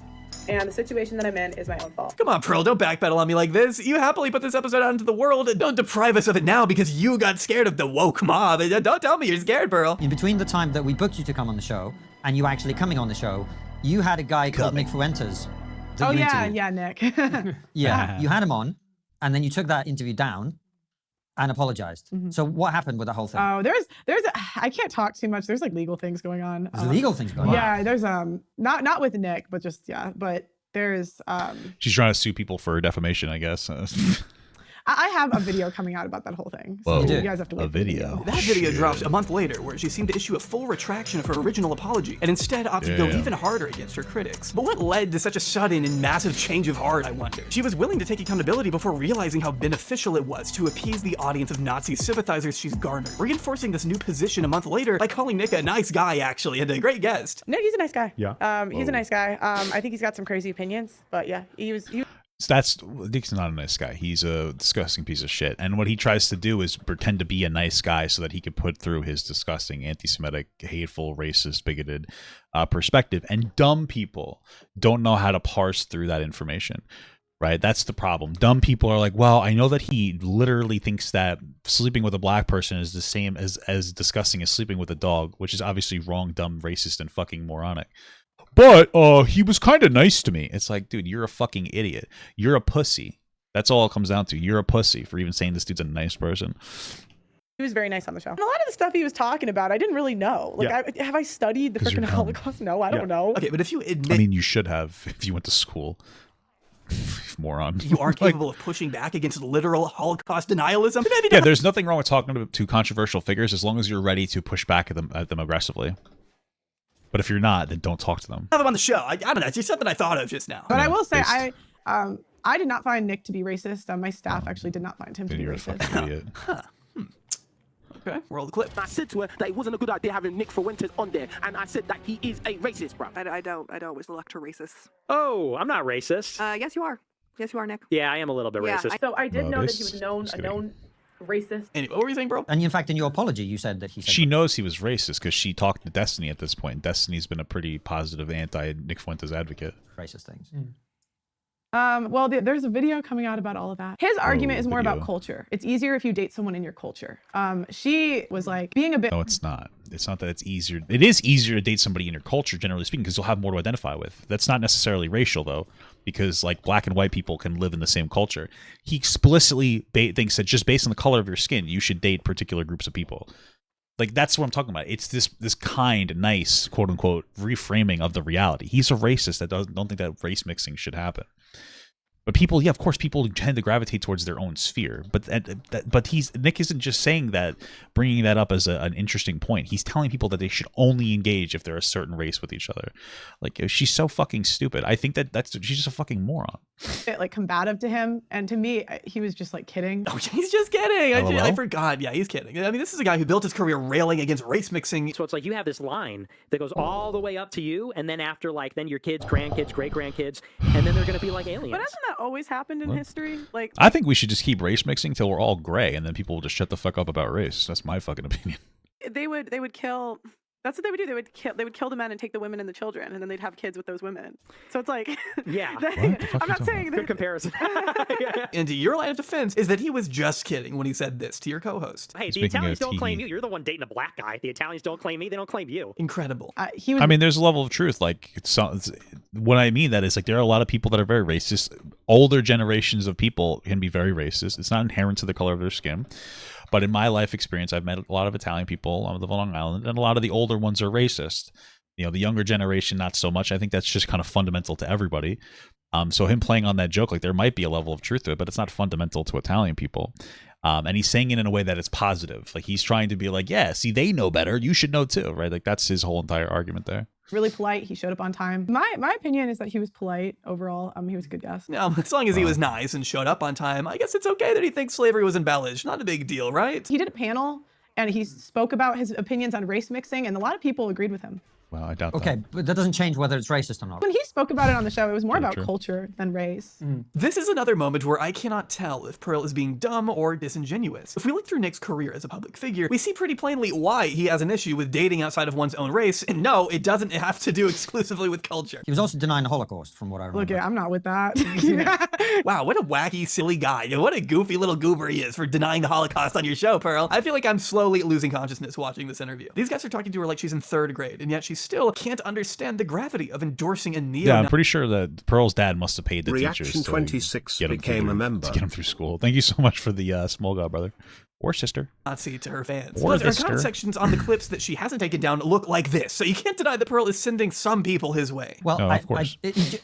And the situation that I'm in is my own fault.
Come on, Pearl, don't backpedal on me like this. You happily put this episode out into the world, and don't deprive us of it now because you got scared of the woke mob. Don't tell me you're scared, Pearl.
In between the time that we booked you to come on the show and you actually coming on the show, you had a guy called Nick Fuentes.
Oh yeah, Nick.
Yeah, you had him on, and then you took that interview down and apologized. So what happened with the whole thing?
Oh, I can't talk too much. There's like legal things going on.
There's legal things going on.
Yeah, there's not with Nick, but just but there's
She's trying to sue people for defamation, I guess.
I have a video coming out about that whole thing. So
Whoa,
you guys have to wait.
A video.
That video drops a month later, where she seemed to issue a full retraction of her original apology, and instead opted to go even harder against her critics. But what led to such a sudden and massive change of heart, I wonder? She was willing to take accountability before realizing how beneficial it was to appease the audience of Nazi sympathizers she's garnered, reinforcing this new position a month later by calling Nick a nice guy, actually, and a great guest.
No, he's a nice guy.
Yeah.
He's a nice guy. I think he's got some crazy opinions, but yeah, he was.
Nick's not a nice guy. He's a disgusting piece of shit. And what he tries to do is pretend to be a nice guy so that he could put through his disgusting, anti-Semitic, hateful, racist, bigoted perspective. And dumb people don't know how to parse through that information. Right? That's the problem. Dumb people are like, well, I know that he literally thinks that sleeping with a black person is the same as disgusting as sleeping with a dog, which is obviously wrong, dumb, racist, and fucking moronic. But he was kind of nice to me. It's like, dude, you're a fucking idiot. You're a pussy. That's all it comes down to. You're a pussy for even saying this dude's a nice person.
He was very nice on the show. And a lot of the stuff he was talking about, I didn't really know. Like, have I studied the freaking Holocaust? No, I don't know.
Okay, but if you admit...
I mean, you should have if you went to school. Moron.
You are capable of pushing back against literal Holocaust denialism?
Yeah, there's nothing wrong with talking to controversial figures as long as you're ready to push back at them aggressively. But if you're not, then don't talk to them.
Have him on the show. I don't know. It's just something I thought of just now.
But I will say, I did not find Nick to be racist. My staff actually did not find him to be racist.
Fucking idiot.
Okay, roll the clip.
I said to her that it wasn't a good idea having Nick Fuentes on there, and I said that he is a racist, bro.
I don't. It's lecture racist.
Oh, I'm not racist.
Yes, you are. Yes, you are, Nick.
Yeah, I am a little bit racist.
So I did know that he was a known racist.
Anyway, what were you saying, bro?
And in fact, in your apology, you said that he said...
She knows he was racist because she talked to Destiny at this point. Destiny's been a pretty positive anti-Nick Fuentes advocate.
Racist things.
Well, there's a video coming out about all of that. His argument is more about culture. It's easier if you date someone in your culture. She was like being a bit...
No, it's not. It's not that it's easier. It is easier to date somebody in your culture, generally speaking, because you'll have more to identify with. That's not necessarily racial, though, because like black and white people can live in the same culture. He explicitly thinks that just based on the color of your skin, you should date particular groups of people. Like, that's what I'm talking about. It's this kind, nice, quote unquote, reframing of the reality. He's a racist that don't think that race mixing should happen. But people, yeah, of course, people tend to gravitate towards their own sphere. But Nick isn't just saying that, bringing that up as an interesting point. He's telling people that they should only engage if they're a certain race with each other. Like, she's so fucking stupid. I think she's just a fucking moron.
Like combative to him, and to me, he was just like kidding.
Oh, he's just kidding. I forgot. Yeah, he's kidding. I mean, this is a guy who built his career railing against race mixing.
So it's like you have this line that goes all the way up to you, and then after, like, then your kids, grandkids, great grandkids, and then they're gonna be like aliens.
But isn't that
that always happened in history? Like,
I think we should just keep race mixing till we're all gray, and then people will just shut the fuck up about race. That's my fucking opinion.
they would kill. That's what they would do. They would kill the men and take the women and the children, and then they'd have kids with those women. So it's like,
yeah.
I'm not saying
good comparison.
And your line of defense is that he was just kidding when he said this to your co-host.
Hey, the Italians don't claim you. You're the one dating a black guy. The Italians don't claim me. They don't claim you.
Incredible.
I mean, there's a level of truth. Like, what I mean that is, like, there are a lot of people that are very racist. Older generations of people can be very racist. It's not inherent to the color of their skin. But in my life experience, I've met a lot of Italian people on the Long Island, and a lot of the older ones are racist. You know, the younger generation, not so much. I think that's just kind of fundamental to everybody. So him playing on that joke, like, there might be a level of truth to it, but it's not fundamental to Italian people. And he's saying it in a way that it's positive. Like, he's trying to be like, yeah, see, they know better. You should know too, right? Like, that's his whole entire argument there.
Really polite. He showed up on time. My opinion is that he was polite overall. He was a good guest.
As long as he was nice and showed up on time, I guess it's okay that he thinks slavery was embellished. Not a big deal, right?
He did a panel and he spoke about his opinions on race mixing, and a lot of people agreed with him.
Well, I doubt that.
Okay, but that doesn't change whether it's racist or not.
When he spoke about it on the show, it was more about culture than race.
This is another moment where I cannot tell if Pearl is being dumb or disingenuous. If we look through Nick's career as a public figure, we see pretty plainly why he has an issue with dating outside of one's own race, and no, it doesn't have to do exclusively with culture.
He was also denying the Holocaust, from what I remember.
Look, I'm not with that.
Wow, what a wacky, silly guy. What a goofy little goober he is for denying the Holocaust on your show, Pearl. I feel like I'm slowly losing consciousness watching this interview. These guys are talking to her like she's in 3rd grade, and yet she still can't understand the gravity of endorsing a neo.
Yeah, I'm pretty sure that Pearl's dad must have paid the
Reaction
teachers
26
to
became a member.
To get him through school. Thank you so much for the small god brother. Or sister.
Nazi to her fans.
Or
her comment sections on the clips that she hasn't taken down look like this, so you can't deny that Pearl is sending some people his way.
Well,
of course.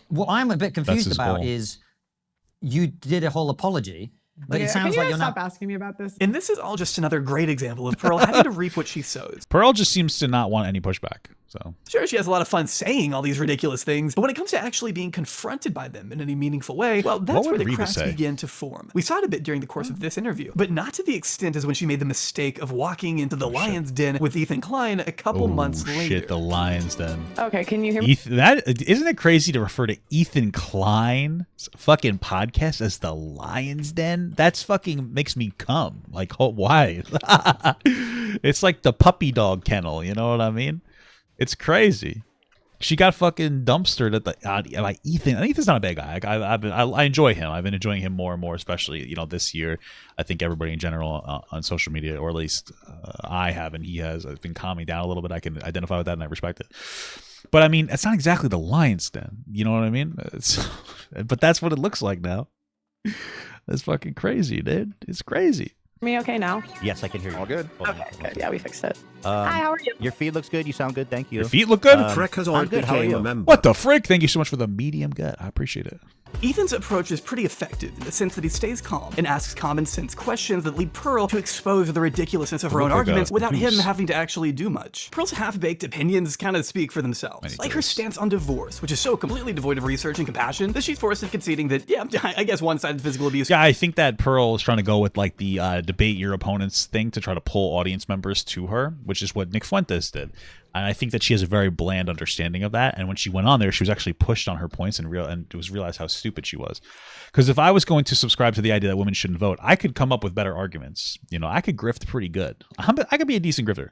What I'm a bit confused about
goal.
is you did a whole apology, but
Okay,
it sounds
can you
like
guys
you're
stop
not.
asking me about this?
And this is all just another great example of Pearl having to reap what she sows.
Pearl just seems to not want any pushback. So
sure, she has a lot of fun saying all these ridiculous things, but when it comes to actually being confronted by them in any meaningful way, well, that's where the cracks begin to form. We saw it a bit during the course of this interview, but not to the extent as when she made the mistake of walking into the Lion's Den with Ethan Klein a couple months later.
Shit, the Lion's Den.
Okay, can you hear me?
Isn't it crazy to refer to Ethan Klein's fucking podcast as the Lion's Den? That's fucking makes me come. Like, why? It's like the puppy dog kennel, you know what I mean? It's crazy. She got fucking dumpstered at by Ethan. And Ethan's not a bad guy. I enjoy him. I've been enjoying him more and more, especially this year. I think everybody in general on social media, or at least I have, and he has been calming down a little bit. I can identify with that, and I respect it. But I mean, it's not exactly the Lion's Den. You know what I mean? But that's what it looks like now. That's fucking crazy, dude. It's crazy.
Me okay now?
Yes, I can hear you. All good.
Okay, good. Yeah, we fixed it.
Hi,
how are you?
Your feed looks good. You sound good. Thank you.
Your feet look good?
I'm good. How are you?
What the frick? Thank you so much for the medium gut. I appreciate it.
Ethan's approach is pretty effective in the sense that he stays calm and asks common sense questions that lead Pearl to expose the ridiculousness of her own arguments without him having to actually do much. Pearl's half-baked opinions kind of speak for themselves, like her stance on divorce, which is so completely devoid of research and compassion that she's forced into conceding that, yeah, I guess one-sided physical abuse.
Yeah, I think that Pearl is trying to go with like the debate your opponents thing to try to pull audience members to her, which is what Nick Fuentes did. And I think that she has a very bland understanding of that. And when she went on there, she was actually pushed on her points and it was realized how stupid she was. Because if I was going to subscribe to the idea that women shouldn't vote, I could come up with better arguments. I could grift pretty good. I could be a decent grifter.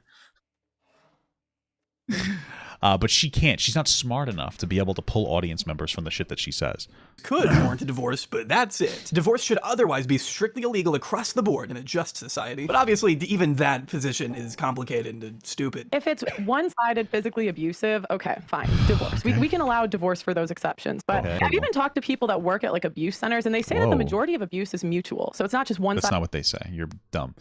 But she can't. She's not smart enough to be able to pull audience members from the shit that she says.
Could warrant a divorce, but that's it. Divorce should otherwise be strictly illegal across the board in a just society. But obviously, even that position is complicated and stupid.
If it's one-sided physically abusive, okay, fine, divorce. We can allow divorce for those exceptions. But I've even talked to people that work at like abuse centers, and they say that the majority of abuse is mutual. So it's not just one-sided.
That's not what they say. You're dumb.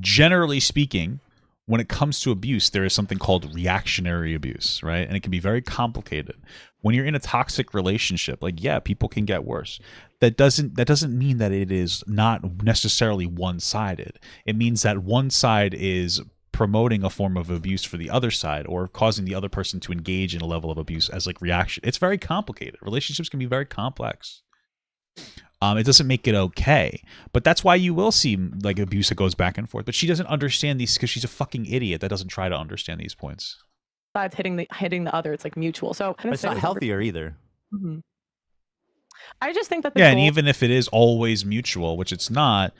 Generally speaking, when it comes to abuse, there is something called reactionary abuse, right? And it can be very complicated. When you're in a toxic relationship, like, yeah, people can get worse. That doesn't mean that it is not necessarily one-sided. It means that one side is promoting a form of abuse for the other side or causing the other person to engage in a level of abuse as like reaction. It's very complicated. Relationships can be very complex. It doesn't make it okay, but that's why you will see like abuse that goes back and forth. But she doesn't understand these because she's a fucking idiot that doesn't try to understand these points.
Sides hitting the other, it's like mutual. So
it's not healthier either.
Mm-hmm. I just think that
and even if it is always mutual, which it's not,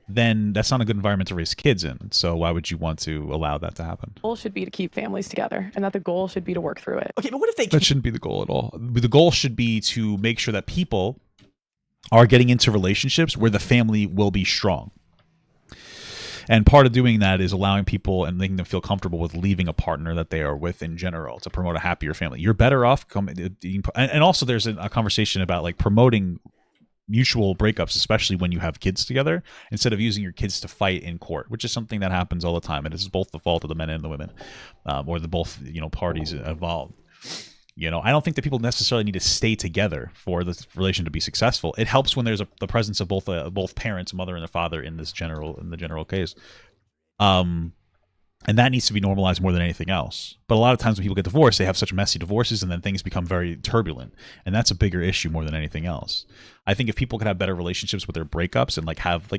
then that's not a good environment to raise kids in. So why would you want to allow that to happen?
The goal should be to keep families together, and that the goal should be to work through it.
Okay, but what if they?
That shouldn't be the goal at all. The goal should be to make sure that people are getting into relationships where the family will be strong. And part of doing that is allowing people and making them feel comfortable with leaving a partner that they are with in general to promote a happier family. You're better off and also there's a conversation about like promoting mutual breakups, especially when you have kids together, instead of using your kids to fight in court, which is something that happens all the time. And it's both the fault of the men and the women, or the both, parties involved. I don't think that people necessarily need to stay together for the relation to be successful. It helps when there's the presence of both parents, mother and the father, in the general case. And that needs to be normalized more than anything else. But a lot of times when people get divorced, they have such messy divorces, and then things become very turbulent. And that's a bigger issue more than anything else. I think if people could have better relationships with their breakups and have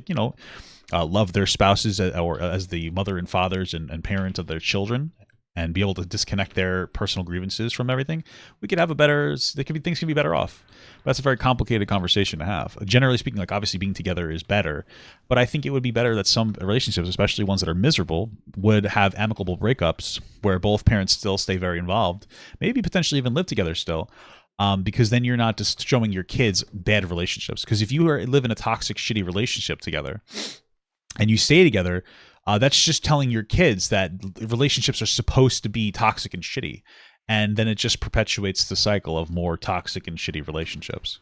love their spouses as the mother and fathers and parents of their children, and be able to disconnect their personal grievances from everything, things can be better off. But that's a very complicated conversation to have. Generally speaking, obviously being together is better, but I think it would be better that some relationships, especially ones that are miserable, would have amicable breakups where both parents still stay very involved, maybe potentially even live together still. Because then you're not just showing your kids bad relationships. Because if you live in a toxic, shitty relationship together and you stay together, that's just telling your kids that relationships are supposed to be toxic and shitty. And then it just perpetuates the cycle of more toxic and shitty relationships.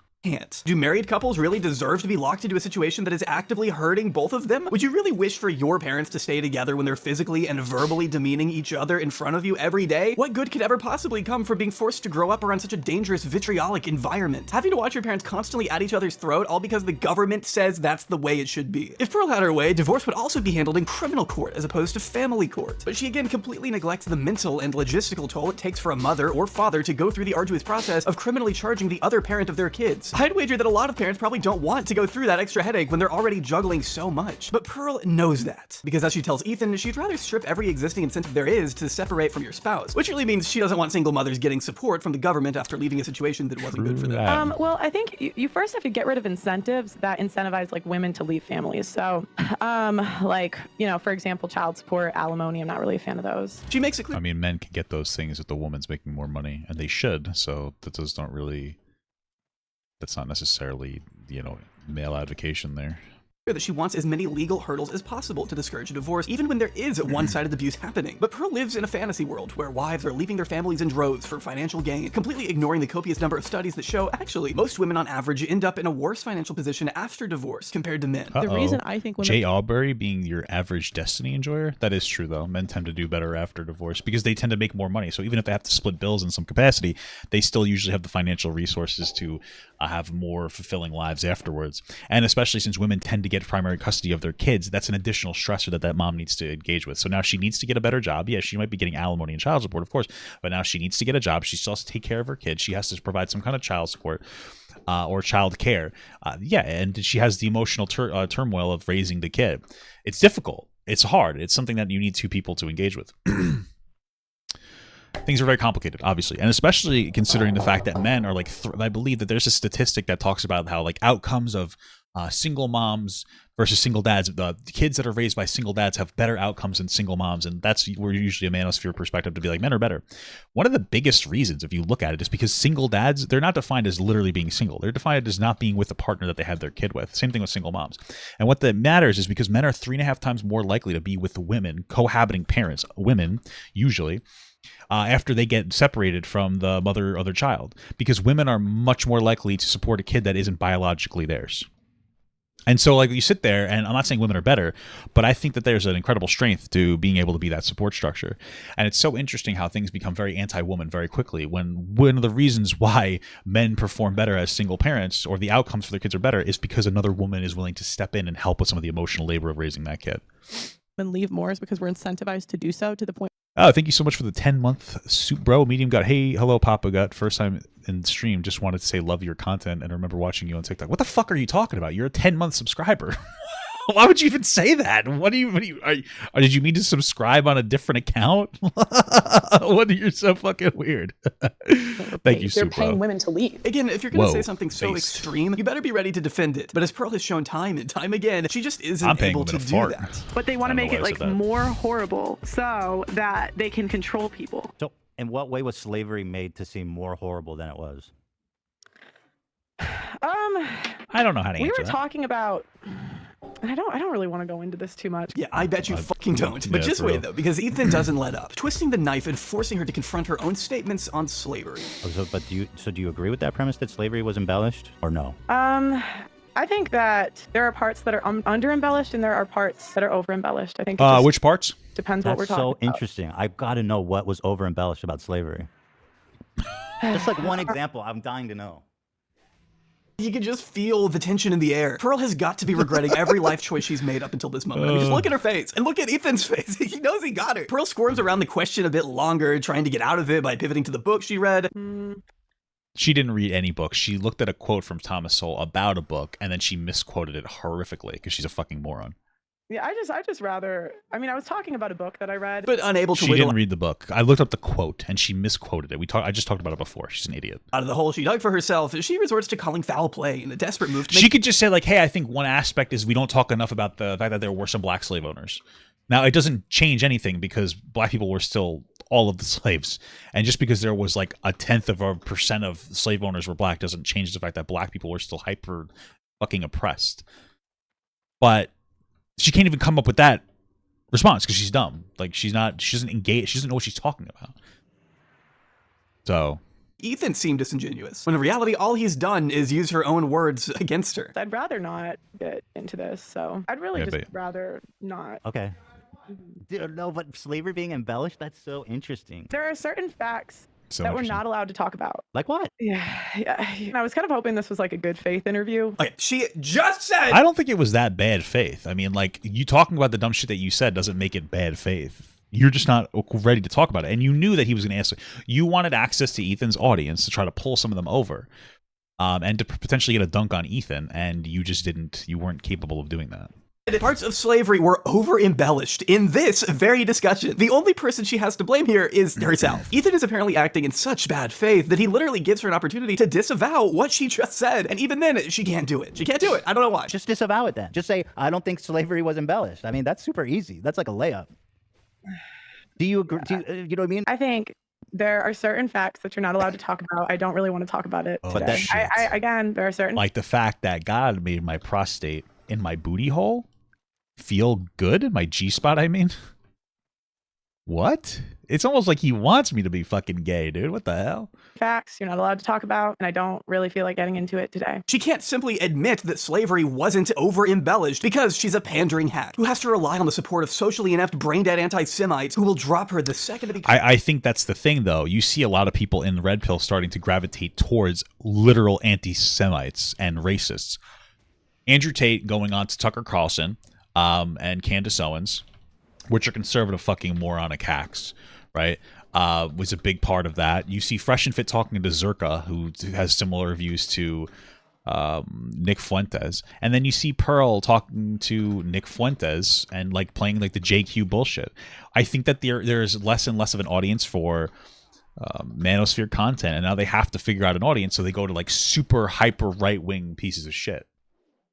Do married couples really deserve to be locked into a situation that is actively hurting both of them? Would you really wish for your parents to stay together when they're physically and verbally demeaning each other in front of you every day? What good could ever possibly come from being forced to grow up around such a dangerous, vitriolic environment? Having to watch your parents constantly at each other's throat all because the government says that's the way it should be. If Pearl had her way, divorce would also be handled in criminal court as opposed to family court. But she again completely neglects the mental and logistical toll it takes for a mother or father to go through the arduous process of criminally charging the other parent of their kids. I'd wager that a lot of parents probably don't want to go through that extra headache when they're already juggling so much. But Pearl knows that, because as she tells Ethan, she'd rather strip every existing incentive there is to separate from your spouse, which really means she doesn't want single mothers getting support from the government after leaving a situation that wasn't good for them.
Well, I think you first have to get rid of incentives that incentivize women to leave families. So, for example, child support, alimony. I'm not really a fan of those.
She makes it clear.
I mean, men can get those things if the woman's making more money, and they should. So that's not necessarily, male advocation there.
That she wants as many legal hurdles as possible to discourage a divorce, even when there is one-sided abuse happening. But Pearl lives in a fantasy world where wives are leaving their families in droves for financial gain, completely ignoring the copious number of studies that show, actually, most women on average end up in a worse financial position after divorce compared to men.
The reason I think women...
Jay Albury being your average destiny enjoyer? That is true, though. Men tend to do better after divorce because they tend to make more money. So even if they have to split bills in some capacity, they still usually have the financial resources to have more fulfilling lives afterwards. And especially since women tend to get primary custody of their kids, that's an additional stressor that mom needs to engage with. So now she needs to get a better job. Yeah, she might be getting alimony and child support, of course, but now she needs to get a job. She still has to take care of her kids. She has to provide some kind of child support or child care. And she has the emotional turmoil of raising the kid. It's difficult. It's hard. It's something that you need two people to engage with. Things are very complicated, obviously, and especially considering the fact that men are I believe that there's a statistic that talks about how outcomes of single moms versus single dads. The kids that are raised by single dads have better outcomes than single moms, and that's where usually a manosphere perspective to be men are better. One of the biggest reasons, if you look at it, is because single dads, they're not defined as literally being single. They're defined as not being with the partner that they have their kid with. Same thing with single moms. And what that matters is because men are 3.5 times more likely to be with the women, cohabiting parents, women usually, after they get separated from the mother or their child, because women are much more likely to support a kid that isn't biologically theirs. And so you sit there, and I'm not saying women are better, but I think that there's an incredible strength to being able to be that support structure. And it's so interesting how things become very anti-woman very quickly, when one of the reasons why men perform better as single parents, or the outcomes for their kids are better, is because another woman is willing to step in and help with some of the emotional labor of raising that kid.
And leave more is because we're incentivized to do so, to the point.
Oh, thank you so much for the 10-month soup, bro. Medium Gut. Hey, hello, Papa Gut. First time in the stream. Just wanted to say love your content and remember watching you on TikTok. What the fuck are you talking about? You're a 10-month subscriber. Why would you even say that? What do you did you mean to subscribe on a different account? You're so fucking weird. Thank you,
They're paying women to leave.
Again, if you're going to say something so extreme, you better be ready to defend it. But as Pearl has shown time and time again, she just isn't able to do that.
But they want to make it like more horrible so that they can control people.
So, in what way was slavery made to seem more horrible than it was?
I don't know how to answer
We were
that.
talking about, and I don't really want to go into this too much.
Yeah, I bet you fucking don't. But just wait though, because Ethan doesn't let up, twisting the knife and forcing her to confront her own statements on slavery.
Oh, so do you agree with that premise that slavery was embellished, or no?
I think that there are parts that are under embellished and there are parts that are over embellished. I think.
Which parts?
Depends what we're talking about.
That's so interesting. I've got to know what was over embellished about slavery. Just like one example, I'm dying to know.
You can just feel the tension in the air. Pearl has got to be regretting every life choice she's made up until this moment. I mean, just look at her face and look at Ethan's face. He knows he got her. Pearl squirms around the question a bit longer, trying to get out of it by pivoting to the book she read.
She didn't read any books. She looked at a quote from Thomas Sowell about a book, and then she misquoted it horrifically because she's a fucking moron.
Yeah, I just rather. I mean, I was talking about a book that I read,
but unable to.
She didn't read the book. I looked up the quote, and she misquoted it. I just talked about it before. She's an idiot.
Out of the hole she dug for herself, she resorts to calling foul play in a desperate move to make.
She could just say like, "Hey, I think one aspect is we don't talk enough about the fact that there were some black slave owners." Now, it doesn't change anything because black people were still all of the slaves, and just because there was like 0.1% of slave owners were black doesn't change the fact that black people were still hyper fucking oppressed. But she can't even come up with that response because she's dumb. Like she doesn't engage. She doesn't know what she's talking about. So
Ethan seemed disingenuous, when in reality, all he's done is use her own words against her.
I'd rather not get into this, so I'd really rather not.
Okay. No, but slavery being embellished, that's so interesting.
There are certain facts that we're not allowed to talk about.
Like what?
Yeah. I was kind of hoping this was like a good faith interview.
Okay, she just said.
I don't think it was that bad faith. I mean, like, you talking about the dumb shit that you said doesn't make it bad faith. You're just not ready to talk about it. And you knew that he was going to answer. You wanted access to Ethan's audience to try to pull some of them over and to potentially get a dunk on Ethan. And you just didn't. You weren't capable of doing that.
Parts of slavery were over-embellished in this very discussion. The only person she has to blame here is herself. Ethan is apparently acting in such bad faith that he literally gives her an opportunity to disavow what she just said, and even then, she can't do it. She can't do it. I don't know why.
Just disavow it then. Just say, I don't think slavery was embellished. I mean, that's super easy. That's like a layup. Do you agree? You know what I mean?
I think there are certain facts that you're not allowed to talk about. I don't really want to talk about it today.
But that shit.
Again, there are certain...
Like the fact that God made my prostate in my booty hole feel good? My G-spot, I mean? What? It's almost like he wants me to be fucking gay, dude. What the hell?
Facts you're not allowed to talk about, and I don't really feel like getting into it today.
She can't simply admit that slavery wasn't over-embellished because she's a pandering hack who has to rely on the support of socially inept, brain-dead anti-Semites who will drop her the second to be...
I think that's the thing, though. You see a lot of people in the Red Pill starting to gravitate towards literal anti-Semites and racists. Andrew Tate going on to Tucker Carlson and Candace Owens, which are conservative fucking moronic hacks, right? Was a big part of that. You see Fresh and Fit talking to Zerka, who has similar views to Nick Fuentes. And then you see Pearl talking to Nick Fuentes and like playing like the JQ bullshit. I think that there's less and less of an audience for manosphere content, and now they have to figure out an audience, so they go to like super hyper right-wing pieces of shit.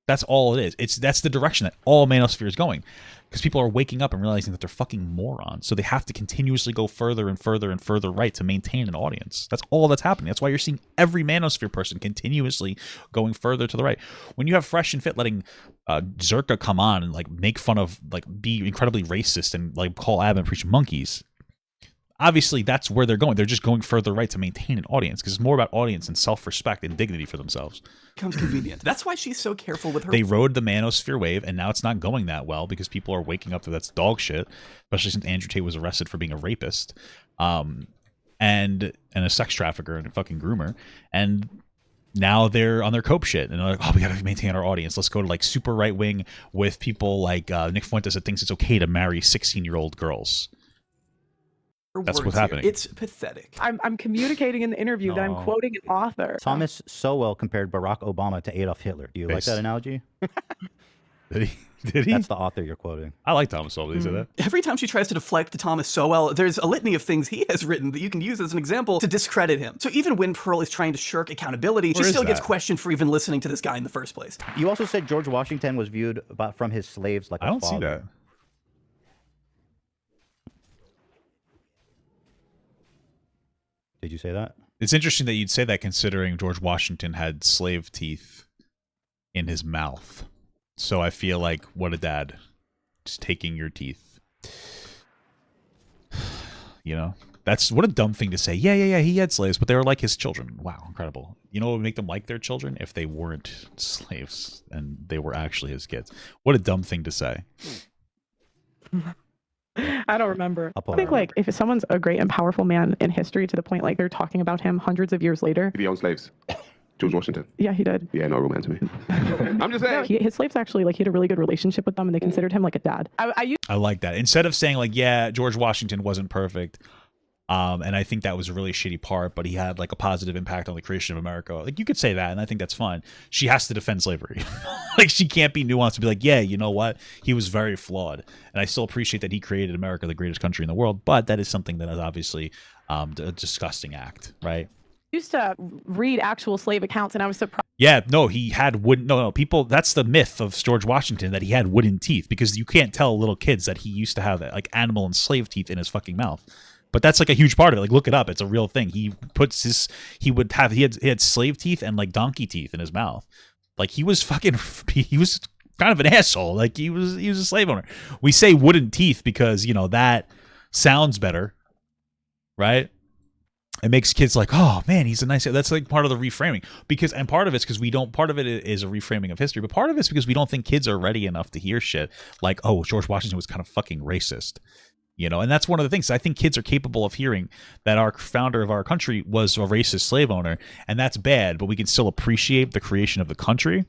That's all it is. That's the direction that all manosphere is going, because people are waking up and realizing that they're fucking morons. So they have to continuously go further and further and further right to maintain an audience. That's all that's happening. That's why you're seeing every manosphere person continuously going further to the right. When you have Fresh and Fit letting Zerka come on and like make fun of, like, be incredibly racist and like call Ab and preach monkeys, obviously that's where they're going. They're just going further right to maintain an audience, because it's more about audience and self-respect and dignity for themselves.
Becomes convenient. That's why she's so careful with her.
They rode the manosphere wave, and now it's not going that well because people are waking up that that's dog shit, especially since Andrew Tate was arrested for being a rapist and a sex trafficker and a fucking groomer. And now they're on their cope shit, and they're like, oh, we gotta maintain our audience. Let's go to like super right-wing with people like Nick Fuentes that thinks it's okay to marry 16-year-old girls. That's what's happening.
It's pathetic.
I'm communicating in the interview that I'm quoting an author.
Thomas Sowell compared Barack Obama to Adolf Hitler. Do you like that analogy?
Did he? Did he?
That's the author you're quoting.
I like Thomas Sowell. Did he say that?
Every time she tries to deflect Thomas Sowell, there's a litany of things he has written that you can use as an example to discredit him. So even when Pearl is trying to shirk accountability, she still gets questioned for even listening to this guy in the first place.
You also said George Washington was viewed from his slaves like a father.
I don't see that.
Did you say that?
It's interesting that you'd say that considering George Washington had slave teeth in his mouth. So I feel like, what a dad. Just taking your teeth. You know? That's what a dumb thing to say. Yeah, he had slaves, but they were like his children. Wow, incredible. You know what would make them like their children? If they weren't slaves and they were actually his kids. What a dumb thing to say.
I don't remember. I think like if someone's a great and powerful man in history to the point like they're talking about him hundreds of years later.
Did he own slaves? George Washington?
Yeah, he did.
Yeah, no romance to me. I'm just saying.
No, his slaves actually, like, he had a really good relationship with them and they considered him like a dad.
I like that. Instead of saying like, yeah, George Washington wasn't perfect, and I think that was a really shitty part, but he had like a positive impact on the creation of America. Like you could say that, and I think that's fine. She has to defend slavery. Like she can't be nuanced to be like, yeah, you know what? He was very flawed, and I still appreciate that he created America, the greatest country in the world. But that is something that is obviously a disgusting act, right?
Used to read actual slave accounts and I was surprised.
Yeah, no, he had wooden. No, people. That's the myth of George Washington, that he had wooden teeth, because you can't tell little kids that he used to have like animal and slave teeth in his fucking mouth. But that's like a huge part of it. Like look it up; it's a real thing. He had slave teeth and like donkey teeth in his mouth. Like he was kind of an asshole. Like he was a slave owner. We say wooden teeth because you know that sounds better, right? It makes kids like, oh man, he's a nice guy. That's like part of the reframing, and part of it's because part of it is a reframing of history, but part of it's because we don't think kids are ready enough to hear shit like, oh, George Washington was kind of fucking racist, you know. And that's one of the things I think kids are capable of hearing, that our founder of our country was a racist slave owner, and that's bad, but we can still appreciate the creation of the country,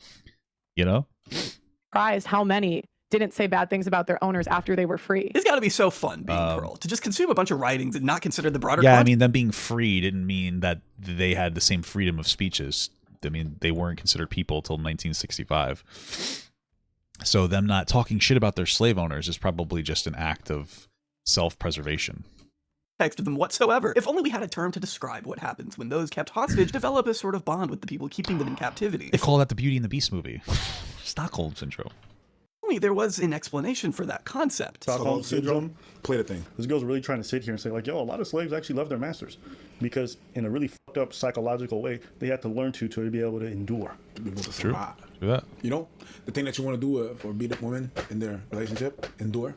you know.
Surprised how many didn't say bad things about their owners after they were free.
It's got to be so fun being Pearl, to just consume a bunch of writings and not consider the broader
Yeah,
context.
I mean, them being free didn't mean that they had the same freedom of speeches. I mean, they weren't considered people till 1965. So them not talking shit about their slave owners is probably just an act of self-preservation.
Text of them whatsoever. If only we had a term to describe what happens when those kept hostage develop a sort of bond with the people keeping them in captivity.
They call that the Beauty and the Beast movie. Stockholm Syndrome.
Only there was an explanation for that concept.
Stockholm Syndrome, play the thing. This girl's really trying to sit here and say like, yo, a lot of slaves actually love their masters, because in a really fucked up psychological way, they had to learn to be able to endure.
To be able to
True.
survive.
Do that.
You know, the thing that you want to do for beat up women in their relationship, endure.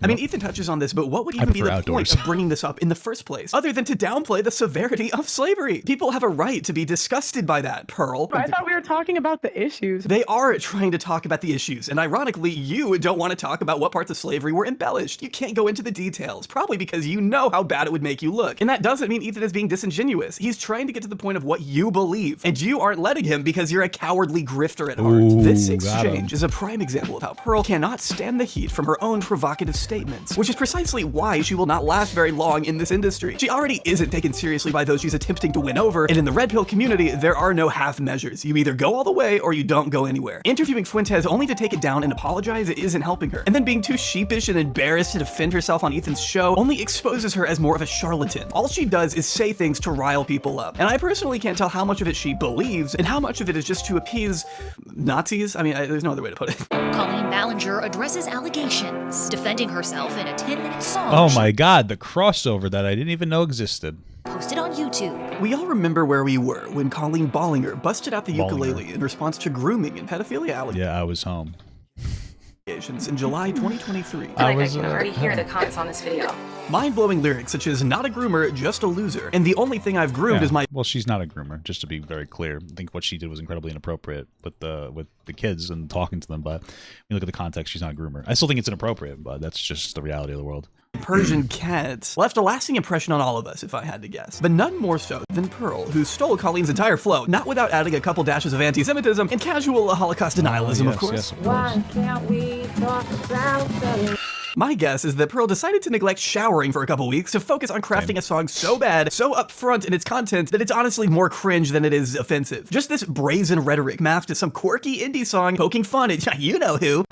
I mean, Ethan touches on this, but what would even be the point of bringing this up in the first place, other than to downplay the severity of slavery? People have a right to be disgusted by that, Pearl.
I thought we were talking about the issues.
They are trying to talk about the issues, and ironically, you don't want to talk about what parts of slavery were embellished. You can't go into the details, probably because you know how bad it would make you look. And that doesn't mean Ethan is being disingenuous. He's trying to get to the point of what you believe, and you aren't letting him because you're a cowardly grifter at heart.
Ooh,
This exchange is a prime example of how Pearl cannot stand the heat from her own provocative statements, which is precisely why she will not last very long in this industry. She already isn't taken seriously by those she's attempting to win over, and in the red pill community, there are no half measures. You either go all the way or you don't go anywhere. Interviewing Fuentes only to take it down and apologize isn't helping her, and then being too sheepish and embarrassed to defend herself on Ethan's show only exposes her as more of a charlatan. All she does is say things to rile people up, and I personally can't tell how much of it she believes and how much of it is just to appease Nazis. I mean, there's no other way to put it.
Colleen Ballinger addresses allegations, defending herself in a 10-minute song.
Oh my god, the crossover that I didn't even know existed.
Posted on YouTube.
We all remember where we were when Colleen Ballinger busted out the ukulele in response to grooming and pedophilia allegations.
Yeah, I was home.
In July 2023.
I can already hear the comments on this video.
Mind-blowing lyrics such as "not a groomer, just a loser," and "the only thing I've groomed is my..."
Well, she's not a groomer, just to be very clear. I think what she did was incredibly inappropriate with the kids and talking to them, but when you look at the context, she's not a groomer. I still think it's inappropriate, but that's just the reality of the world.
Persian cats left a lasting impression on all of us, if I had to guess. But none more so than Pearl, who stole Colleen's entire flow, not without adding a couple dashes of anti-Semitism and casual Holocaust denialism, of course.
Why can't we talk about them?
My guess is that Pearl decided to neglect showering for a couple weeks to focus on crafting a song so bad, so upfront in its content, that it's honestly more cringe than it is offensive. Just this brazen rhetoric masked as some quirky indie song poking fun at you know who.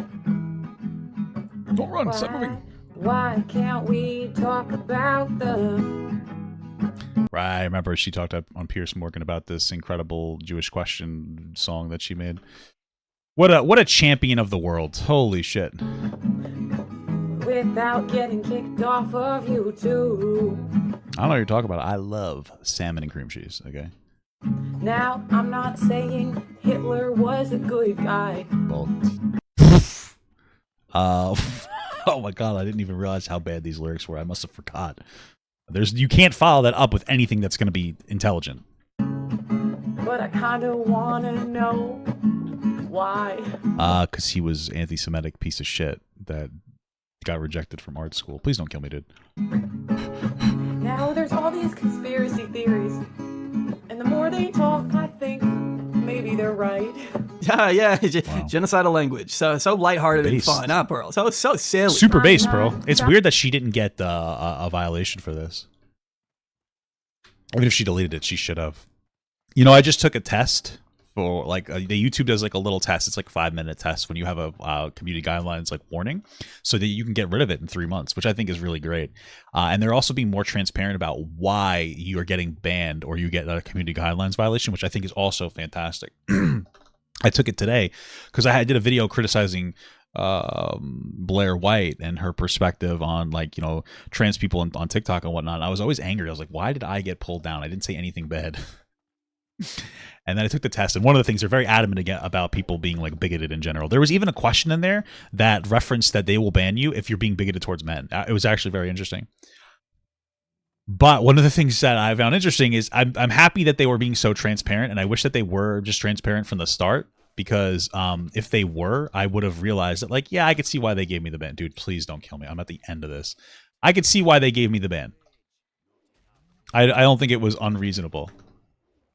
Don't run, stop moving.
Why can't we talk about the...
Right, I remember she talked up on Piers Morgan about this incredible Jewish question song that she made. What a champion of the world. Holy shit.
Without getting kicked off of YouTube.
I don't know what you're talking about. I love salmon and cream cheese, okay?
Now, I'm not saying Hitler was a good guy.
Well, oh my god, I didn't even realize how bad these lyrics were. I must have forgot. You can't follow that up with anything that's going to be intelligent.
But I kind of want to know why.
Because he was anti-Semitic piece of shit that got rejected from art school. Please don't kill me, dude.
Now there's all these conspiracy theories. And the more they talk, I think maybe they're right.
Yeah, genocidal language. So lighthearted and fun, huh, Pearl? So silly.
Super based, Pearl. It's weird that she didn't get a violation for this. Even if she deleted it, she should have. You know, I just took a test for the YouTube does like a little test. It's like a 5-minute test when you have a community guidelines like warning, so that you can get rid of it in 3 months, which I think is really great. And they're also being more transparent about why you are getting banned or you get a community guidelines violation, which I think is also fantastic. I took it today because I did a video criticizing Blair White and her perspective on trans people on TikTok and whatnot. I was always angry. I was like, why did I get pulled down? I didn't say anything bad. And then I took the test, and one of the things they're very adamant about people being like bigoted in general. There was even a question in there that referenced that they will ban you if you're being bigoted towards men. It was actually very interesting. But one of the things that I found interesting is I'm happy that they were being so transparent, and I wish that they were just transparent from the start, because if they were, I would have realized that I could see why they gave me the ban. Dude, please don't kill me. I'm at the end of this. I could see why they gave me the ban. I don't think it was unreasonable.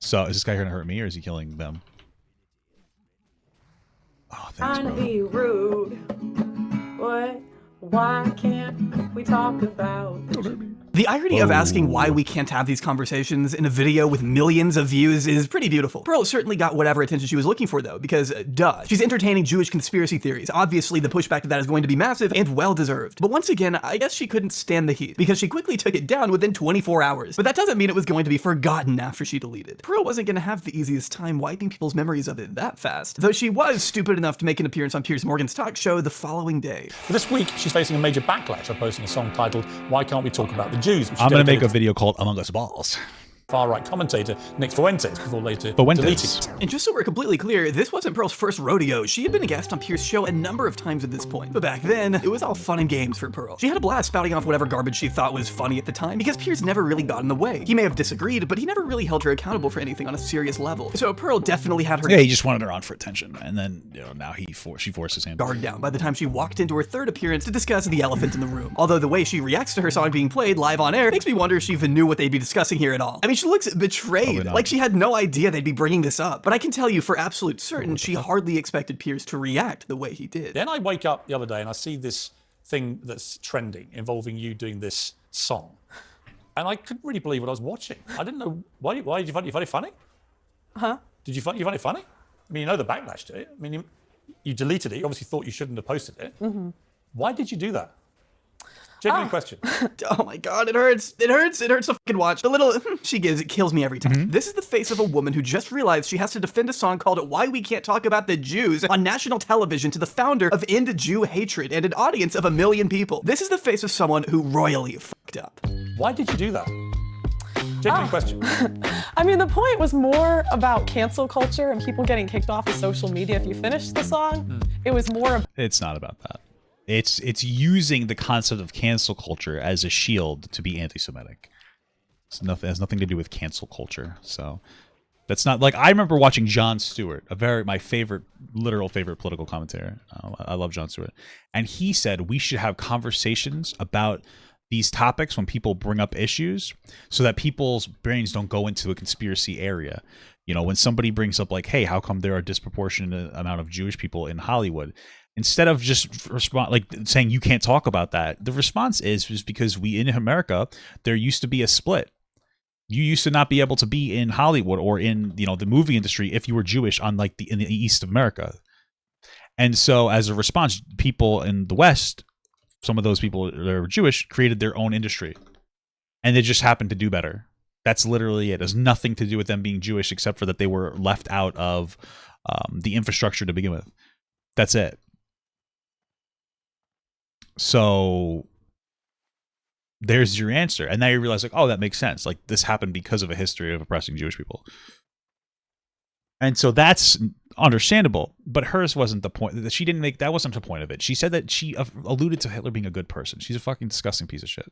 So is this guy going to hurt me, or is he killing them? Oh, thanks, bro.
Trying to be rude. What? Why can't we talk about...
The irony of asking why we can't have these conversations in a video with millions of views is pretty beautiful. Pearl certainly got whatever attention she was looking for, though, because, duh, she's entertaining Jewish conspiracy theories. Obviously, the pushback to that is going to be massive and well-deserved. But once again, I guess she couldn't stand the heat, because she quickly took it down within 24 hours. But that doesn't mean it was going to be forgotten after she deleted. Pearl wasn't going to have the easiest time wiping people's memories of it that fast, though she was stupid enough to make an appearance on Piers Morgan's talk show the following day.
This week, she's facing a major backlash for posting a song titled Why Can't We Talk About the Jews?
I'm going to make a video called Among Us Balls.
Far-right commentator Nick Fuentes before later deleting it.
And just so we're completely clear, this wasn't Pearl's first rodeo. She had been a guest on Piers' show a number of times at this point. But back then, it was all fun and games for Pearl. She had a blast spouting off whatever garbage she thought was funny at the time, because Piers never really got in the way. He may have disagreed, but he never really held her accountable for anything on a serious level. So Pearl definitely had her...
Yeah, he just wanted her on for attention, and then now she forces him.
Guard down by the time she walked into her third appearance to discuss the elephant in the room. Although the way she reacts to her song being played live on air makes me wonder if she even knew what they'd be discussing here at all. I mean, she looks betrayed. Like she had no idea they'd be bringing this up. But I can tell you for absolute certain she hardly expected Piers to react the way he did.
Then I wake up the other day and I see this thing that's trending involving you doing this song. And I couldn't really believe what I was watching. I didn't know, why did you find it funny?
Huh?
Did you find it funny? I mean, you know the backlash to it. I mean, you deleted it. You obviously thought you shouldn't have posted it.
Mm-hmm.
Why did you do that? Genuine question.
Oh my god, it hurts. It hurts to fucking watch. The little she gives, it kills me every time. This is the face of a woman who just realized she has to defend a song called Why We Can't Talk About the Jews on national television to the founder of End Jew Hatred and an audience of 1 million people. This is the face of someone who royally fucked up.
Why did you do that? Genuine question.
I mean, the point was more about cancel culture and people getting kicked off of social media if you finished the song. It was more...
It's not about that. It's using the concept of cancel culture as a shield to be anti-Semitic. It has nothing to do with cancel culture. So that's not like, I remember watching Jon Stewart, my literal favorite political commentator. I love Jon Stewart, and he said we should have conversations about these topics when people bring up issues, so that people's brains don't go into a conspiracy area. You know, when somebody brings up like, hey, how come there are a disproportionate amount of Jewish people in Hollywood? Instead of just respond like saying you can't talk about that, the response is because we in America, there used to be a split. You used to not be able to be in Hollywood or in, you know, the movie industry if you were Jewish on like in the East of America. And so as a response, people in the West, some of those people that are Jewish, created their own industry. And they just happened to do better. That's literally it. It has nothing to do with them being Jewish except for that they were left out of the infrastructure to begin with. That's it. So there's your answer. And now you realize, like, oh, that makes sense. Like, this happened because of a history of oppressing Jewish people. And so that's understandable. But hers wasn't the point. That she didn't make, that wasn't the point of it. She said that she alluded to Hitler being a good person. She's a fucking disgusting piece of shit.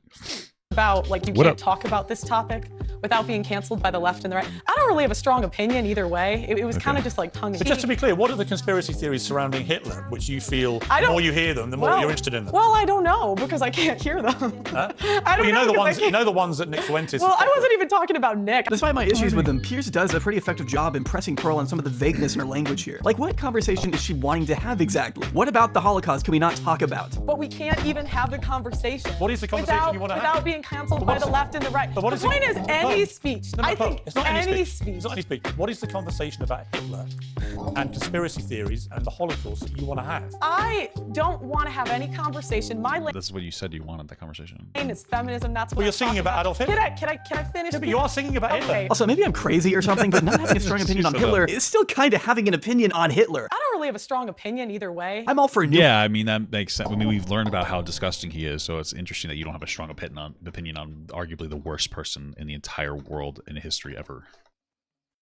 About like you can't talk about this topic without being canceled by the left and the right. I don't really have a strong opinion either way. It was kind of just like tongue in cheek.
But just to be clear, what are the conspiracy theories surrounding Hitler, which you feel the more you hear them, the more you're interested in them?
Well, I don't know because I can't hear them.
Huh? I don't know the ones. You know the ones that Nick Fuentes.
Well, I wasn't even talking about Nick.
Despite my issues with him, Pierce does a pretty effective job impressing Pearl on some of the vagueness in her language here. Like, what conversation is she wanting to have exactly? What about the Holocaust can we not talk about?
But we can't even have the conversation.
What is the conversation you want to have?
Without being canceled by the left and the right. The point is any speech. I think
it's not any speech. It's not any speech. What is the conversation about Hitler and conspiracy theories and the Holocaust that you want to have?
I don't want to have any conversation. My lane
This is what you said you wanted, that conversation.
is feminism. That's what
you're singing about Adolf Hitler.
Can I finish?
Yeah, but you are singing about Hitler.
Also, maybe I'm crazy or something, but not having a strong opinion on Hitler is still kind of having an opinion on Hitler.
I don't really have a strong opinion either way.
I'm all for new.
Yeah, I mean, that makes sense. I mean, we've learned about how disgusting he is, so it's interesting that you don't have a strong opinion on arguably the worst person in the entire world in history ever.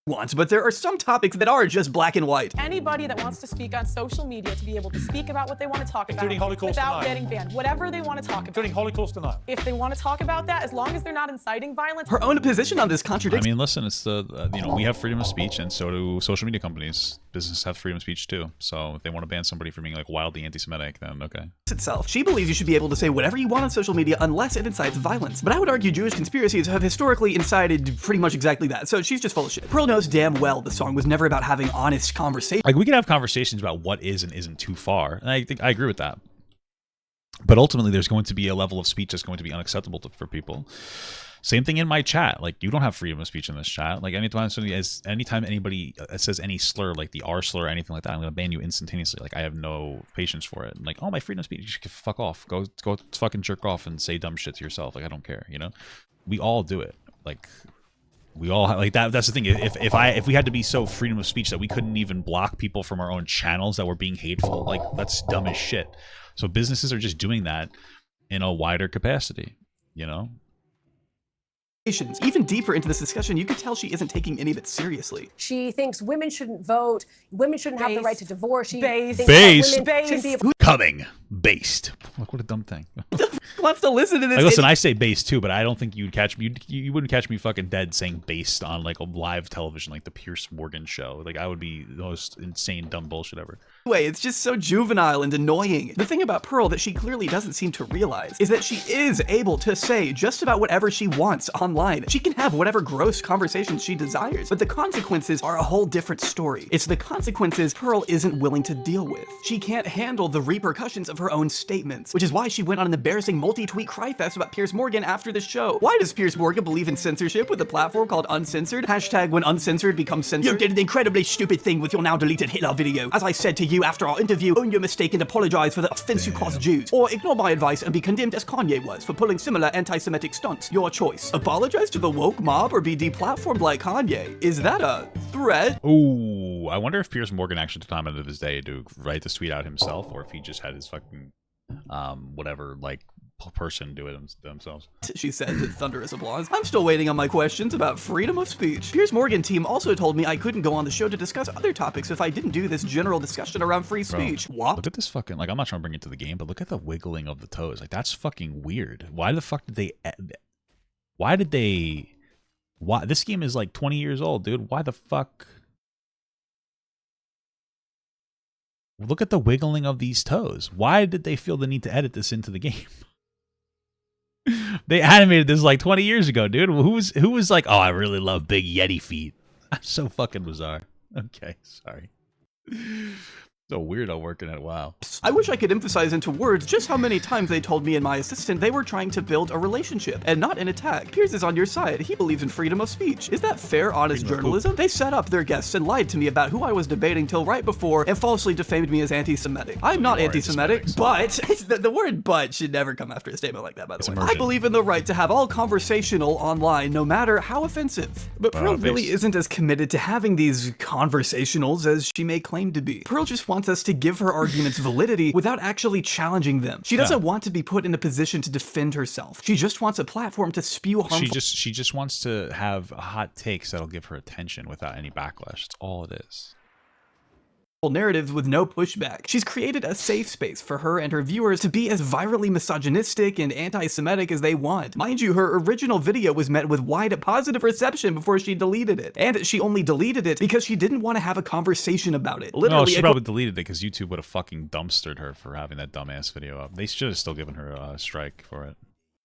But there are some topics that are just black and white.
Anybody that wants to speak on social media to be able to speak about what they want to talk about
Holocaust
without
denial.
getting banned, whatever they want to talk about.
Including Holocaust denial.
If they want to talk about that, as long as they're not inciting violence.
Her own position on this contradicts.
I mean, listen, it's the you know, we have freedom of speech, and so do social media companies. Businesses have freedom of speech too. So if they want to ban somebody for being like wildly anti-Semitic, then okay.
Itself. She believes you should be able to say whatever you want on social media unless it incites violence. But I would argue Jewish conspiracies have historically incited pretty much exactly that. So she's just full of shit. Pearl knows damn well the song was never about having honest conversation.
Like, we can have conversations about what is and isn't too far, and I think I agree with that. But ultimately, there's going to be a level of speech that's going to be unacceptable for people. Same thing in my chat. Like, you don't have freedom of speech in this chat. Like, anytime anybody says any slur, like the R slur or anything like that, I'm going to ban you instantaneously. Like, I have no patience for it. Like, oh, my freedom of speech, you should fuck off. Go fucking jerk off and say dumb shit to yourself. Like, I don't care, you know? We all do it. Like, we all have, like, that's the thing. If we had to be so freedom of speech that we couldn't even block people from our own channels that were being hateful, like, that's dumb as shit. So businesses are just doing that in a wider capacity, you know?
Even deeper into this discussion, you could tell she isn't taking any of it seriously.
She thinks women shouldn't vote, women shouldn't have the right to divorce. She thinks
Based.
that women should be
Coming. Based. Like, what a dumb thing.
Wants to listen to this.
Like, listen, I say based too, but I don't think you'd catch me. You wouldn't catch me fucking dead saying based on like a live television, like the Piers Morgan show. Like, I would be the most insane, dumb bullshit ever.
Anyway, it's just so juvenile and annoying. The thing about Pearl that she clearly doesn't seem to realize is that she is able to say just about whatever she wants online. She can have whatever gross conversations she desires, but the consequences are a whole different story. It's the consequences Pearl isn't willing to deal with. She can't handle the repercussions of her own statements, which is why she went on an embarrassing multi-tweet cryfest about Piers Morgan after the show. Why does Piers Morgan believe in censorship with a platform called Uncensored? Hashtag when uncensored becomes censored. You did an incredibly stupid thing with your now deleted Hitler video. As I said to you after our interview, own your mistake and apologize for the offense you caused Jews. Or ignore my advice and be condemned as Kanye was for pulling similar anti-Semitic stunts. Your choice. Apologize to the woke mob or be deplatformed like Kanye. Is that a threat?
Ooh, I wonder if Piers Morgan actually took time out of his day to write this tweet out himself, or if he just had his fucking whatever, like, person do it themselves.
She said with thunderous applause. I'm still waiting on my questions about freedom of speech. Piers Morgan team also told me I couldn't go on the show to discuss other topics if I didn't do this general discussion around free speech.
Bro, what? Look at this fucking, like, I'm not trying to bring it to the game, but look at the wiggling of the toes. Like, that's fucking weird. Why the fuck did they, why, this game is like 20 years old, dude. Why the fuck? Look at the wiggling of these toes. Why did they feel the need to edit this into the game? They animated this like 20 years ago, dude. Who was like, oh, I really love big Yeti feet. That's so fucking bizarre. Okay, sorry. a weirdo working at WoW.
I wish I could emphasize into words just how many times they told me and my assistant they were trying to build a relationship and not an attack. Piers is on your side. He believes in freedom of speech. Is that fair, honest journalism? They set up their guests and lied to me about who I was debating till right before and falsely defamed me as anti-Semitic. I'm not anti-Semitic, but the word "but" should never come after a statement like that, by the way. I believe in the right to have all conversational online, no matter how offensive. But Pearl really isn't as committed to having these conversationals as she may claim to be. Pearl just wants us to give her arguments validity without actually challenging them. She doesn't want to be put in a position to defend herself. She just wants a platform to spew harmful.
She just wants to have hot takes that'll give her attention without any backlash. That's all it is.
Narratives with no pushback. She's created a safe space for her and her viewers to be as virally misogynistic and anti-Semitic as they want. Mind you, her original video was met with wide positive reception before she deleted it. And she only deleted it because she didn't want to have a conversation about it. Literally,
no, she probably deleted it because YouTube would have fucking dumpstered her for having that dumbass video up. They should have still given her a strike for it.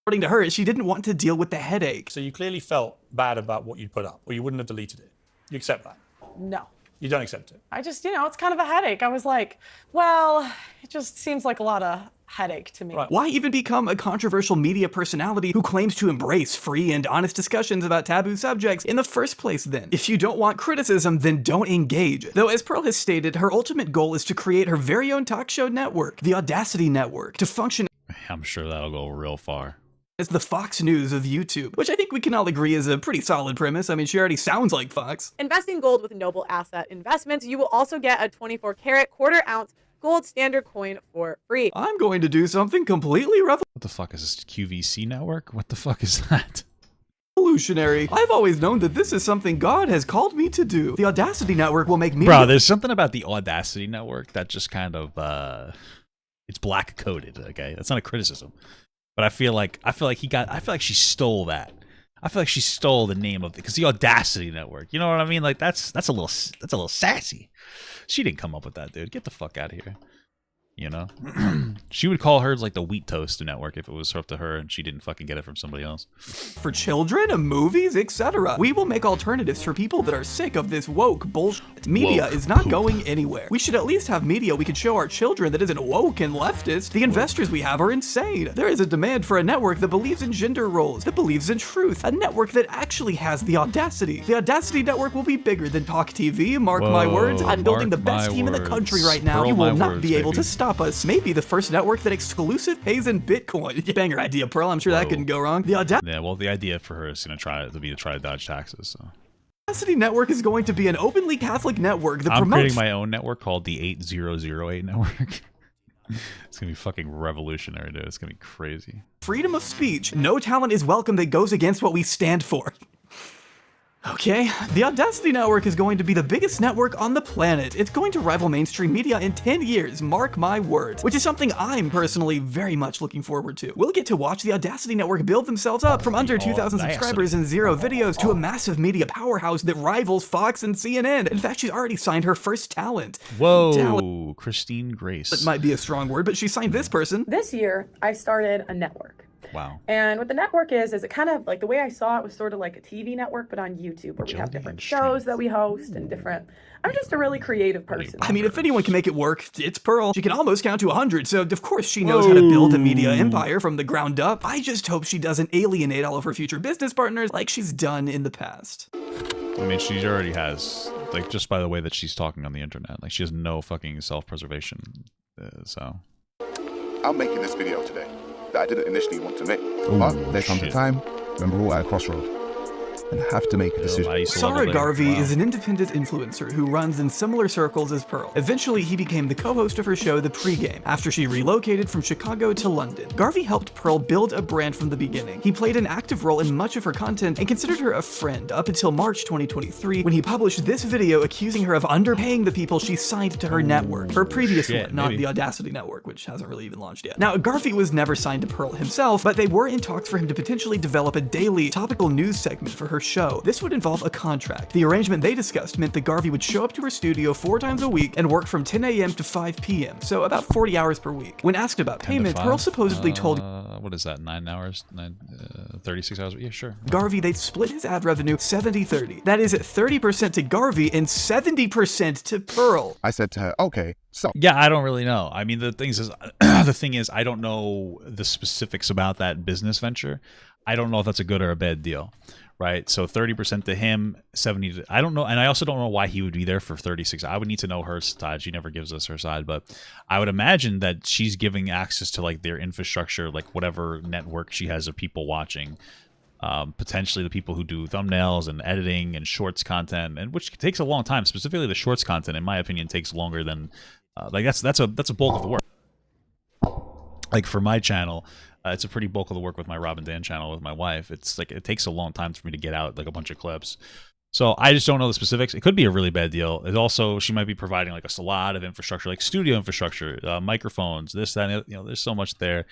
According to her, she didn't want to deal with the headache.
So you clearly felt bad about what you'd put up, or you wouldn't have deleted it. You accept that?
No.
You don't accept it?
I just, it's kind of a headache. I was like, well, it just seems like a lot of headache to me.
Right. Why even become a controversial media personality who claims to embrace free and honest discussions about taboo subjects in the first place then? If you don't want criticism, then don't engage. Though, as Pearl has stated, her ultimate goal is to create her very own talk show network, the Audacity Network, to function.
I'm sure that'll go real far.
As the Fox News of YouTube, which I think we can all agree is a pretty solid premise. I mean, she already sounds like Fox.
Invest in gold with Noble Asset Investments. You will also get a 24-karat quarter-ounce gold standard coin for free.
I'm going to do something completely
What the fuck is this, QVC network? What the fuck is that?
revolutionary. I've always known that this is something God has called me to do. The Audacity Network will make me—
Bro, there's something about the Audacity Network that just kind of, it's black-coded, okay? That's not a criticism. But I feel like she stole that. I feel like she stole the name of it because the Audacity Network. You know what I mean? Like that's a little sassy. She didn't come up with that, dude. Get the fuck out of here. You know, she would call hers like the Wheat Toast Network if it was up to her and she didn't fucking get it from somebody else.
For children, movies, etc. We will make alternatives for people that are sick of this woke bullshit. Media is not going anywhere. We should at least have media we can show our children that isn't woke and leftist. The investors we have are insane. There is a demand for a network that believes in gender roles, that believes in truth, a network that actually has the audacity. The Audacity Network will be bigger than Talk TV, mark my words. I'm building the best team in the country right now. You will not be able to stop us. Maybe the first network that exclusive pays in Bitcoin. Banger idea, Pearl. I'm sure that couldn't go wrong. The
idea for her is going to try to dodge taxes. So.
Audacity Network is going to be an openly Catholic network that
I'm
promotes—
creating my own network called the 8008 Network. It's going to be fucking revolutionary, dude. It's going to be crazy.
Freedom of speech. No talent is welcome that goes against what we stand for. Okay, the Audacity Network is going to be the biggest network on the planet. It's going to rival mainstream media in 10 years, mark my words, which is something I'm personally very much looking forward to. We'll get to watch the Audacity Network build themselves up from under 2,000 subscribers and 0 videos to a massive media powerhouse that rivals Fox and CNN. In fact, she's already signed her first talent.
Whoa, Christine Grace.
It might be a strong word, but she signed this person.
This year, I started a network.
Wow.
And what the network is it kind of like the way I saw it was sort of like a TV network, but on YouTube, where we have different shows that we host and different. I'm just a really creative person.
I mean, if anyone can make it work, it's Pearl. She can almost count to 100, so of course she knows how to build a media empire from the ground up. I just hope she doesn't alienate all of her future business partners like she's done in the past.
I mean, she already has, like, just by the way that she's talking on the internet. Like, she has no fucking self-preservation, so.
I'm making this video today that I didn't initially want to make. But there comes a time when we're all at a crossroad and have to make a decision.
Sarah Garvey is an independent influencer who runs in similar circles as Pearl. Eventually, he became the co-host of her show, The Pregame, after she relocated from Chicago to London. Garvey helped Pearl build a brand from the beginning. He played an active role in much of her content and considered her a friend up until March 2023, when he published this video accusing her of underpaying the people she signed to her network. Her previous one, not the Audacity Network, which hasn't really even launched yet. Now, Garvey was never signed to Pearl himself, but they were in talks for him to potentially develop a daily topical news segment for her show. This would involve a contract. The arrangement they discussed meant that Garvey would show up to her studio 4 times a week and work from 10 a.m. to 5 p.m., so about 40 hours per week. When asked about payment, Pearl supposedly told
what is that, 9 hours? 36 hours? Yeah, sure.
Garvey they'd split his ad revenue 70-30. That is 30% to Garvey and 70% to Pearl.
I said to her, okay, so.
Yeah, I don't really know. I mean, the thing is, I don't know the specifics about that business venture. I don't know if that's a good or a bad deal, right? So 30% to him, 70 to, I don't know. And I also don't know why he would be there for 36. I would need to know her side. She never gives us her side, but I would imagine that she's giving access to like their infrastructure, like whatever network she has of people watching. Potentially the people who do thumbnails and editing and shorts content, and which takes a long time. Specifically, the shorts content, in my opinion, takes longer than like that's a bulk of the work. Like for my channel, it's a pretty bulk of the work with my Rob and Dan channel with my wife. It's like it takes a long time for me to get out like a bunch of clips. So I just don't know the specifics. It could be a really bad deal. It also, she might be providing like a lot of infrastructure, like studio infrastructure, microphones, this, that, and, you know, there's so much there.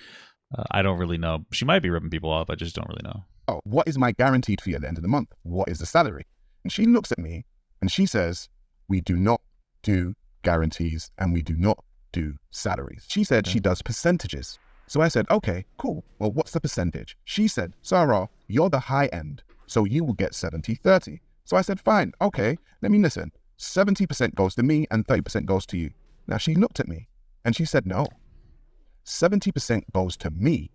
I don't really know. She might be ripping people off. I just don't really know.
Oh, what is my guaranteed fee at the end of the month? What is the salary? And she looks at me and she says, we do not do guarantees and we do not do salaries. She said she does percentages. So I said, okay, cool. Well, what's the percentage? She said, Sarah, you're the high end, so you will get 70-30. So I said, fine, okay, let me listen. 70% goes to me and 30% goes to you. Now she looked at me and she said, no. 70% goes to me,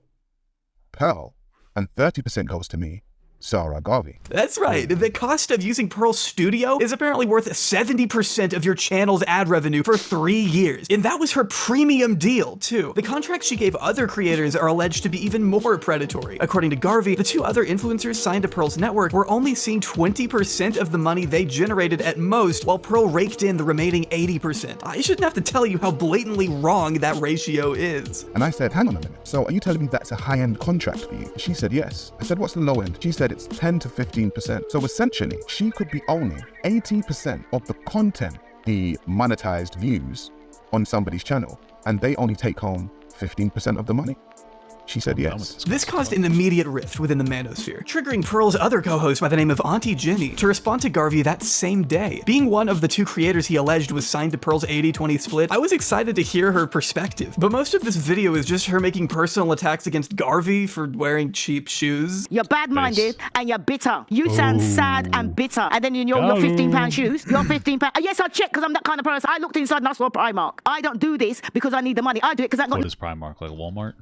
Pearl, and 30% goes to me, Sarah Garvey.
That's right. The cost of using Pearl's studio is apparently worth 70% of your channel's ad revenue for 3 years. And that was her premium deal, too. The contracts she gave other creators are alleged to be even more predatory. According to Garvey, the 2 other influencers signed to Pearl's network were only seeing 20% of the money they generated at most, while Pearl raked in the remaining 80%. I shouldn't have to tell you how blatantly wrong that ratio is.
And I said, hang on a minute. So are you telling me that's a high-end contract for you? She said, yes. I said, what's the low end? She said, it's 10 to 15%. So essentially, she could be owning 80% of the content, the monetized views on somebody's channel, and they only take home 15% of the money. She said yes.
This caused an immediate rift within the manosphere, triggering Pearl's other co-host by the name of Auntie Jenny to respond to Garvey that same day. Being one of the 2 creators he alleged was signed to Pearl's 80-20 split, I was excited to hear her perspective. But most of this video is just her making personal attacks against Garvey for wearing cheap shoes.
You're bad-minded and you're bitter. You sound sad and bitter. And then in your £15 shoes, your £15. Yes, I checked because I'm that kind of person. I looked inside and I saw Primark. I don't do this because I need the money. I do it because I got.
What is Primark, like Walmart?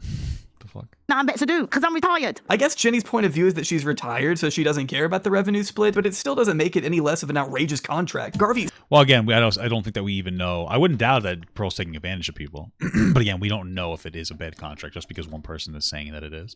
I'm better to do because I'm retired.
I guess Jenny's point of view is that she's retired, so she doesn't care about the revenue split, but it still doesn't make it any less of an outrageous contract. Garvey.
Well, again, I don't think that we even know. I wouldn't doubt that Pearl's taking advantage of people, but again, we don't know if it is a bad contract just because one person is saying that it is.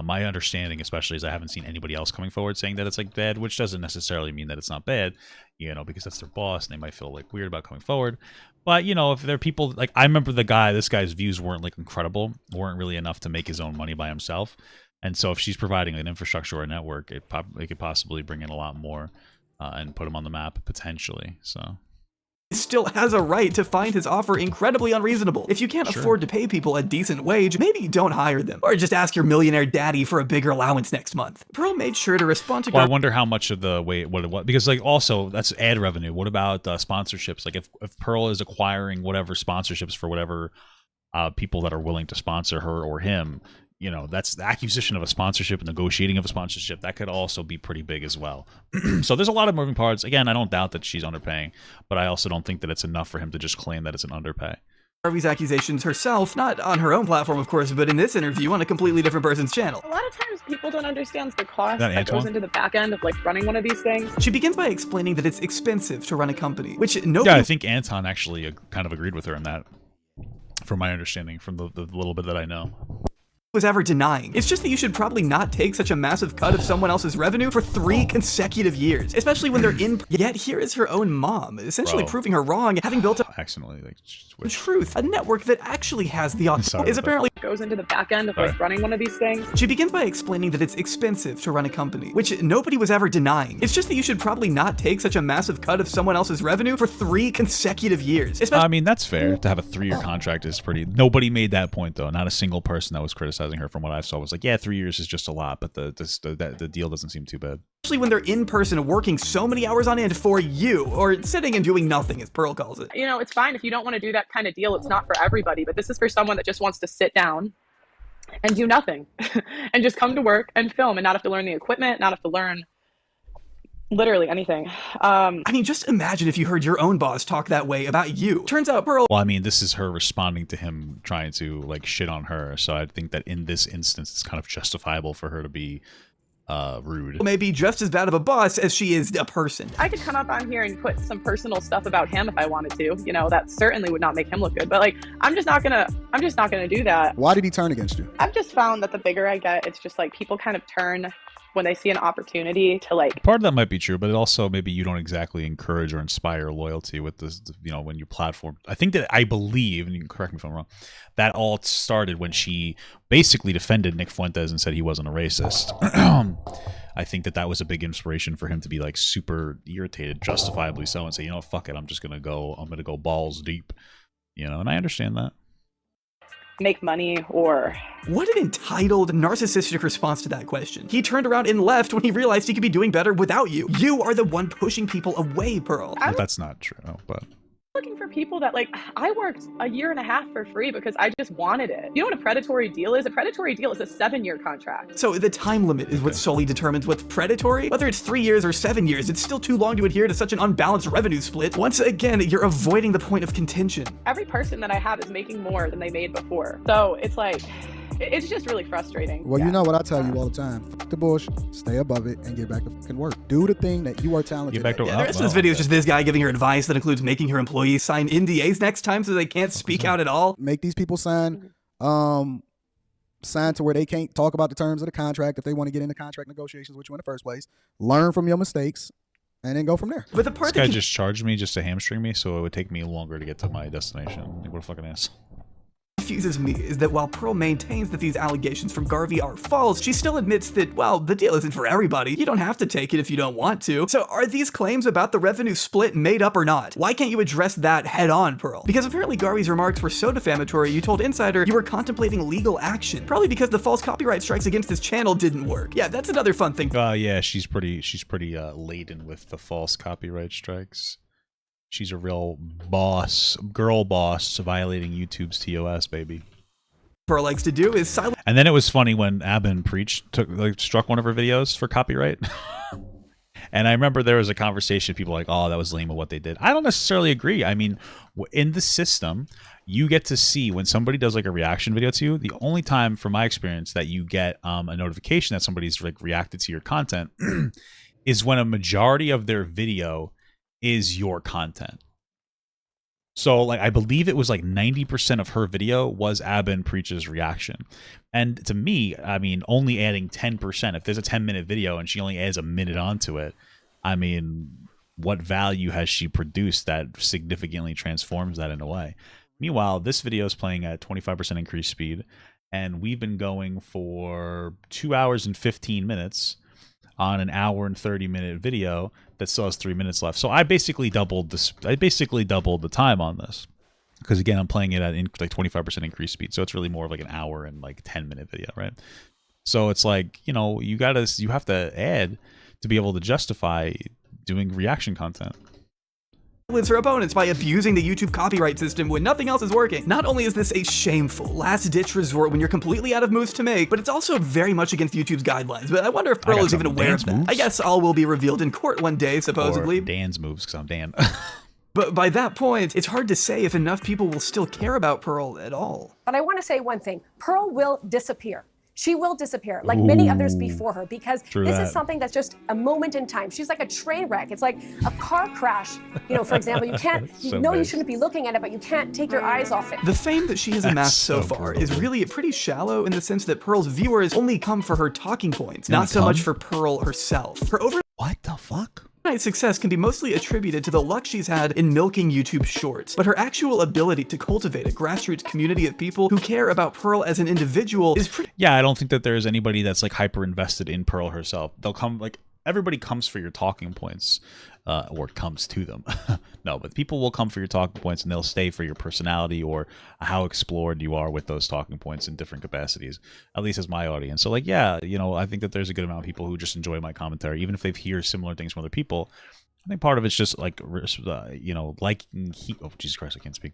My understanding, especially, is I haven't seen anybody else coming forward saying that it's like bad, which doesn't necessarily mean that it's not bad, you know, because that's their boss and they might feel like weird about coming forward. But, you know, if there are people like, I remember this guy's views weren't like incredible, weren't really enough to make his own money by himself. And so if she's providing an infrastructure or a network, it could possibly bring in a lot more and put him on the map potentially. So
still has a right to find his offer incredibly unreasonable. If you can't afford to pay people a decent wage, maybe don't hire them, or just ask your millionaire daddy for a bigger allowance next month. Pearl made sure to respond to.
Well, I wonder how much of the what it was, because like also that's ad revenue. What about sponsorships? Like if Pearl is acquiring whatever sponsorships for whatever people that are willing to sponsor her or him, you know, that's the acquisition of a sponsorship, negotiating of a sponsorship. That could also be pretty big as well. So there's a lot of moving parts. Again, I don't doubt that she's underpaying, but I also don't think that it's enough for him to just claim that it's an underpay.
Garvey's accusations herself, not on her own platform, of course, but in this interview on a completely different person's channel.
A lot of times people don't understand the cost that goes into the back end of like running one of these things.
She begins by explaining that it's expensive to run a company, which nobody...
Yeah, I think Anton actually kind of agreed with her in that, from my understanding, from the little bit that I know.
Was ever denying. It's just that you should probably not take such a massive cut of someone else's revenue for 3 consecutive years, especially when they're in. Yet here is her own mom, essentially proving her wrong, having built a
accidentally
truth, a network that actually has the is apparently
goes into the back end of like running one of these things.
She begins by explaining that it's expensive to run a company, which nobody was ever denying. It's just that you should probably not take such a massive cut of someone else's revenue for 3 consecutive years.
I mean, that's fair. To have a 3-year contract is pretty. Nobody made that point though. Not a single person that was criticized criticizing her from what I saw was like, yeah, 3 years is just a lot, but the deal doesn't seem too bad.
Especially when they're in person working so many hours on end for you, or sitting and doing nothing, as Pearl calls it.
You know, it's fine if you don't want to do that kind of deal. It's not for everybody, but this is for someone that just wants to sit down and do nothing and just come to work and film and not have to learn the equipment, not have to learn literally anything.
I mean, just imagine if you heard your own boss talk that way about you. Turns out Pearl...
Well, I mean, this is her responding to him trying to, like, shit on her. So I think that in this instance, it's kind of justifiable for her to be rude.
May be just as bad of a boss as she is a person.
I could come up on here and put some personal stuff about him if I wanted to. You know, that certainly would not make him look good. But, like, I'm just not gonna do that.
Why did he turn against you?
I've just found that the bigger I get, it's just like people kind of turn when they see an opportunity to, like...
Part of that might be true, but it also maybe you don't exactly encourage or inspire loyalty with this, you know, when you platform. I believe, and you can correct me if I'm wrong, that all started when she basically defended Nick Fuentes and said he wasn't a racist. I think that was a big inspiration for him to be like super irritated, justifiably so, and say, you know, fuck it, I'm gonna go balls deep, you know, and I understand that.
Make money or...
What an entitled, narcissistic response to that question. He turned around and left when he realized he could be doing better without you. You are the one pushing people away, Pearl.
Well, that's not true, but...
looking for people that, like, I worked a year and a half for free because I just wanted it. You know what a predatory deal is? A predatory deal is a 7-year contract.
So the time limit is what solely determines what's predatory? Whether it's 3 years or 7 years, it's still too long to adhere to such an unbalanced revenue split. Once again, you're avoiding the point of contention.
Every person that I have is making more than they made before. So it's like, it's just really frustrating.
Well, you know what I tell you all the time. Fuck the bullshit, stay above it, and get back to fucking work. Do the thing that you are talented at.
The rest of this video is just this guy giving her advice that includes making her employees sign NDAs next time so they can't speak out at all.
Make these people sign to where they can't talk about the terms of the contract if they want to get into contract negotiations with you in the first place. Learn from your mistakes, and then go from there.
But the part
this guy just charged me just to hamstring me, so it would take me longer to get to my destination. Like, what a fucking ass.
Confuses me is that while Pearl maintains that these allegations from Garvey are false, she still admits that, well, the deal isn't for everybody. You don't have to take it if you don't want to. So are these claims about the revenue split made up or not? Why can't you address that head on, Pearl? Because apparently Garvey's remarks were so defamatory, you told Insider you were contemplating legal action. Probably because the false copyright strikes against his channel didn't work. Yeah, that's another fun thing.
Yeah, she's pretty laden with the false copyright strikes. She's a real girl boss, violating YouTube's TOS, baby.
Pearl likes to do is silent.
And then it was funny when Abin struck one of her videos for copyright. And I remember there was a conversation, people were like, oh, that was lame of what they did. I don't necessarily agree. I mean, in the system, you get to see when somebody does like a reaction video to you, the only time from my experience that you get a notification that somebody's like reacted to your content is when a majority of their video is your content. So like I believe it was like 90% of her video was Abin Preach's reaction. And to me, I mean, only adding 10%, if there's a 10-minute video and she only adds a minute onto it, I mean, what value has she produced that significantly transforms that in a way? Meanwhile, this video is playing at 25% increased speed, and we've been going for 2 hours and 15 minutes on an hour and 30-minute video that still has 3 minutes left. So I basically doubled this. I basically doubled the time on this because again, I'm playing it at like 25% increased speed. So it's really more of like an hour and like 10-minute video, right? So it's like, you know, you have to add to be able to justify doing reaction content.
Her opponents by abusing the YouTube copyright system when nothing else is working. Not only is this a shameful, last-ditch resort when you're completely out of moves to make, but it's also very much against YouTube's guidelines. But I wonder if Pearl is even aware of that. Moves. I guess all will be revealed in court one day, supposedly.
Or Dan's moves, because I'm Dan.
But by that point, it's hard to say if enough people will still care about Pearl at all.
But I want to say one thing. Pearl will disappear. She will disappear, like many others before her, because this is something that's just a moment in time. She's like a train wreck. It's like a car crash. You know, for example, you can't, you shouldn't be looking at it, but you can't take your eyes off it.
The fame that she has amassed so far is really pretty shallow in the sense that Pearl's viewers only come for her talking points, not so much for Pearl herself.
What the fuck?
Overnight success can be mostly attributed to the luck she's had in milking YouTube Shorts, but her actual ability to cultivate a grassroots community of people who care about Pearl as an individual is pretty...
Yeah, I don't think that there's anybody that's like hyper invested in Pearl herself. They'll come like everybody comes for your talking points, or comes to them. No, but people will come for your talking points, and they'll stay for your personality or how explored you are with those talking points in different capacities, at least as my audience. So like, yeah, you know, I think that there's a good amount of people who just enjoy my commentary, even if they've heard similar things from other people. I think part of it's just like, you know, liking. Oh, Jesus Christ, I can't speak.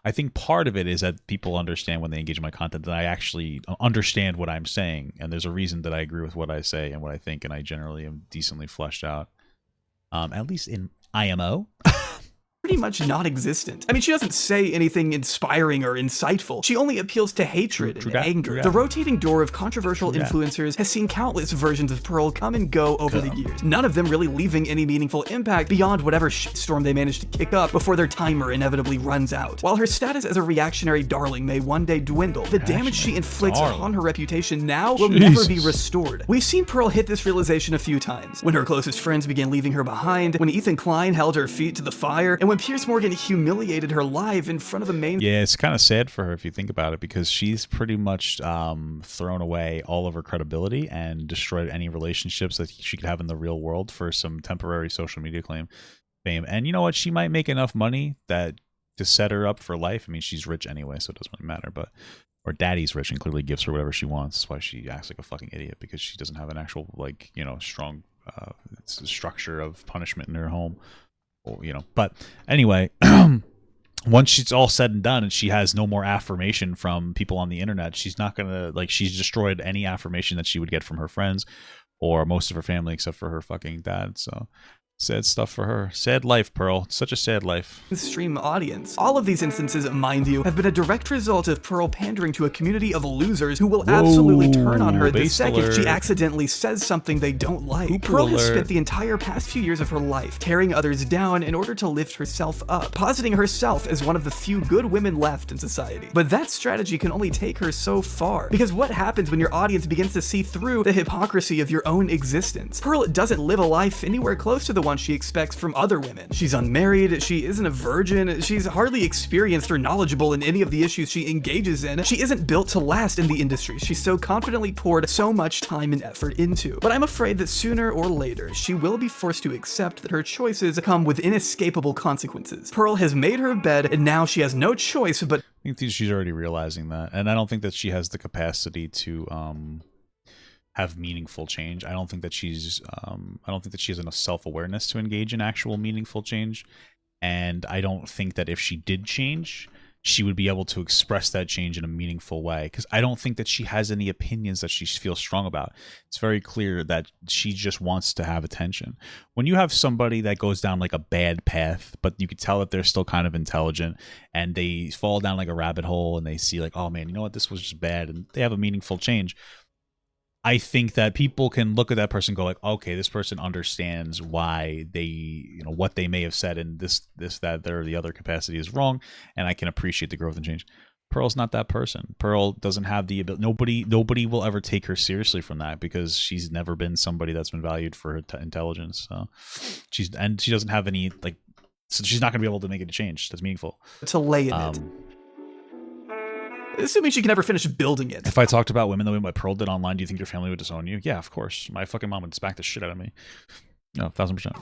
I think part of it is that people understand when they engage in my content that I actually understand what I'm saying, and there's a reason that I agree with what I say and what I think, and I generally am decently fleshed out, at least in IMO.
Pretty much non-existent. I mean, she doesn't say anything inspiring or insightful. She only appeals to hatred and anger. The rotating door of controversial influencers has seen countless versions of Pearl come and go over the years, none of them really leaving any meaningful impact beyond whatever shitstorm they managed to kick up before their timer inevitably runs out. While her status as a reactionary darling may one day dwindle, the damage she inflicts on her reputation now will never be restored. We've seen Pearl hit this realization a few times. When her closest friends began leaving her behind, when Ethan Klein held her feet to the fire, and when Piers Morgan humiliated her live in front of the main...
Yeah, it's kind of sad for her if you think about it, because she's pretty much thrown away all of her credibility and destroyed any relationships that she could have in the real world for some temporary social media fame. And you know what? She might make enough money that to set her up for life. I mean, she's rich anyway, so it doesn't really matter. But or daddy's rich and clearly gives her whatever she wants. That's why she acts like a fucking idiot, because she doesn't have an actual, like, you know, strong structure of punishment in her home. You know, but anyway, once it's all said and done and she has no more affirmation from people on the internet, she's not gonna, like, she's destroyed any affirmation that she would get from her friends or most of her family except for her fucking dad. So sad stuff for her. Sad life, Pearl. Such a sad life.
Stream audience. All of these instances, mind you, have been a direct result of Pearl pandering to a community of losers who will absolutely turn on her the second she accidentally says something they don't like. Pearl has spent the entire past few years of her life tearing others down in order to lift herself up, positing herself as one of the few good women left in society. But that strategy can only take her so far, because what happens when your audience begins to see through the hypocrisy of your own existence? Pearl doesn't live a life anywhere close to the one she expects from other women. She's unmarried, she isn't a virgin, she's hardly experienced or knowledgeable in any of the issues she engages in. She isn't built to last in the industry she's so confidently poured so much time and effort into. But I'm afraid that sooner or later, she will be forced to accept that her choices come with inescapable consequences. Pearl has made her bed, and now she has no choice but...
I think she's already realizing that, and I don't think that she has the capacity to have meaningful change. I don't think that she's I don't think that she has enough self-awareness to engage in actual meaningful change, and I don't think that if she did change, she would be able to express that change in a meaningful way, because I don't think that she has any opinions that she feels strong about. It's very clear that she just wants to have attention. When you have somebody that goes down like a bad path, but you could tell that they're still kind of intelligent, and they fall down like a rabbit hole and they see like, oh man, you know what, this was just bad, and they have a meaningful change, I think that people can look at that person and go like, okay, this person understands why they, you know, what they may have said in this, that, or the other capacity is wrong, and I can appreciate the growth and change. Pearl's not that person. Pearl doesn't have the ability. Nobody will ever take her seriously from that, because she's never been somebody that's been valued for her intelligence. So she doesn't have any, like, so she's not going to be able to make it a change that's meaningful.
To lay in it. Assuming she can ever finish building it.
If I talked about women the way my Pearl did online, do you think your family would disown you? Yeah, of course. My fucking mom would smack the shit out of me. No, 1000%.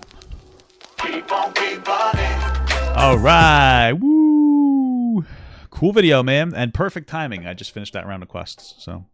All right. Woo. Cool video, man. And perfect timing. I just finished that round of quests, so